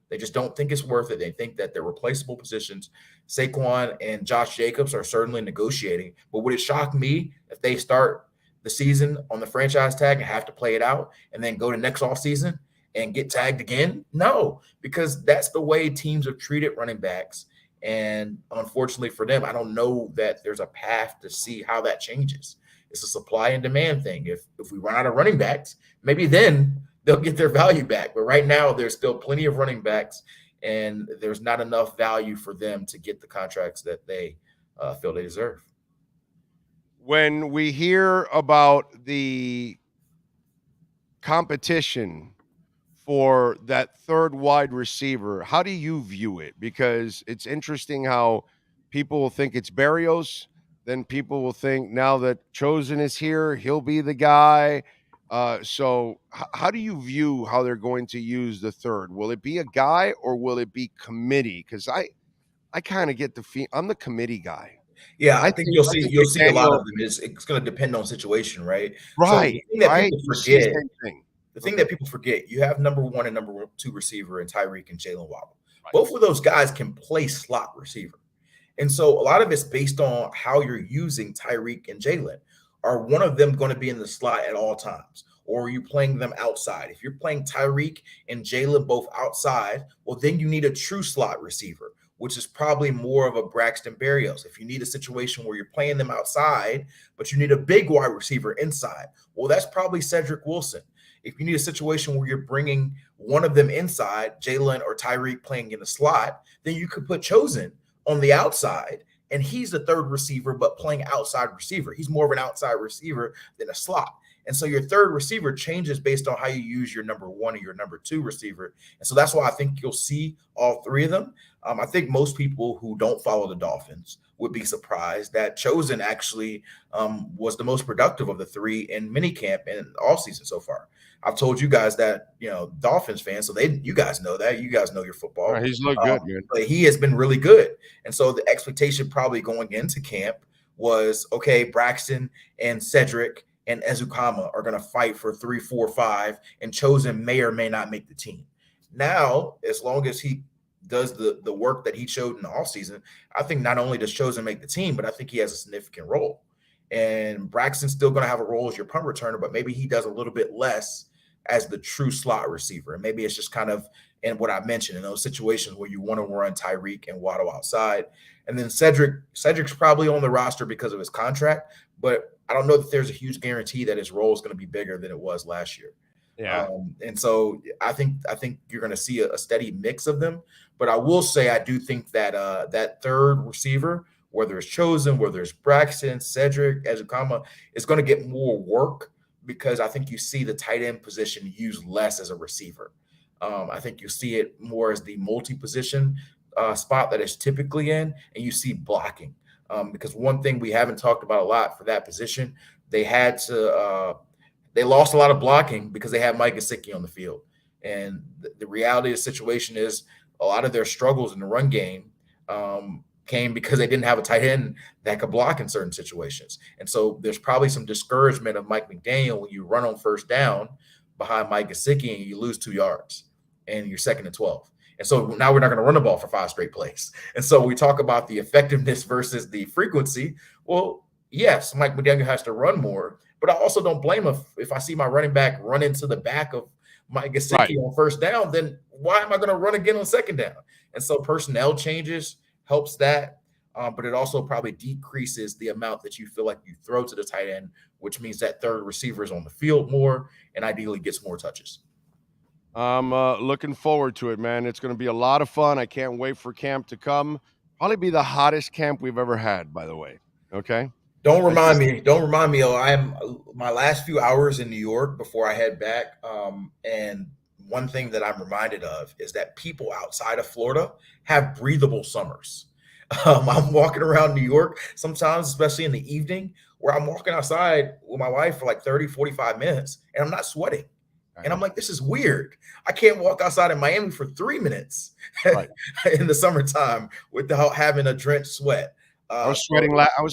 They just don't think it's worth it. They think that they're replaceable positions. Saquon and Josh Jacobs are certainly negotiating. But would it shock me if they start the season on the franchise tag and have to play it out and then go to next offseason and get tagged again? No, because that's the way teams have treated running backs. And unfortunately for them, I don't know that there's a path to see how that changes. It's a supply and demand thing. If we run out of running backs, maybe then they'll get their value back. But right now, there's still plenty of running backs, and there's not enough value for them to get the contracts that they feel they deserve. When we hear about the competition for that third wide receiver, how do you view it? Because it's interesting how people will think it's Berrios, then people will think now that Chosen is here, he'll be the guy. So how do you view how they're going to use the third? Will it be a guy or will it be committee? Because I kind of get the feel I'm the committee guy. Yeah, I think you'll see a lot of them. It's going to depend on situation, right? Right. So the thing that people forget, the thing that people forget, you have number 1 and number 2 receiver in Tyreek and Jalen Waddle. Right. Both of those guys can play slot receiver. And so a lot of it's based on how you're using Tyreek and Jalen. Are one of them going to be in the slot at all times? Or are you playing them outside? If you're playing Tyreek and Jalen both outside, well, then you need a true slot receiver, which is probably more of a Braxton Berrios. If you need a situation where you're playing them outside, but you need a big wide receiver inside, well, that's probably Cedric Wilson. If you need a situation where you're bringing one of them inside, Jalen or Tyreek playing in the slot, then you could put Chosen on the outside, and he's the third receiver, but playing outside receiver. He's more of an outside receiver than a slot. And so your third receiver changes based on how you use your number 1 or your number 2 receiver. And so that's why I think you'll see all 3 of them. I think most people who don't follow the Dolphins would be surprised that Chosen actually was the most productive of the 3 in minicamp and all season so far. I've told you guys that, Dolphins fans, so you guys know that. You guys know your football. Right, he's looked good, man. But he has been really good. And so the expectation probably going into camp was, okay, Braxton and Cedric and Ezukama are going to fight for 3, 4, 5, and Chosen may or may not make the team. Now, as long as he does the work that he showed in the offseason, I think not only does Chosen make the team, but I think he has a significant role. And Braxton's still going to have a role as your punt returner, but maybe he does a little bit less as the true slot receiver. And maybe it's just kind of in what I mentioned, in those situations where you want to run Tyreek and Waddle outside. And then Cedric's probably on the roster because of his contract, but I don't know that there's a huge guarantee that his role is going to be bigger than it was last year. Yeah. And so I think you're going to see a steady mix of them. But I will say I do think that that third receiver, whether it's Chosen, whether it's Braxton, Cedric, Ezukama, is going to get more work because I think you see the tight end position used less as a receiver. I think you see it more as the multi-position spot that it's typically in, and you see blocking. Because one thing we haven't talked about a lot for that position, they lost a lot of blocking because they had Mike Gesicki on the field. And the reality of the situation is a lot of their struggles in the run game came because they didn't have a tight end that could block in certain situations. And so there's probably some discouragement of Mike McDaniel when you run on first down behind Mike Gesicki and you lose 2 yards and you're 2nd and 12. And so now we're not going to run the ball for 5 straight plays. And so we talk about the effectiveness versus the frequency. Well, yes, Mike McDaniel has to run more, but I also don't blame him if I see my running back run into the back of Mike Gesicki on first down, then why am I going to run again on second down? And so personnel changes helps that. but it also probably decreases the amount that you feel like you throw to the tight end, which means that third receiver is on the field more and ideally gets more touches. I'm looking forward to it, man. It's going to be a lot of fun. I can't wait for camp to come. Probably be the hottest camp we've ever had, by the way. Okay. Don't remind me. Don't remind me. I'm my last few hours in New York before I head back. And one thing that I'm reminded of is that people outside of Florida have breathable summers. I'm walking around New York sometimes, especially in the evening, where I'm walking outside with my wife for like 30, 45 minutes, and I'm not sweating. And I'm like, this is weird. I can't walk outside in Miami for 3 minutes in the summertime without having a drenched sweat. I was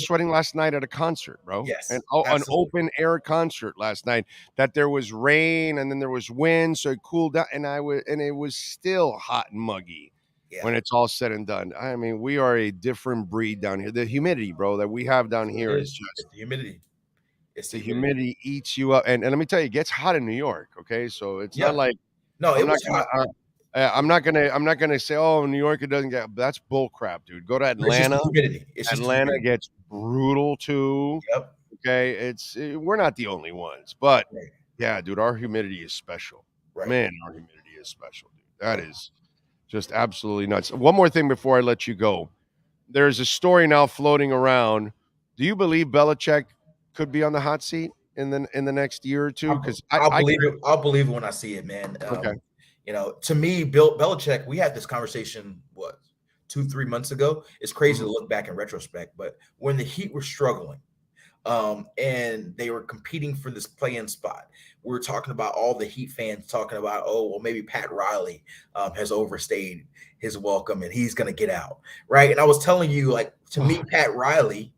sweating last night at a concert, bro. Yes, an open air concert last night. That there was rain and then there was wind, so it cooled down, and it was still hot and muggy when it's all said and done. I mean, we are a different breed down here. The humidity, bro, that we have down here is just the humidity. It's the humidity eats you up, and let me tell you, it gets hot in New York. Okay, so it's not like I'm not gonna say, oh, New York it doesn't get. That's bull crap, dude. Go to Atlanta. Atlanta gets brutal too. Yep. Okay, we're not the only ones, but yeah, dude, our humidity is special. Right. Man, our humidity is special, dude. That is just absolutely nuts. One more thing before I let you go. There's a story now floating around. Do you believe Belichick could be on the hot seat in the next year or two? Because I'll believe it when I see it, man. Okay. You know, to me, Bill Belichick, we had this conversation, 2-3 months ago. It's crazy to look back in retrospect, but when the Heat were struggling, and they were competing for this play-in spot, we were talking about all the Heat fans talking about, oh, well, maybe Pat Riley has overstayed his welcome and he's going to get out, right? And I was telling you, like, to me, Pat Riley,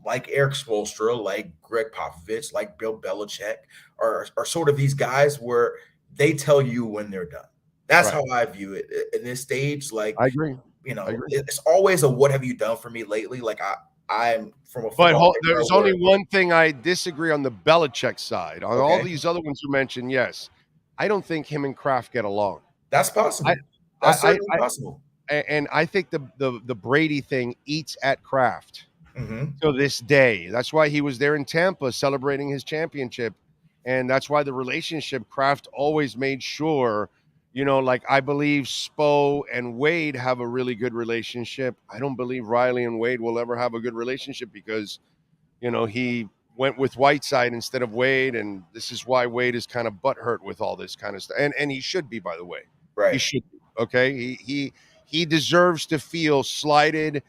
like Eric Spoelstra, like Greg Popovich, like Bill Belichick, are sort of these guys where they tell you when they're done. That's how I view it in this stage. Like, I agree. You know, it's always a what have you done for me lately? Like I'm from a but there's only one thing I disagree on the Belichick side. On all these other ones you mentioned, yes, I don't think him and Kraft get along. That's possible. That's certainly possible. And I think the Brady thing eats at Kraft to this day. That's why he was there in Tampa celebrating his championship, and that's why the relationship Kraft always made sure. You know, like I believe Spo and Wade have a really good relationship. I don't believe Riley and Wade will ever have a good relationship because, you know, he went with Whiteside instead of Wade, and this is why Wade is kind of butthurt with all this kind of stuff. And he should be, by the way. Right. He should be. Okay. He deserves to feel slighted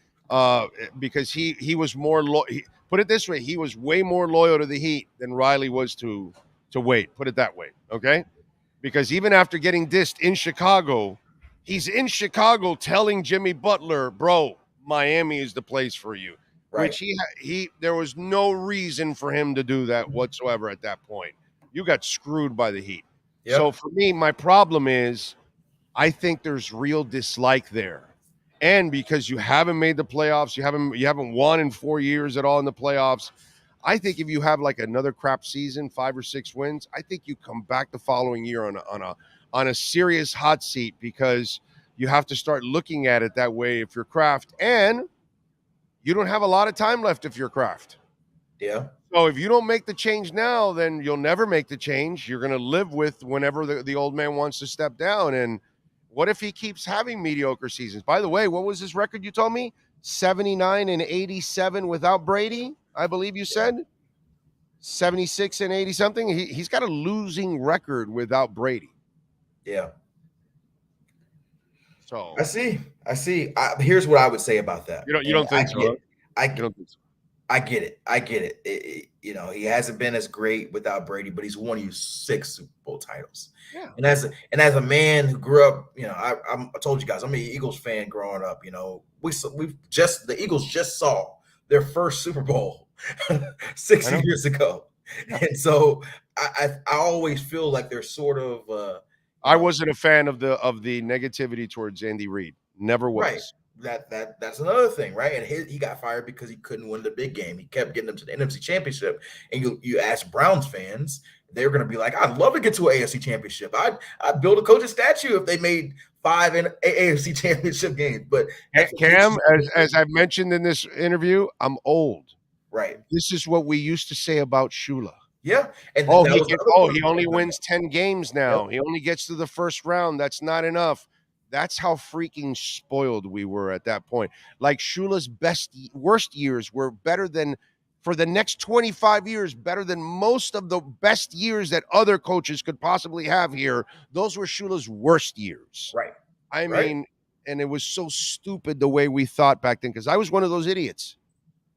because he was more put it this way, he was way more loyal to the Heat than Riley was to Wade. Put it that way. Okay. Because even after getting dissed in Chicago, he's in Chicago telling Jimmy Butler, bro, Miami is the place for you. Right. Which there was no reason for him to do that whatsoever at that point. You got screwed by the Heat. Yep. So for me, my problem is I think there's real dislike there. And because you haven't made the playoffs, you haven't won in 4 years at all in the playoffs. I think if you have like another crap season, 5 or 6 wins, I think you come back the following year on a serious hot seat because you have to start looking at it that way if you're Kraft, and you don't have a lot of time left if you're Kraft. Yeah. So if you don't make the change now, then you'll never make the change. You're going to live with whenever the old man wants to step down. And what if he keeps having mediocre seasons? By the way, what was his record you told me? 79 and 87 without Brady? I believe you said 76 and 80 something. He's got a losing record without Brady. Yeah. So I see. Here's what I would say about that. You don't think so? I get it. You know, he hasn't been as great without Brady, but he's won you 6 Super Bowl titles. Yeah. And as a man who grew up, you know, I told you guys, I'm an Eagles fan growing up. You know, the Eagles just saw their first Super Bowl 6 years ago, and so I always feel like there's sort of. I wasn't a fan of the negativity towards Andy Reid. Never was. Right. That's another thing, right? And he got fired because he couldn't win the big game. He kept getting them to the NFC Championship. And you ask Browns fans, they're going to be like, "I'd love to get to an AFC Championship. I'd build a coach's statue if they made 5 in AFC Championship games." But Cam, as I've mentioned in this interview, I'm old. Right. This is what we used to say about Shula. Yeah. And he only wins 10 games now. Yep. He only gets to the first round. That's not enough. That's how freaking spoiled we were at that point. Like Shula's worst years were better than, for the next 25 years, better than most of the best years that other coaches could possibly have here. Those were Shula's worst years. Right. I mean, and it was so stupid the way we thought back then, because I was one of those idiots.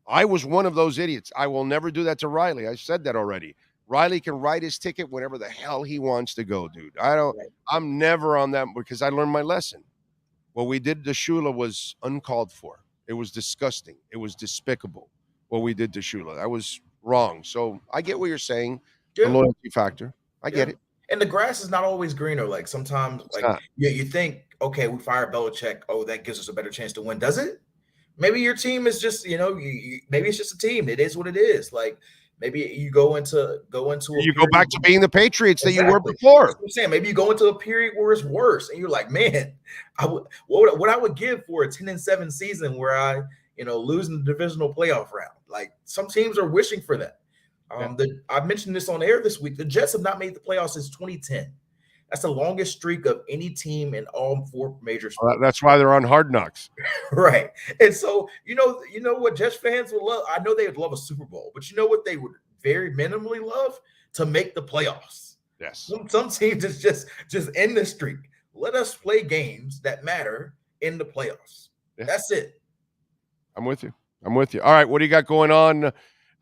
I will never do that to Riley. I said that already. Riley can write his ticket whenever the hell he wants to go, dude. I'm never on that because I learned my lesson. What we did to Shula was uncalled for. It was disgusting. It was despicable what we did to Shula. That was wrong. So I get what you're saying, the loyalty factor. I get it. And the grass is not always greener. Like sometimes, you think, okay, we fire Belichick. Oh, that gives us a better chance to win. Does it? Maybe your team is just, maybe it's just a team. It is what it is. Like maybe you go back to being the Patriots that you were before. That's what I'm saying. Maybe you go into a period where it's worse, and you're like, man, what I would give for a 10-7 season where I, lose in the divisional playoff round. Like some teams are wishing for that. I mentioned this on air this week. The Jets have not made the playoffs since 2010. That's the longest streak of any team in all 4 major sports. That's why they're on Hard Knocks. Right. And so, you know what Jets fans would love? I know they would love a Super Bowl, but you know what they would very minimally love? To make the playoffs. Yes. Some teams is just end the streak. Let us play games that matter in the playoffs. Yeah. That's it. I'm with you. All right. What do you got going on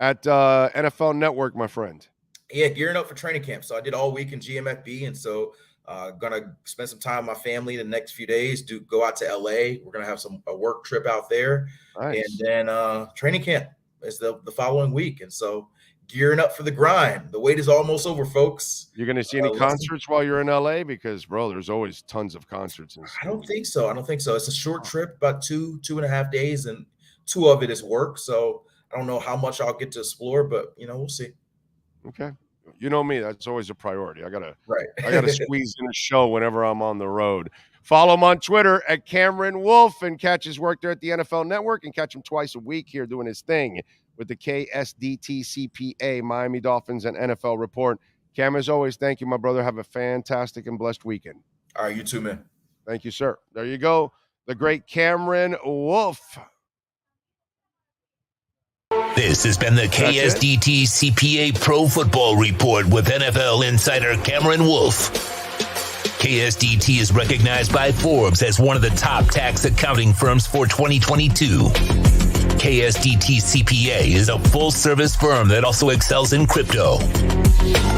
at NFL Network, my friend? Yeah, gearing up for training camp. So I did all week in GMFB, and so gonna spend some time with my family the next few days. Go out to LA. We're gonna have a work trip out there, nice. And then training camp is the following week, and so gearing up for the grind. The wait is almost over, folks. You're gonna see any concerts while you're in LA? Because bro, there's always tons of concerts. I don't think so. It's a short trip, about 2.5 days, and 2 of it is work. So I don't know how much I'll get to explore, but we'll see. Okay. You know me, that's always a priority. I gotta squeeze in a show whenever I'm on the road. Follow him on Twitter at Cameron Wolfe and catch his work there at the NFL Network, and catch him twice a week here doing his thing with the KSDT CPA, Miami Dolphins and NFL Report. Cam, as always, thank you, my brother. Have a fantastic and blessed weekend. All right, you too, man. Thank you, sir. There you go. The great Cameron Wolfe. This has been the KSDT CPA Pro Football Report with NFL insider Cameron Wolfe. KSDT is recognized by Forbes as one of the top tax accounting firms for 2022. KSDT CPA is a full-service firm that also excels in crypto.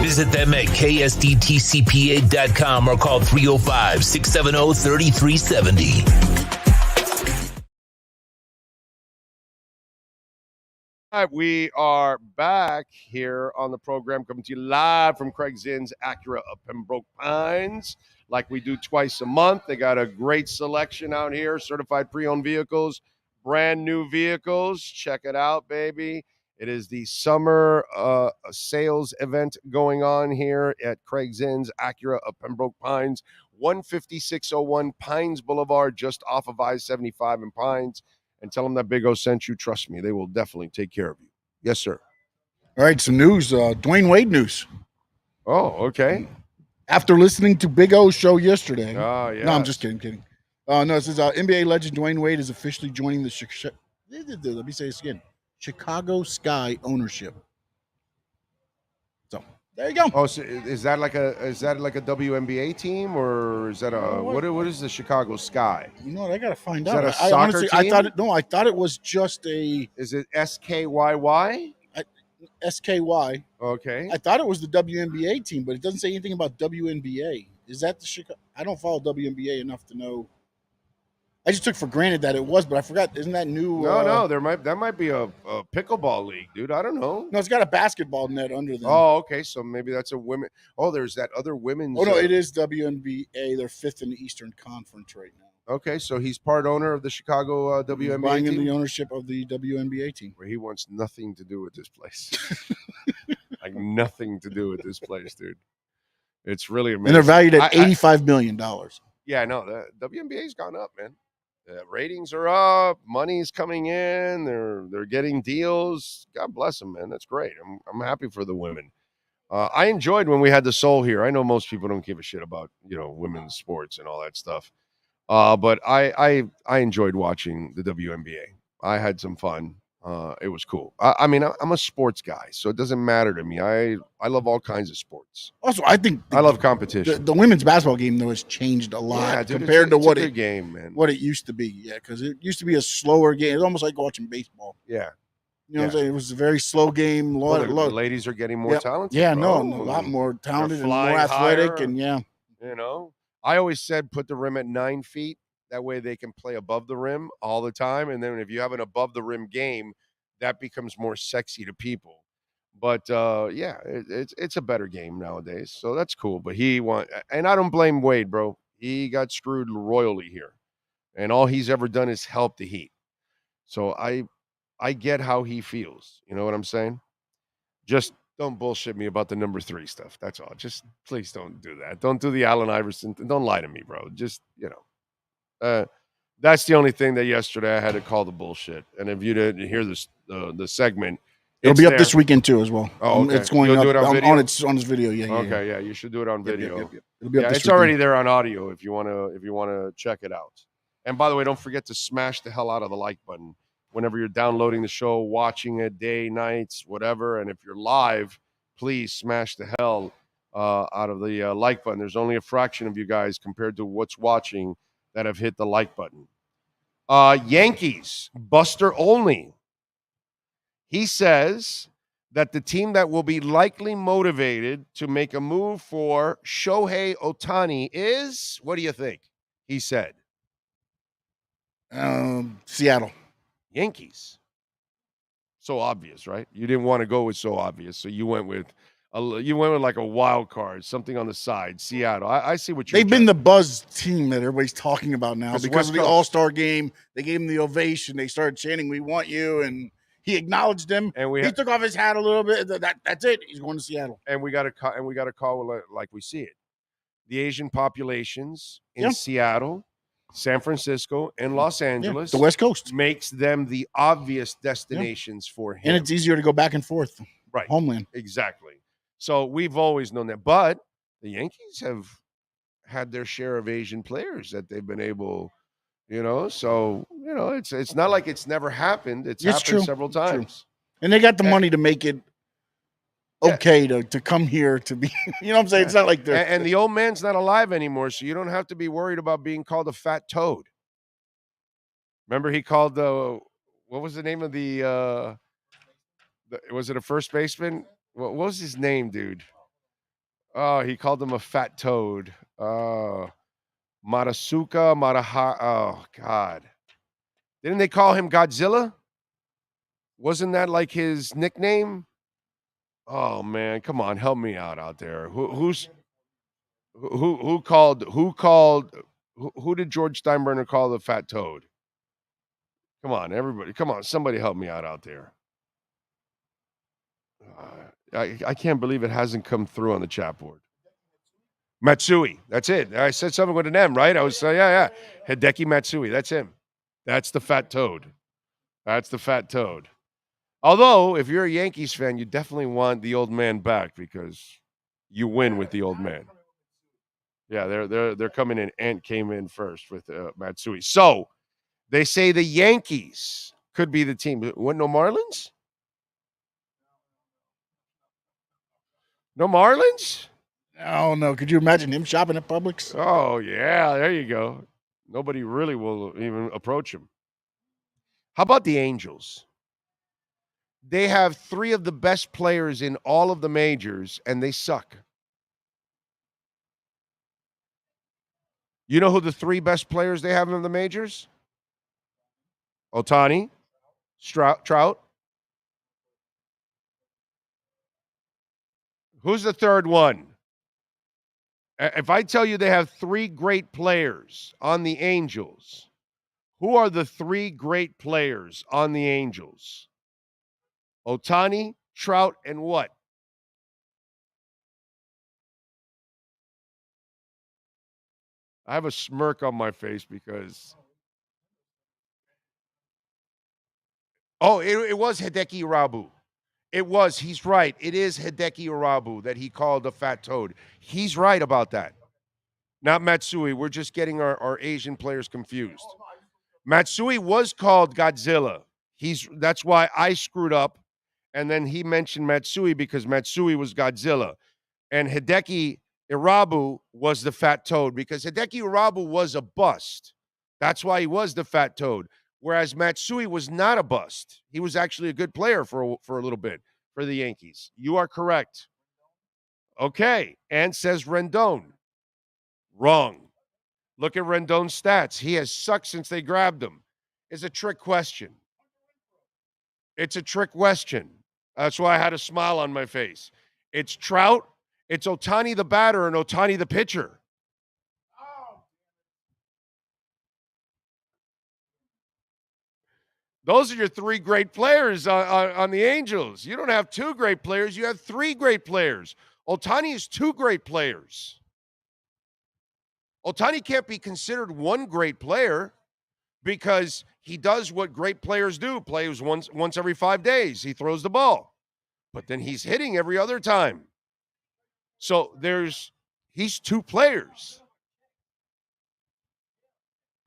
Visit them at ksdtcpa.com or call 305-670-3370. We are back here on the program, coming to you live from Craig Zinn's Acura of Pembroke Pines, like we do twice a month. They got a great selection out here, certified pre-owned vehicles, brand new vehicles. Check it out, baby. It is the summer sales event going on here at Craig Zinn's Acura of Pembroke Pines, 15601 Pines Boulevard, just off of I-75 in Pines. And tell them that Big O sent you. Trust me, they will definitely take care of you. Yes, sir. All right, some news. Dwayne Wade news. Oh, okay. After listening to Big O's show yesterday. Oh, yeah. No, I'm just kidding. No, it says NBA legend Dwayne Wade is officially joining the let me say this again. Chicago Sky ownership. So there you go. Oh, so is that like a WNBA team, or is that what is the Chicago Sky? I gotta find out. Is that a soccer team? I thought it was just a. Is it SKYY? SKY. Okay. I thought it was the WNBA team, but it doesn't say anything about WNBA. Is that the Chicago? I don't follow WNBA enough to know. I just took for granted that it was, but I forgot. Isn't that new? No, that might be a pickleball league, dude. I don't know. No, it's got a basketball net under them. Oh, okay. So maybe that's a women. Oh, there's that other women's. Oh no, it is WNBA. They're 5th in the Eastern Conference right now. Okay, so he's part owner of the Chicago WNBA buying in team? the ownership of the WNBA team. Where he wants nothing to do with this place. Like nothing to do with this place, dude. It's really amazing. And they're valued at $85 million. Yeah, I know. The WNBA's gone up, man. Ratings are up. Money's coming in. They're getting deals. God bless them, man. That's great. I'm happy for the women. I enjoyed when we had the Soul here. I know most people don't give a shit about women's sports and all that stuff. But I enjoyed watching the WNBA. I had some fun. It was cool. I mean, I'm a sports guy, so it doesn't matter to me. I love all kinds of sports. Also, I think I love competition. The women's basketball game, though, has changed a lot compared to what it used to be. Yeah, because it used to be a slower game. It's almost like watching baseball. Yeah. You know what I'm saying? It was a very slow game. The ladies are getting more talented. Yeah, bro. a lot more talented and more flying athletic. higher. And yeah. I always said put the rim at 9 feet. That way they can play above the rim all the time. And then if you have an above the rim game, that becomes more sexy to people. But it's a better game nowadays. So that's cool. But and I don't blame Wade, bro. He got screwed royally here. And all he's ever done is help the Heat. So I get how he feels. You know what I'm saying? Just don't bullshit me about the number 3 stuff. That's all. Just please don't do that. Don't do the Allen Iverson. Don't lie to me, bro. Just, that's the only thing that yesterday I had to call the bullshit. And if you didn't hear this, the segment, it'll be up this weekend too as well. Oh, okay. It's going You'll up do it on video? on its video. Yeah. Okay, yeah, you should do it on video. Yep. It'll be up this it's weekend. already there on audio if you wanna check it out. And by the way, don't forget to smash the hell out of the like button whenever you're downloading the show, watching it, day, nights, whatever. And if you're live, please smash the hell out of the like button. There's only a fraction of you guys compared to what's watching that have hit the like button. Yankees, Buster Olney. He says that the team that will be likely motivated to make a move for Shohei Ohtani is, what do you think? He said. Seattle. Yankees. So obvious, right? You didn't want to go with so obvious, so you went with like a wild card, something on the side. Seattle. I see what you're. They've been the buzz team that everybody's talking about now because of the Coast. All-Star game. They gave him the ovation. They started chanting, "We want you," and he acknowledged them. And he took off his hat a little bit. That's it. He's going to Seattle. And we got to call it like we see it. The Asian populations in Seattle, San Francisco, and Los Angeles, the West Coast, makes them the obvious destinations for him. And it's easier to go back and forth. Right. Homeland. Exactly. So we've always known that. But the Yankees have had their share of Asian players that they've been able, so, it's not like it's never happened. It's happened several times. And they got the money to make it okay to come here to be, you know what I'm saying? It's not like they're. And the old man's not alive anymore, so you don't have to be worried about being called a fat toad. Remember he called what was the name of was it a first baseman? What was his name, dude? Oh, he called him a fat toad. Marasuka Maraha. Oh, God. Didn't they call him Godzilla? Wasn't that like his nickname? Oh, man. Come on. Help me out there. Who did George Steinbrenner call the fat toad? Come on, everybody. Come on. Somebody help me out there. I can't believe it hasn't come through on the chat board. Matsui, that's it. I said something with an M, right? I was yeah. Hideki Matsui, that's him. That's the fat toad. That's the fat toad. Although, if you're a Yankees fan, you definitely want the old man back because you win with the old man. Yeah, they're coming in. Ant came in first with Matsui. So they say the Yankees could be the team. What? No Marlins? No Marlins? Oh, no. Could you imagine him shopping at Publix? Oh, yeah. There you go. Nobody really will even approach him. How about the Angels? They have 3 of the best players in all of the majors, and they suck. You know who the 3 best players they have in the majors? Ohtani, Trout. Who's the third one? If I tell you they have 3 great players on the Angels, who are the 3 great players on the Angels? Ohtani, Trout, and what? I have a smirk on my face because it was Hideki Irabu. It was. He's right. It is Hideki Irabu that he called a fat toad. He's right about that. Not Matsui. We're just getting our Asian players confused. Matsui was called Godzilla. That's why I screwed up. And then he mentioned Matsui because Matsui was Godzilla. And Hideki Irabu was the fat toad because Hideki Irabu was a bust. That's why he was the fat toad. Whereas Matsui was not a bust. He was actually a good player for a little bit for the Yankees. You are correct. Okay. And says Rendon. Wrong. Look at Rendon's stats. He has sucked since they grabbed him. It's a trick question. It's a trick question. That's why I had a smile on my face. It's Trout, it's Ohtani the batter, and Ohtani the pitcher. Those are your 3 great players on the Angels. You don't have 2 great players. You have 3 great players. Ohtani is 2 great players. Ohtani can't be considered 1 great player because he does what great players do. Plays once every 5 days. He throws the ball. But then he's hitting every other time. So he's 2 players.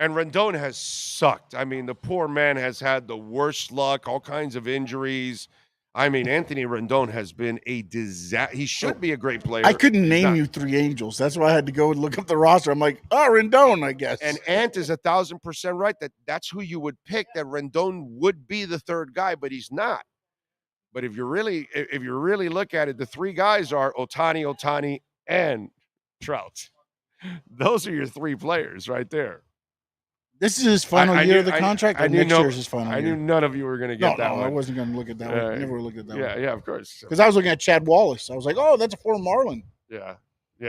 And Rendon has sucked. I mean, the poor man has had the worst luck, all kinds of injuries. I mean, Anthony Rendon has been a disaster. He should be a great player. I couldn't name you 3 Angels. That's why I had to go and look up the roster. I'm like, Rendon, I guess. And Ant is 1,000% right. That's who you would pick, that Rendon would be the 3rd guy, but he's not. But if you really look at it, the 3 guys are Ohtani, and Trout. Those are your 3 players right there. This is his final year of the contract, or next year is his final year? I knew none of you were going to get that one. I wasn't going to look at that one. Never looked at that one. Yeah, of course. Because I was looking at Chad Wallace. I was like, that's a former Marlin. Yeah.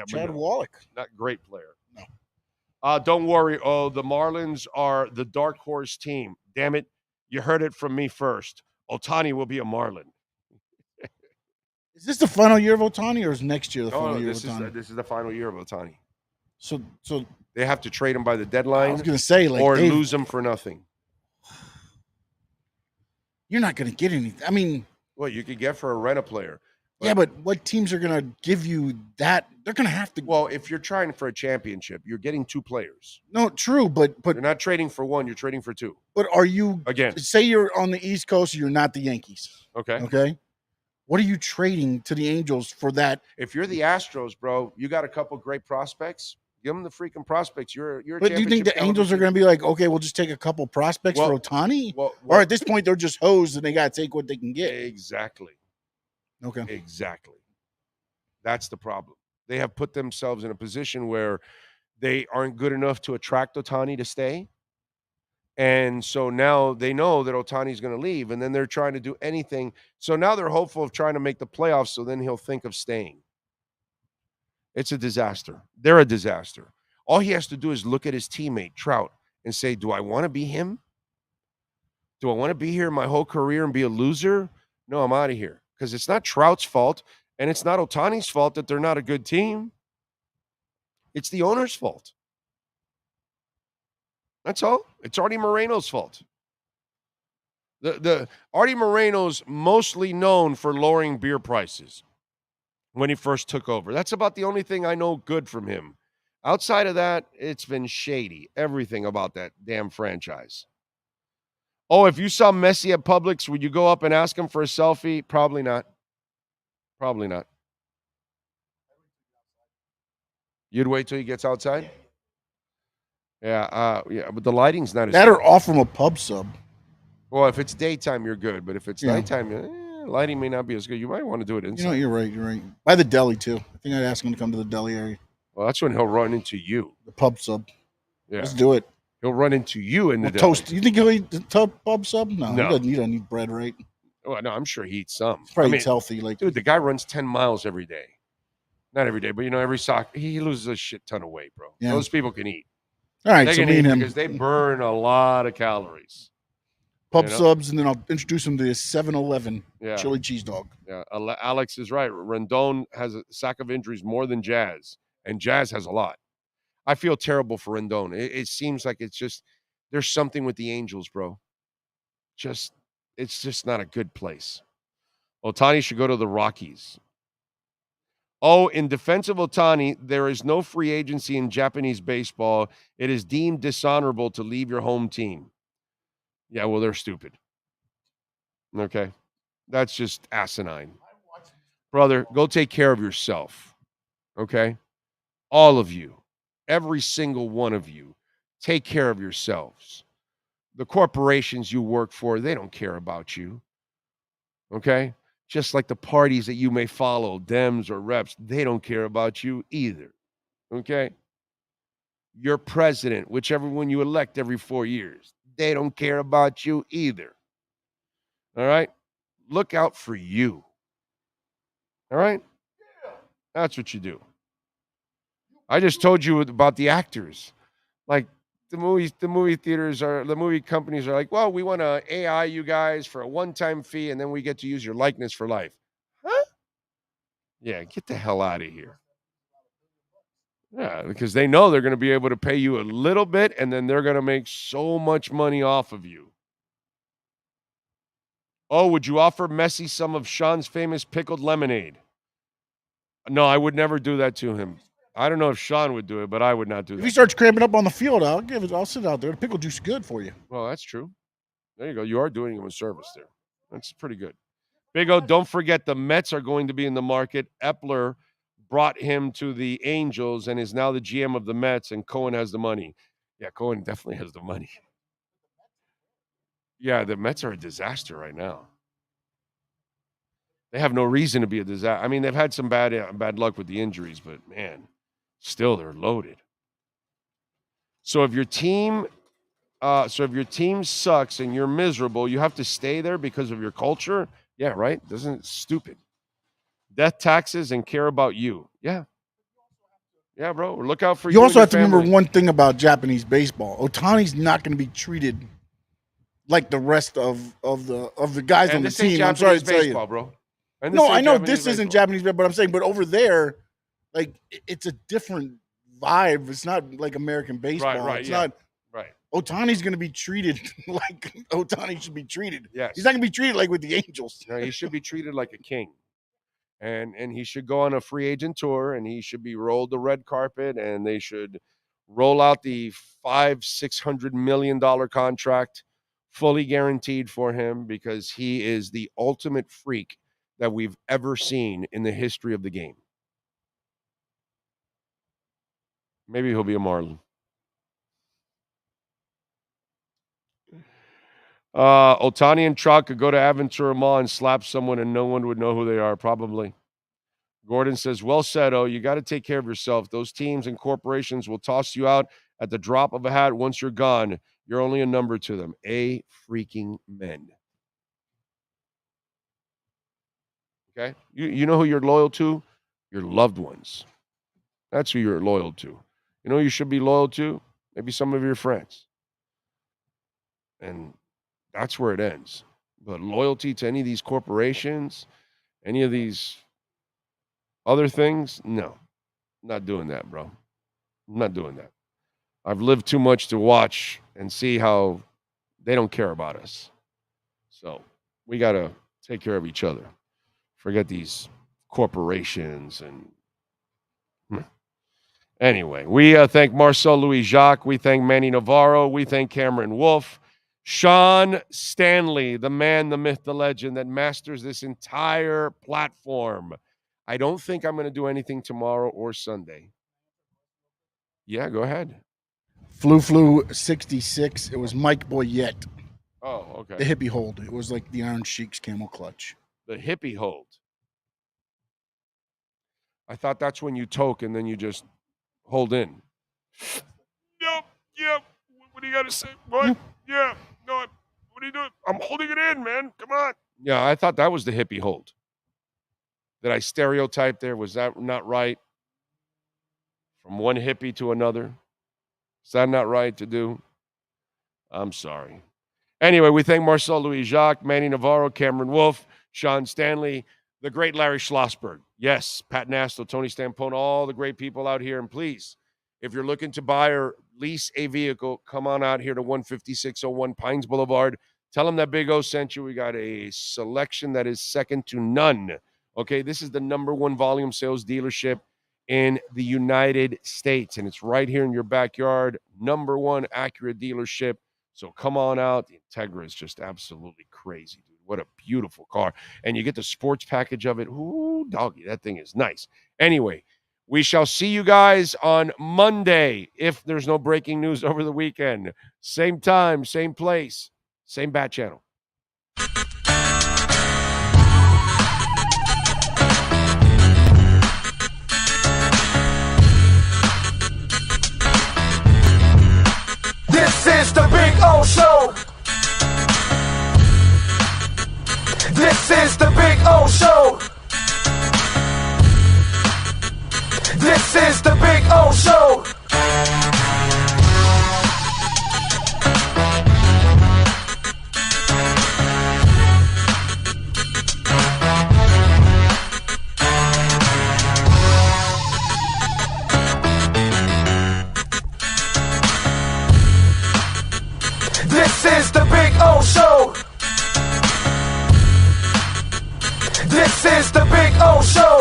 Chad Wallach. Not great player. No. Don't worry. The Marlins are the dark horse team. Damn it. You heard it from me first. Ohtani will be a Marlin. Is this the final year of Ohtani, or is next year the final year of Ohtani? This is the final year of Ohtani. So they have to trade him by the deadline. I was going to say, or lose him for nothing. You're not going to get anything. I mean, what you could get for a rent-a-player. But what teams are going to give you that? They're going to have to. Well, if you're trying for a championship, you're getting 2 players. No, true, but you're not trading for 1. You're trading for 2. But are you again? Say you're on the East Coast, you're not the Yankees. Okay. What are you trading to the Angels for that? If you're the Astros, bro, you got a couple great prospects. Give them the freaking prospects. But do you think the Angels are going to be like, okay, we'll just take a couple prospects for Ohtani? Or at this point, they're just hosed and they got to take what they can get? Exactly. Okay. Exactly. That's the problem. They have put themselves in a position where they aren't good enough to attract Ohtani to stay. And so now they know that Ohtani's going to leave, and then they're trying to do anything. So now they're hopeful of trying to make the playoffs, so then he'll think of staying. It's a disaster. They're a disaster. All he has to do is look at his teammate, Trout, and say, do I want to be him? Do I want to be here my whole career and be a loser? No, I'm out of here. Because it's not Trout's fault, and it's not Ohtani's fault that they're not a good team. It's the owner's fault. That's all. It's Artie Moreno's fault. The Artie Moreno's mostly known for lowering beer prices when he first took over. That's about the only thing I know good from him. Outside of that, it's been shady. Everything about that damn franchise. Oh, if you saw Messi at Publix, would you go up and ask him for a selfie? Probably not. Probably not. You'd wait till he gets outside? Yeah, but the lighting's not as that good. Or offer him a pub sub. Well, if it's daytime, you're good. But if it's nighttime, lighting may not be as good. You might want to do it inside. You're right. By the deli, too. I think I'd ask him to come to the deli area. Well, that's when he'll run into you. The pub sub. Yeah. Let's do it. He'll run into you in the deli. Toast. You think he'll eat the pub sub? No. He doesn't eat bread, right? Well, no, I'm sure he eats some. Probably eats healthy. Dude, the guy runs 10 miles every day. Not every day, but every soccer he loses a shit ton of weight, bro. Yeah. Those people can eat. All right, They so can me eat and him because they burn a lot of calories. pub subs, and then I'll introduce him to his 7-Eleven chili cheese dog. Yeah, Alex is right. Rendon has a sack of injuries more than Jazz, and Jazz has a lot. I feel terrible for Rendon. It seems like it's just there's something with the Angels, bro. It's just not a good place. Ohtani should go to the Rockies. Oh, in defense of Ohtani, there is no free agency in Japanese baseball. It is deemed dishonorable to leave your home team. Yeah, well, they're stupid. Okay. That's just asinine. Brother, go take care of yourself. Okay? All of you. Every single one of you. Take care of yourselves. The corporations you work for, they don't care about you. Okay? Just like the parties that you may follow, Dems or Reps, they don't care about you either. Okay? Your president, whichever one you elect every 4 years, they don't care about you either. All right? Look out for you. All right? That's what you do. I just told you about the actors. Like the movie companies are like, well, we want to AI you guys for a one-time fee, and then we get to use your likeness for life. Huh? Yeah, get the hell out of here. Yeah, because they know they're going to be able to pay you a little bit, and then they're going to make so much money off of you. Oh, would you offer Messi some of Sean's famous pickled lemonade? No, I would never do that to him. I don't know if Sean would do it, but I would not do that. If he starts cramping up on the field, I'll sit out there. The pickle juice is good for you. Well, that's true. There you go. You are doing him a service there. That's pretty good. Big O, don't forget the Mets are going to be in the market. Epler brought him to the Angels and is now the GM of the Mets, and Cohen has the money. Yeah, Cohen definitely has the money. Yeah, the Mets are a disaster right now. They have no reason to be a disaster. I mean, they've had some bad luck with the injuries, but man, still they're loaded. So if your team sucks and you're miserable, you have to stay there because of your culture. Yeah, right. Doesn't it stupid? Death, taxes, and care about you. Yeah, bro. Look out for you. You also have to family. remember one thing about Japanese baseball. Ohtani's not going to be treated like the rest of the guys on the team. I'm sorry to tell you, bro. No, I know this isn't Japanese baseball, but I'm saying, but over there, like it's a different vibe. It's not like American baseball. Right. It's yeah. not. Right. Ohtani's going to be treated like Ohtani should be treated. Yes. He's not going to be treated like with the Angels. No, he should be treated like a king. And he should go on a free agent tour, and he should be rolled the red carpet, and they should roll out the $500-600 million contract fully guaranteed for him, because he is the ultimate freak that we've ever seen in the history of the game. Maybe he'll be a Marlin. Ohtani and Trout could go to Aventura Mall and slap someone and no one would know who they are, probably. Gordon says, well said, you got to take care of yourself. Those teams and corporations will toss you out at the drop of a hat. Once you're gone, you're only a number to them. A freaking men. Okay? You know who you're loyal to? Your loved ones. That's who you're loyal to. You know who you should be loyal to? Maybe some of your friends. And that's where it ends. But loyalty to any of these corporations, any of these other things, no. I'm not doing that, bro. I'm not doing that. I've lived too much to watch and see how they don't care about us. So we got to take care of each other. Forget these corporations and... Anyway, we thank Marcel Louis-Jacques. We thank Manny Navarro. We thank Cameron Wolfe. Sean Stanley, the man, the myth, the legend that masters this entire platform. I don't think I'm going to do anything tomorrow or Sunday. Yeah, go ahead. Flu 66. It was Mike Boyette. Oh, okay. The hippie hold. It was like the Iron Sheik's camel clutch. The hippie hold. I thought that's when you toke and then you just hold in. Yep. What do you got to say? What? Yeah. No, what are you doing? I'm holding it in, man. Come on. Yeah, I thought that was the hippie hold. Did I stereotype there? Was that not right? From one hippie to another? Is that not right to do? I'm sorry. Anyway, we thank Marcel Louis-Jacques, Manny Navarro, Cameron Wolfe, Sean Stanley, the great Larry Schlossberg. Yes, Pat Nasto, Tony Stampone, all the great people out here. And please, if you're looking to buy or lease a vehicle, come on out here to 15601 Pines Boulevard. Tell them that Big O sent you. We got a selection that is second to none. Okay, this is the number one volume sales dealership in the United States, and it's right here in your backyard. Number one Acura dealership. So come on out. The Integra is just absolutely crazy, dude. What a beautiful car. And you get the sports package of it. Ooh, doggy, that thing is nice. Anyway, we shall see you guys on Monday if there's no breaking news over the weekend. Same time, same place, same bat channel. This is the Big O Show. This is the Big O Show. This is the Big O Show. This is the Big O Show. This is the Big O Show.